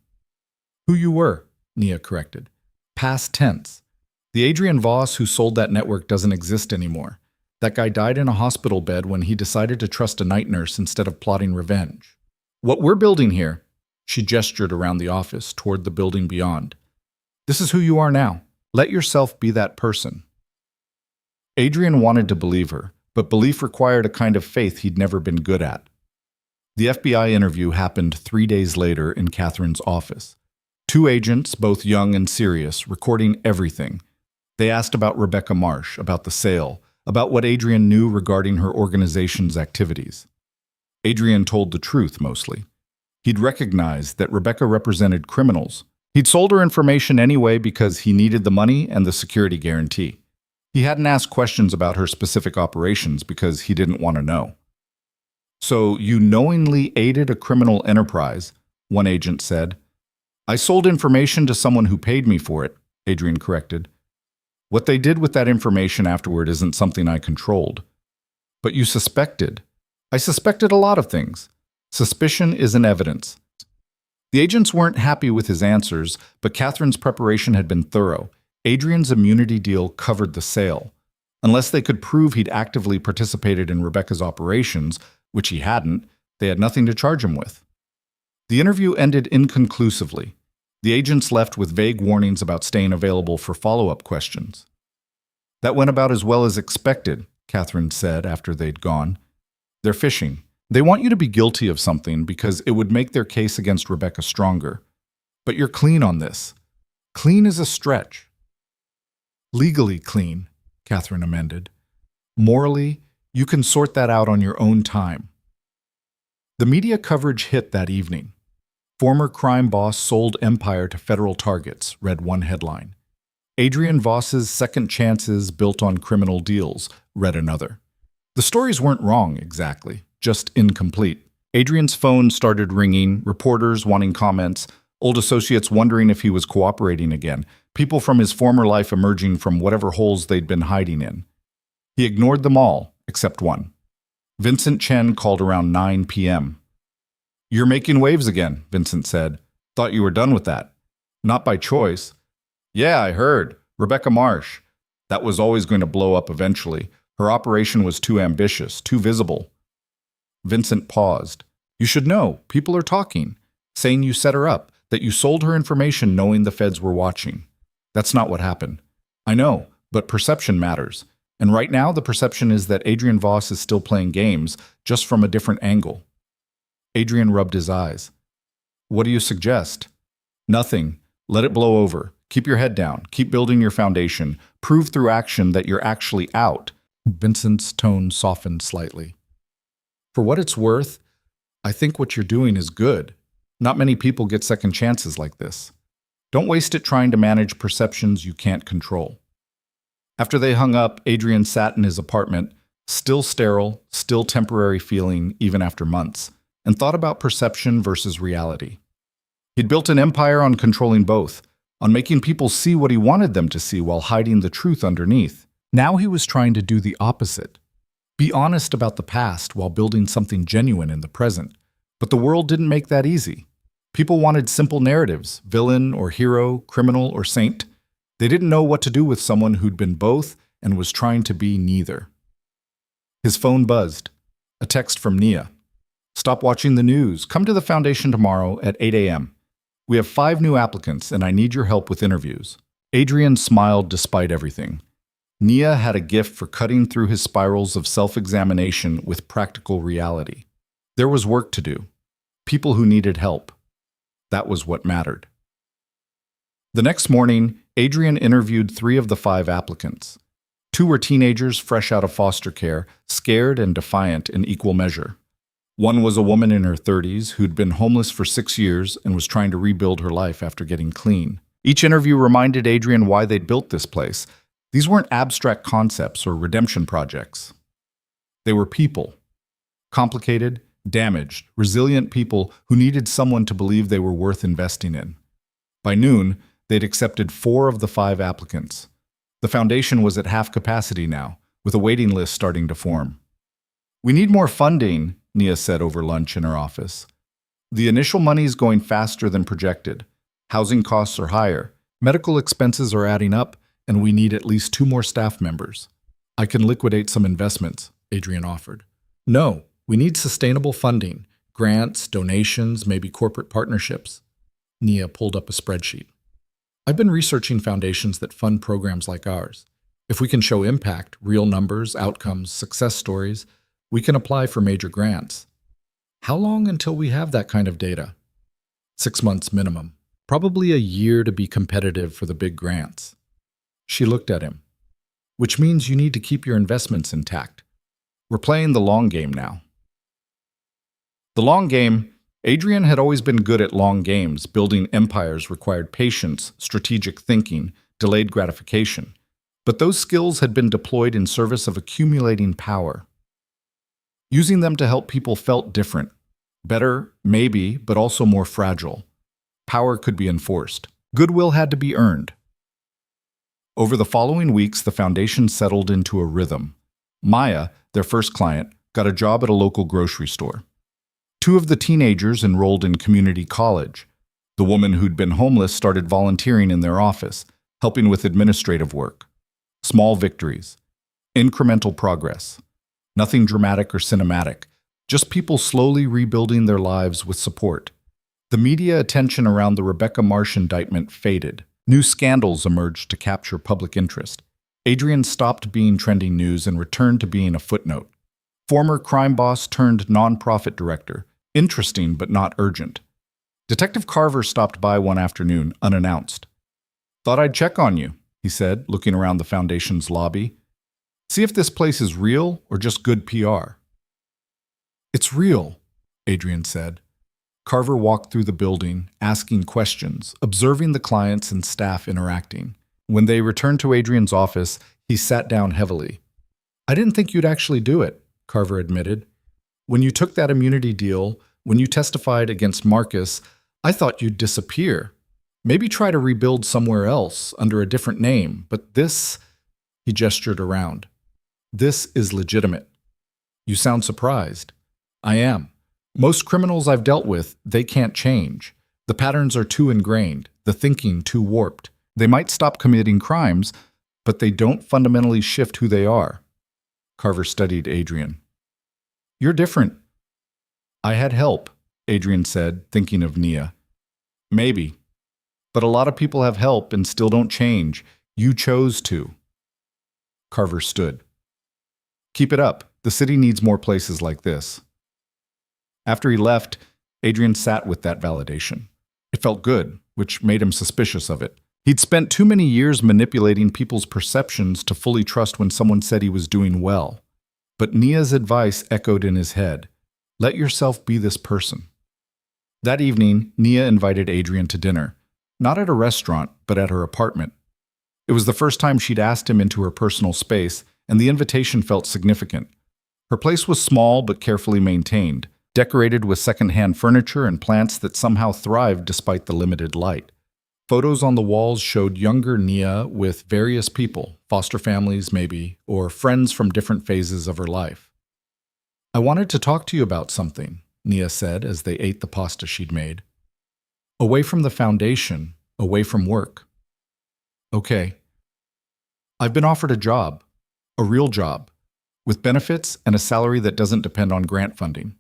Who you were, Nia corrected. Past tense. The Adrian Voss who sold that network doesn't exist anymore. That guy died in a hospital bed when he decided to trust a night nurse instead of plotting revenge. What we're building here, she gestured around the office toward the building beyond. This is who you are now. Let yourself be that person. Adrian wanted to believe her, but belief required a kind of faith he'd never been good at. The FBI interview happened 3 days later in Catherine's office. 2 agents, both young and serious, recording everything. They asked about Rebecca Marsh, about the sale, about what Adrian knew regarding her organization's activities. Adrian told the truth, mostly. He'd recognized that Rebecca represented criminals. He'd sold her information anyway because he needed the money and the security guarantee. He hadn't asked questions about her specific operations because he didn't want to know. So you knowingly aided a criminal enterprise, one agent said. I sold information to someone who paid me for it, Adrian corrected. What they did with that information afterward isn't something I controlled. But you suspected. I suspected a lot of things. Suspicion isn't evidence. The agents weren't happy with his answers, but Catherine's preparation had been thorough. Adrian's immunity deal covered the sale. Unless they could prove he'd actively participated in Rebecca's operations, which he hadn't, they had nothing to charge him with. The interview ended inconclusively. The agents left with vague warnings about staying available for follow-up questions. That went about as well as expected, Catherine said after they'd gone. They're fishing. They want you to be guilty of something because it would make their case against Rebecca stronger. But you're clean on this. Clean is a stretch. Legally clean, Catherine amended. Morally, you can sort that out on your own time. The media coverage hit that evening. Former crime boss sold empire to federal targets, read one headline. Adrian Voss's second chances built on criminal deals, read another. The stories weren't wrong, exactly, just incomplete. Adrian's phone started ringing, reporters wanting comments, old associates wondering if he was cooperating again, people from his former life emerging from whatever holes they'd been hiding in. He ignored them all, except one. Vincent Chen called around 9 p.m. You're making waves again, Vincent said. Thought you were done with that. Not by choice. Yeah, I heard. Rebecca Marsh. That was always going to blow up eventually. Her operation was too ambitious, too visible. Vincent paused. You should know. People are talking. Saying you set her up, that you sold her information knowing the feds were watching. That's not what happened. I know, but perception matters. And right now, the perception is that Adrian Voss is still playing games, just from a different angle. Adrian rubbed his eyes. What do you suggest? Nothing. Let it blow over. Keep your head down. Keep building your foundation. Prove through action that you're actually out. Vincent's tone softened slightly. For what it's worth, I think what you're doing is good. Not many people get second chances like this. Don't waste it trying to manage perceptions you can't control. After they hung up, Adrian sat in his apartment, still sterile, still temporary feeling even after months, and thought about perception versus reality. He'd built an empire on controlling both, on making people see what he wanted them to see while hiding the truth underneath. Now he was trying to do the opposite. Be honest about the past while building something genuine in the present. But the world didn't make that easy. People wanted simple narratives, villain or hero, criminal or saint. They didn't know what to do with someone who'd been both and was trying to be neither. His phone buzzed. A text from Nia. Stop watching the news. Come to the foundation tomorrow at 8 a.m. We have 5 new applicants and I need your help with interviews. Adrian smiled despite everything. Nia had a gift for cutting through his spirals of self-examination with practical reality. There was work to do. People who needed help. That was what mattered. The next morning, Adrian interviewed 3 of the 5 applicants. 2 were teenagers fresh out of foster care, scared and defiant in equal measure. One was a woman in her 30s who'd been homeless for 6 years and was trying to rebuild her life after getting clean. Each interview reminded Adrian why they'd built this place. These weren't abstract concepts or redemption projects. They were people. Complicated, damaged, resilient people who needed someone to believe they were worth investing in. By noon, they'd accepted 4 of the 5 applicants. The foundation was at half capacity now, with a waiting list starting to form. We need more funding, Nia said over lunch in her office. The initial money is going faster than projected. Housing costs are higher. Medical expenses are adding up, and we need at least 2 more staff members. I can liquidate some investments, Adrian offered. No, we need sustainable funding. Grants, donations, maybe corporate partnerships. Nia pulled up a spreadsheet. I've been researching foundations that fund programs like ours. If we can show impact, real numbers, outcomes, success stories, we can apply for major grants. How long until we have that kind of data? 6 months minimum. Probably a year to be competitive for the big grants. She looked at him. Which means you need to keep your investments intact. We're playing the long game now. The long game. Adrian had always been good at long games. Building empires required patience, strategic thinking, delayed gratification. But those skills had been deployed in service of accumulating power. Using them to help people felt different. Better, maybe, but also more fragile. Power could be enforced. Goodwill had to be earned. Over the following weeks, the foundation settled into a rhythm. Maya, their first client, got a job at a local grocery store. 2 of the teenagers enrolled in community college. The woman who'd been homeless started volunteering in their office, helping with administrative work. Small victories. Incremental progress. Nothing dramatic or cinematic. Just people slowly rebuilding their lives with support. The media attention around the Rebecca Marsh indictment faded. New scandals emerged to capture public interest. Adrian stopped being trending news and returned to being a footnote. Former crime boss turned nonprofit director. Interesting but not urgent. Detective Carver stopped by one afternoon, unannounced. Thought I'd check on you, he said, looking around the foundation's lobby. See if this place is real or just good PR. It's real, Adrian said. Carver walked through the building, asking questions, observing the clients and staff interacting. When they returned to Adrian's office, he sat down heavily. I didn't think you'd actually do it, Carver admitted. When you took that immunity deal, when you testified against Marcus, I thought you'd disappear. Maybe try to rebuild somewhere else, under a different name, but this, he gestured around. This is legitimate. You sound surprised. I am. Most criminals I've dealt with, they can't change. The patterns are too ingrained, the thinking too warped. They might stop committing crimes, but they don't fundamentally shift who they are. Carver studied Adrian. You're different. I had help, Adrian said, thinking of Nia. Maybe. But a lot of people have help and still don't change. You chose to. Carver stood. Keep it up. The city needs more places like this. After he left, Adrian sat with that validation. It felt good, which made him suspicious of it. He'd spent too many years manipulating people's perceptions to fully trust when someone said he was doing well. But Nia's advice echoed in his head. Let yourself be this person. That evening, Nia invited Adrian to dinner. Not at a restaurant, but at her apartment. It was the first time she'd asked him into her personal space, and the invitation felt significant. Her place was small but carefully maintained, decorated with second-hand furniture and plants that somehow thrived despite the limited light. Photos on the walls showed younger Nia with various people, foster families maybe, or friends from different phases of her life. I wanted to talk to you about something, Nia said as they ate the pasta she'd made. Away from the foundation, away from work. Okay. I've been offered a job, a real job, with benefits and a salary that doesn't depend on grant funding.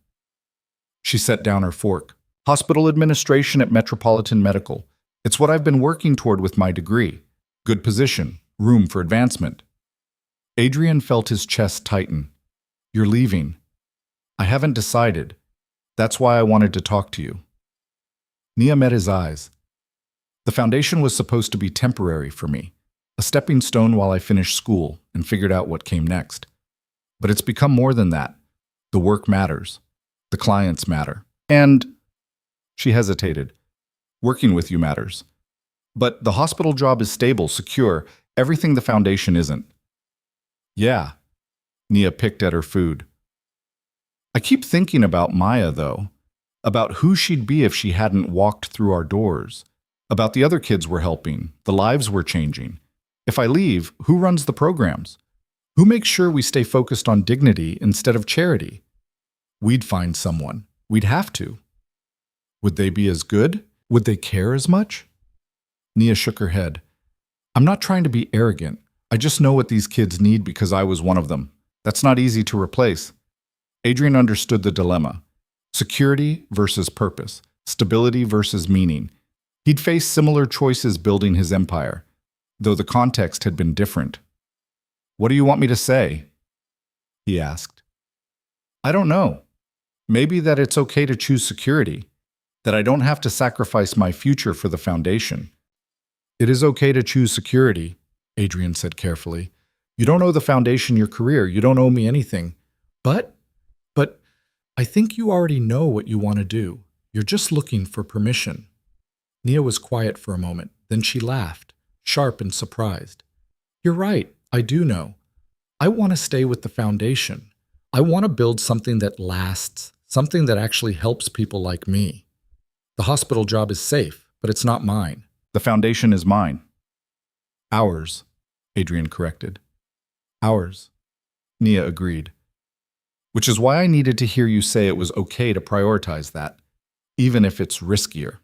She set down her fork. Hospital administration at Metropolitan Medical. It's what I've been working toward with my degree. Good position, room for advancement. Adrian felt his chest tighten. You're leaving. I haven't decided. That's why I wanted to talk to you. Nia met his eyes. The foundation was supposed to be temporary for me, a stepping stone while I finished school and figured out what came next. But it's become more than that. The work matters. The clients matter. And she hesitated. Working with you matters. But the hospital job is stable, secure, everything the foundation isn't. Yeah. Nia picked at her food. I keep thinking about Maya, though. About who she'd be if she hadn't walked through our doors. About the other kids we're helping, the lives we're changing. If I leave, who runs the programs? Who makes sure we stay focused on dignity instead of charity? We'd find someone. We'd have to. Would they be as good? Would they care as much? Nia shook her head. I'm not trying to be arrogant. I just know what these kids need because I was one of them. That's not easy to replace. Adrian understood the dilemma. Security versus purpose. Stability versus meaning. He'd faced similar choices building his empire, though the context had been different. What do you want me to say? He asked. I don't know. Maybe that it's okay to choose security. That I don't have to sacrifice my future for the foundation. It is okay to choose security, Adrian said carefully. You don't owe the foundation your career. You don't owe me anything. But I think you already know what you want to do. You're just looking for permission. Nia was quiet for a moment. Then she laughed, sharp and surprised. You're right. I do know. I want to stay with the foundation. I want to build something that lasts, something that actually helps people like me. The hospital job is safe, but it's not mine. The foundation is mine. Ours, Adrian corrected. Ours, Nia agreed. Which is why I needed to hear you say it was okay to prioritize that, even if it's riskier.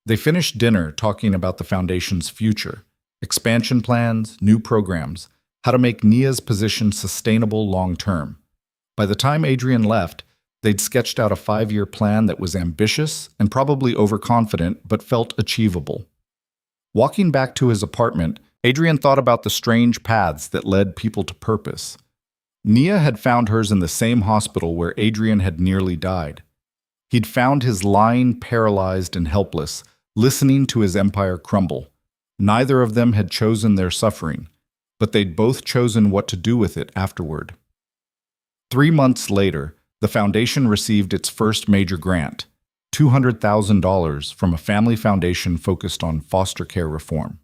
They finished dinner talking about the foundation's future, expansion plans, new programs, how to make Nia's position sustainable long-term. By the time Adrian left, they'd sketched out a 5-year plan that was ambitious and probably overconfident, but felt achievable. Walking back to his apartment, Adrian thought about the strange paths that led people to purpose. Nia had found hers in the same hospital where Adrian had nearly died. He'd found his lying paralyzed and helpless, listening to his empire crumble. Neither of them had chosen their suffering, but they'd both chosen what to do with it afterward. 3 months later, the foundation received its first major grant, $200,000 from a family foundation focused on foster care reform.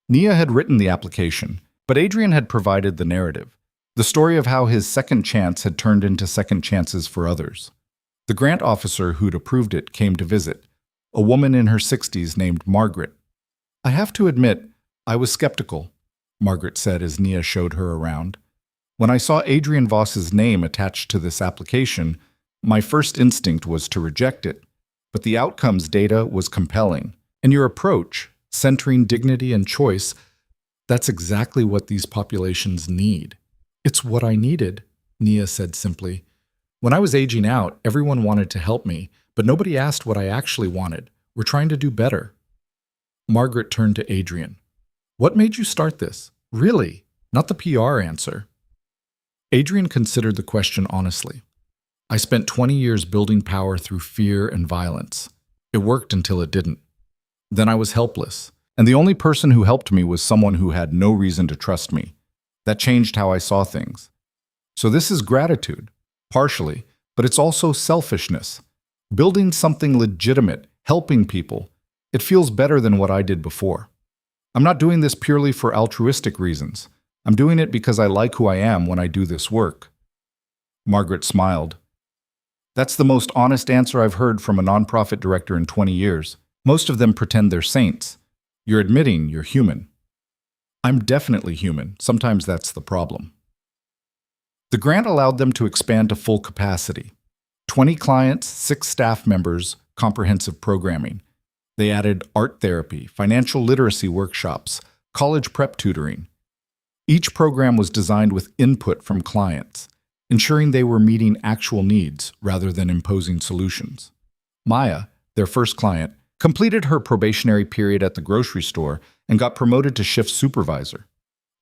Nia had written the application, but Adrian had provided the narrative, the story of how his second chance had turned into second chances for others. The grant officer who'd approved it came to visit, a woman in her 60s named Margaret. I have to admit, I was skeptical, Margaret said as Nia showed her around. When I saw Adrian Voss's name attached to this application, my first instinct was to reject it, but the outcomes data was compelling. And your approach, centering dignity and choice, that's exactly what these populations need. It's what I needed, Nia said simply. When I was aging out, everyone wanted to help me, but nobody asked what I actually wanted. We're trying to do better. Margaret turned to Adrian. What made you start this? Really, not the PR answer. Adrian considered the question honestly. I spent 20 years building power through fear and violence. It worked until it didn't. Then I was helpless, and the only person who helped me was someone who had no reason to trust me. That changed how I saw things. So this is gratitude, partially, but it's also selfishness. Building something legitimate, helping people, it feels better than what I did before. I'm not doing this purely for altruistic reasons. I'm doing it because I like who I am when I do this work. Margaret smiled. That's the most honest answer I've heard from a nonprofit director in 20 years. Most of them pretend they're saints. You're admitting you're human. I'm definitely human. Sometimes that's the problem. The grant allowed them to expand to full capacity. 20 clients, 6 staff members, comprehensive programming. They added art therapy, financial literacy workshops, college prep tutoring. Each program was designed with input from clients, ensuring they were meeting actual needs rather than imposing solutions. Maya, their first client, completed her probationary period at the grocery store and got promoted to shift supervisor.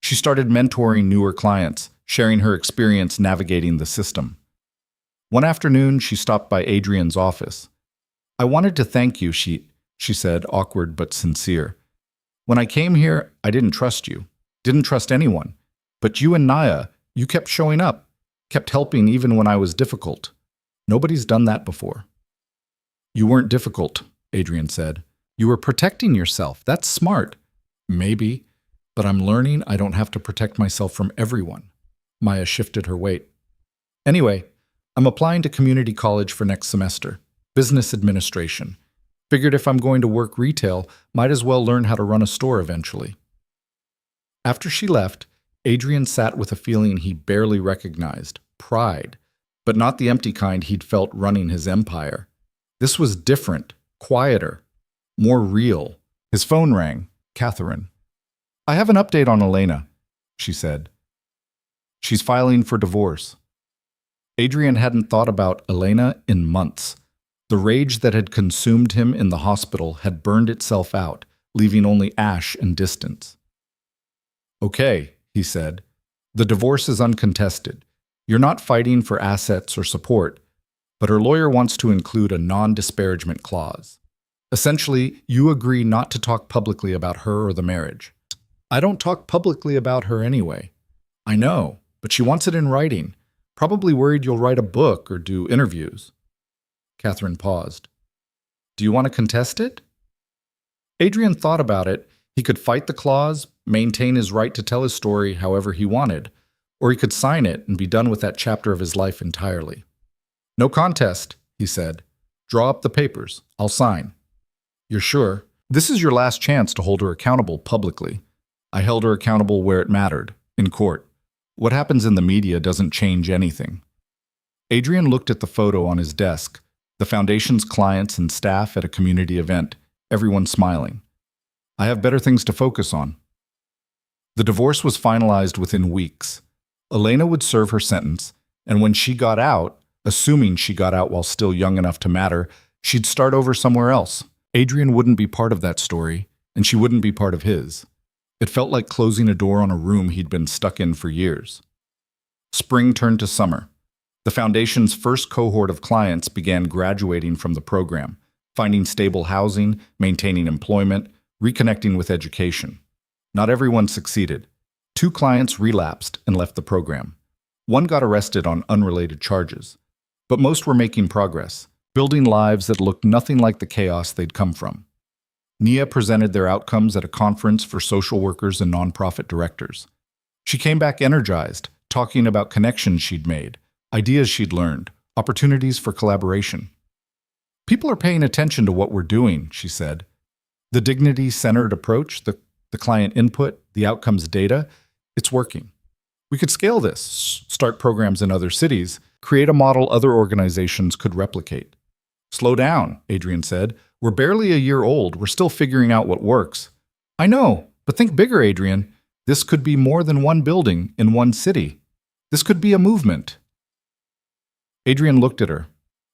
She started mentoring newer clients, sharing her experience navigating the system. One afternoon, she stopped by Adrian's office. I wanted to thank you, she said, awkward but sincere. When I came here, I didn't trust you, didn't trust anyone. But you and Naya, you kept showing up, kept helping even when I was difficult. Nobody's done that before. You weren't difficult, Adrian said. You were protecting yourself. That's smart. Maybe, but I'm learning I don't have to protect myself from everyone. Maya shifted her weight. Anyway, I'm applying to community college for next semester, business administration. Figured if I'm going to work retail, might as well learn how to run a store eventually. After she left, Adrian sat with a feeling he barely recognized, pride, but not the empty kind he'd felt running his empire. This was different, quieter, more real. His phone rang. Catherine. I have an update on Elena, she said. She's filing for divorce. Adrian hadn't thought about Elena in months. The rage that had consumed him in the hospital had burned itself out, leaving only ash and distance. Okay, he said. The divorce is uncontested. You're not fighting for assets or support, but her lawyer wants to include a non-disparagement clause. Essentially, you agree not to talk publicly about her or the marriage. I don't talk publicly about her anyway. I know, but she wants it in writing. Probably worried you'll write a book or do interviews. Catherine paused. Do you want to contest it? Adrian thought about it. He could fight the clause, maintain his right to tell his story however he wanted, or he could sign it and be done with that chapter of his life entirely. No contest, he said. Draw up the papers. I'll sign. You're sure? This is your last chance to hold her accountable publicly. I held her accountable where it mattered, in court. What happens in the media doesn't change anything. Adrian looked at the photo on his desk, the foundation's clients and staff at a community event, everyone smiling. I have better things to focus on. The divorce was finalized within weeks. Elena would serve her sentence, and when she got out, assuming she got out while still young enough to matter, she'd start over somewhere else. Adrian wouldn't be part of that story, and she wouldn't be part of his. It felt like closing a door on a room he'd been stuck in for years. Spring turned to summer. The foundation's first cohort of clients began graduating from the program, finding stable housing, maintaining employment, reconnecting with education. Not everyone succeeded. 2 clients relapsed and left the program. 1 got arrested on unrelated charges. But most were making progress, building lives that looked nothing like the chaos they'd come from. Nia presented their outcomes at a conference for social workers and nonprofit directors. She came back energized, talking about connections she'd made, ideas she'd learned, opportunities for collaboration. People are paying attention to what we're doing, she said. The dignity-centered approach, the client input, the outcomes data, it's working. We could scale this, start programs in other cities, create a model other organizations could replicate. Slow down, Adrian said. We're barely a year old. We're still figuring out what works. I know, but think bigger, Adrian. This could be more than one building in one city. This could be a movement. Adrian looked at her.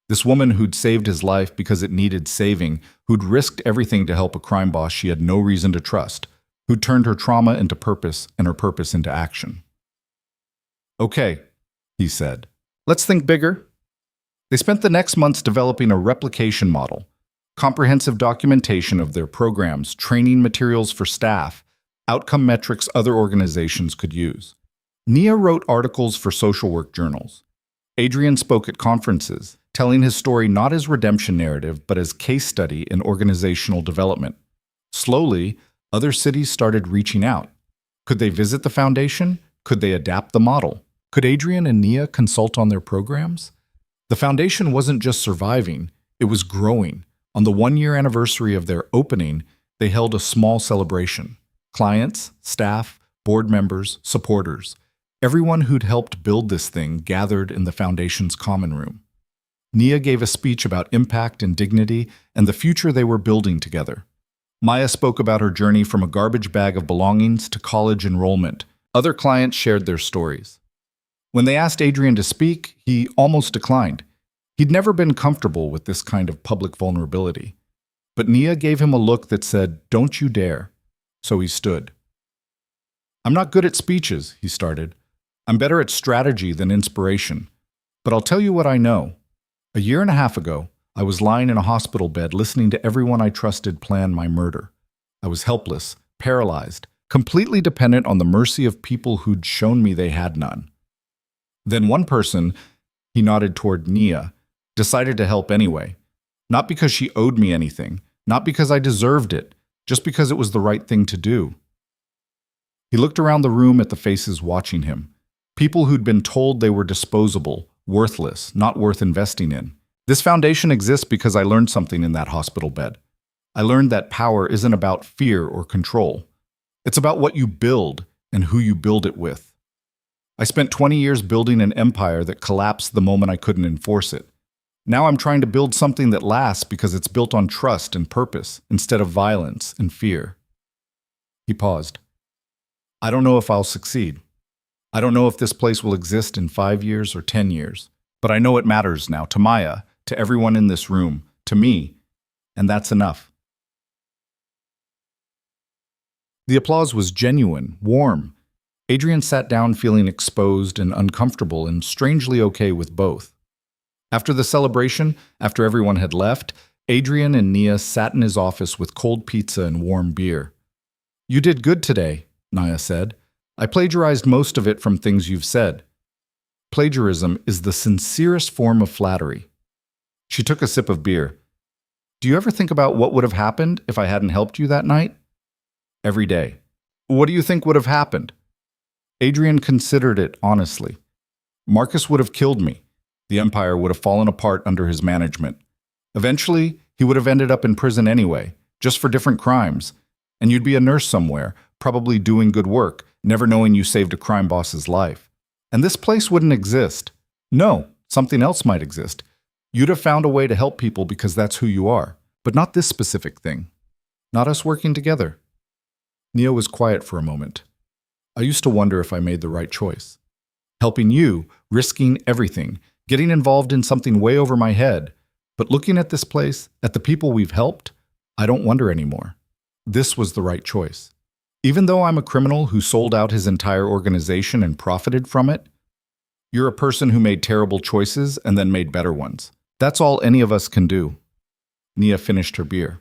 This woman who'd saved his life because it needed saving, who'd risked everything to help a crime boss she had no reason to trust, who'd turned her trauma into purpose and her purpose into action. Okay, he said. Let's think bigger. They spent the next months developing a replication model, comprehensive documentation of their programs, training materials for staff, outcome metrics other organizations could use. Nia wrote articles for social work journals. Adrian spoke at conferences, telling his story not as redemption narrative, but as case study in organizational development. Slowly, other cities started reaching out. Could they visit the foundation? Could they adapt the model? Could Adrian and Nia consult on their programs? The foundation wasn't just surviving, it was growing. On the one-year anniversary of their opening, they held a small celebration. Clients, staff, board members, supporters, everyone who'd helped build this thing gathered in the foundation's common room. Nia gave a speech about impact and dignity and the future they were building together. Maya spoke about her journey from a garbage bag of belongings to college enrollment. Other clients shared their stories. When they asked Adrian to speak, he almost declined. He'd never been comfortable with this kind of public vulnerability. But Nia gave him a look that said, "Don't you dare." So he stood. "I'm not good at speeches," he started. "I'm better at strategy than inspiration. But I'll tell you what I know. A year and a half ago, I was lying in a hospital bed listening to everyone I trusted plan my murder. I was helpless, paralyzed, completely dependent on the mercy of people who'd shown me they had none. Then one person," he nodded toward Nia, "decided to help anyway. Not because she owed me anything, not because I deserved it, just because it was the right thing to do." He looked around the room at the faces watching him. People who'd been told they were disposable, worthless, not worth investing in. "This foundation exists because I learned something in that hospital bed. I learned that power isn't about fear or control. It's about what you build and who you build it with. I spent 20 years building an empire that collapsed the moment I couldn't enforce it. Now I'm trying to build something that lasts because it's built on trust and purpose instead of violence and fear." He paused. "I don't know if I'll succeed. I don't know if this place will exist in 5 years or 10 years, but I know it matters now to Maya, to everyone in this room, to me, and that's enough." The applause was genuine, warm. Adrian sat down feeling exposed and uncomfortable and strangely okay with both. After the celebration, after everyone had left, Adrian and Nia sat in his office with cold pizza and warm beer. "You did good today," Nia said. "I plagiarized most of it from things you've said." Plagiarism is the sincerest form of flattery. She took a sip of beer. "Do you ever think about what would have happened if I hadn't helped you that night?" "Every day." "What do you think would have happened?" Adrian considered it honestly. "Marcus would have killed me. The empire would have fallen apart under his management. Eventually, he would have ended up in prison anyway, just for different crimes. And you'd be a nurse somewhere, probably doing good work, never knowing you saved a crime boss's life. And this place wouldn't exist. No, something else might exist. You'd have found a way to help people because that's who you are, but not this specific thing. Not us working together." Nia was quiet for a moment. "I used to wonder if I made the right choice. Helping you, risking everything, getting involved in something way over my head. But looking at this place, at the people we've helped, I don't wonder anymore. This was the right choice. Even though I'm a criminal who sold out his entire organization and profited from it, you're a person who made terrible choices and then made better ones. That's all any of us can do." Nia finished her beer.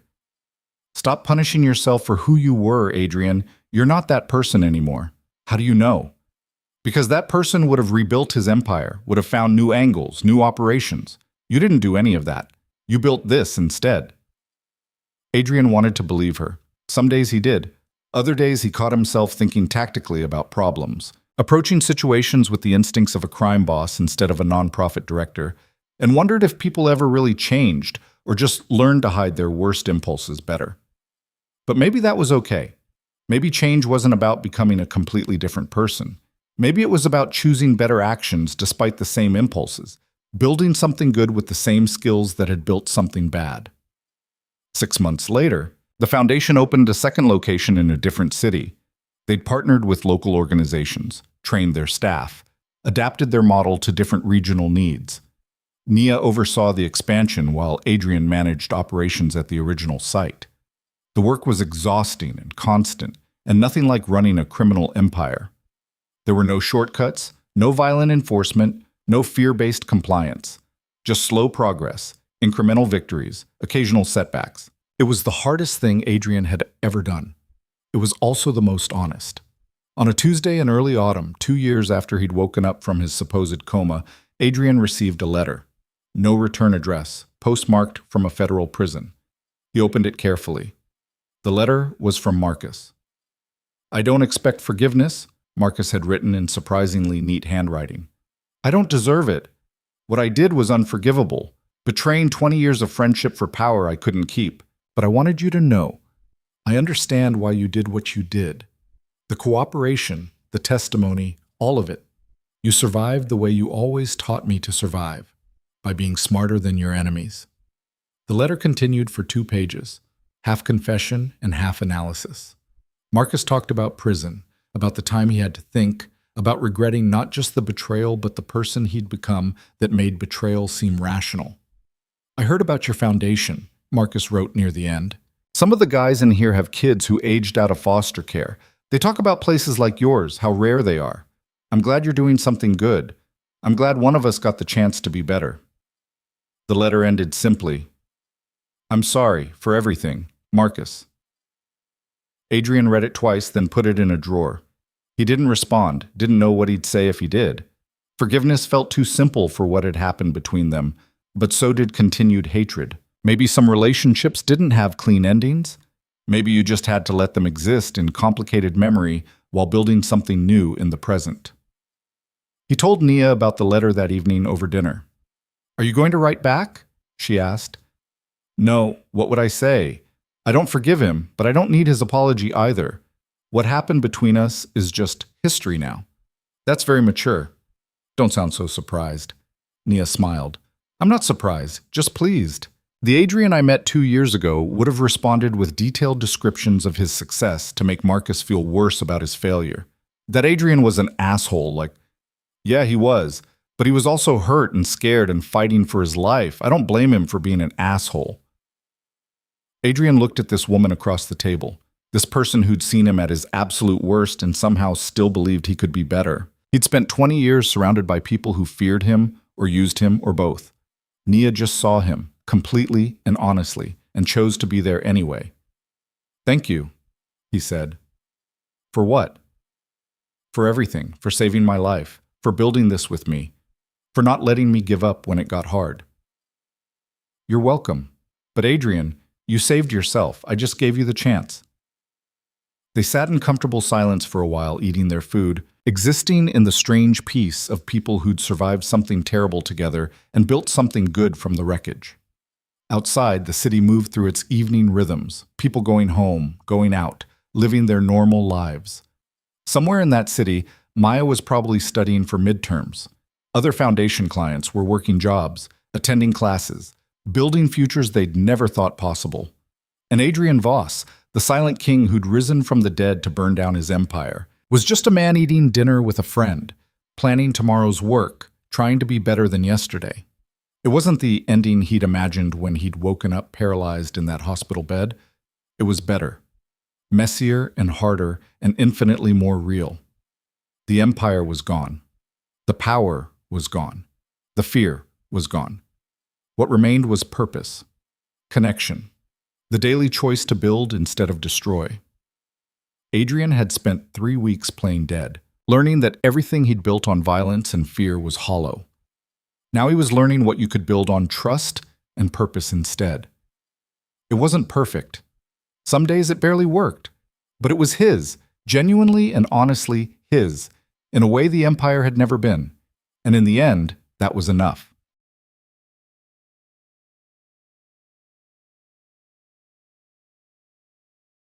"Stop punishing yourself for who you were, Adrian. You're not that person anymore. How do you know? Because that person would have rebuilt his empire, would have found new angles, new operations. You didn't do any of that. You built this instead." Adrian wanted to believe her. Some days he did. Other days he caught himself thinking tactically about problems, approaching situations with the instincts of a crime boss instead of a nonprofit director, and wondered if people ever really changed or just learned to hide their worst impulses better. But maybe that was okay. Maybe change wasn't about becoming a completely different person. Maybe it was about choosing better actions despite the same impulses, building something good with the same skills that had built something bad. 6 months later, the foundation opened a second location in a different city. They'd partnered with local organizations, trained their staff, adapted their model to different regional needs. Nia oversaw the expansion while Adrian managed operations at the original site. The work was exhausting and constant, and nothing like running a criminal empire. There were no shortcuts, no violent enforcement, No fear-based compliance. Just slow progress, incremental victories, occasional setbacks. It was the hardest thing Adrian had ever done. It was also the most honest. On a Tuesday in early autumn, 2 years after he'd woken up from his supposed coma, Adrian received a letter. No return address, postmarked from a federal prison. He opened it carefully. The letter was from Marcus. "I don't expect forgiveness," Marcus had written in surprisingly neat handwriting. "I don't deserve it. What I did was unforgivable, betraying 20 years of friendship for power I couldn't keep. But I wanted you to know, I understand why you did what you did. The cooperation, the testimony, all of it. You survived the way you always taught me to survive, by being smarter than your enemies." The letter continued for 2 pages, half confession and half analysis. Marcus talked about prison, about the time he had to think, about regretting not just the betrayal but the person he'd become that made betrayal seem rational. "I heard about your foundation," Marcus wrote near the end. "Some of the guys in here have kids who aged out of foster care. They talk about places like yours, how rare they are. I'm glad you're doing something good. I'm glad one of us got the chance to be better." The letter ended simply, "I'm sorry for everything, Marcus." Adrian read it twice, then put it in a drawer. He didn't respond, didn't know what he'd say if he did. Forgiveness felt too simple for what had happened between them, but so did continued hatred. Maybe some relationships didn't have clean endings. Maybe you just had to let them exist in complicated memory while building something new in the present. He told Nia about the letter that evening over dinner. "Are you going to write back?" she asked. "No, what would I say? I don't forgive him, but I don't need his apology either. What happened between us is just history now." "That's very mature." "Don't sound so surprised." Nia smiled. "I'm not surprised, just pleased. The Adrian I met 2 years ago would have responded with detailed descriptions of his success to make Marcus feel worse about his failure. That Adrian was an asshole, like, yeah, he was, but he was also hurt and scared and fighting for his life. I don't blame him for being an asshole." Adrian looked at this woman across the table, this person who'd seen him at his absolute worst and somehow still believed he could be better. He'd spent 20 years surrounded by people who feared him or used him or both. Nia just saw him, completely and honestly, and chose to be there anyway. "Thank you," he said. "For what?" "For everything, for saving my life, for building this with me, for not letting me give up when it got hard." "You're welcome. But Adrian, you saved yourself. I just gave you the chance." They sat in comfortable silence for a while, eating their food, existing in the strange peace of people who'd survived something terrible together and built something good from the wreckage. Outside, the city moved through its evening rhythms, people going home, going out, living their normal lives. Somewhere in that city, Maya was probably studying for midterms. Other foundation clients were working jobs, attending classes, building futures they'd never thought possible. And Adrian Voss, the silent king who'd risen from the dead to burn down his empire, was just a man eating dinner with a friend, planning tomorrow's work, trying to be better than yesterday. It wasn't the ending he'd imagined when he'd woken up paralyzed in that hospital bed. It was better, messier and harder and infinitely more real. The empire was gone. The power was gone. The fear was gone. What remained was purpose, connection, the daily choice to build instead of destroy. Adrian had spent 3 weeks playing dead, learning that everything he'd built on violence and fear was hollow. Now he was learning what you could build on trust and purpose instead. It wasn't perfect. Some days it barely worked, but it was his, genuinely and honestly his, in a way the empire had never been. And in the end, that was enough.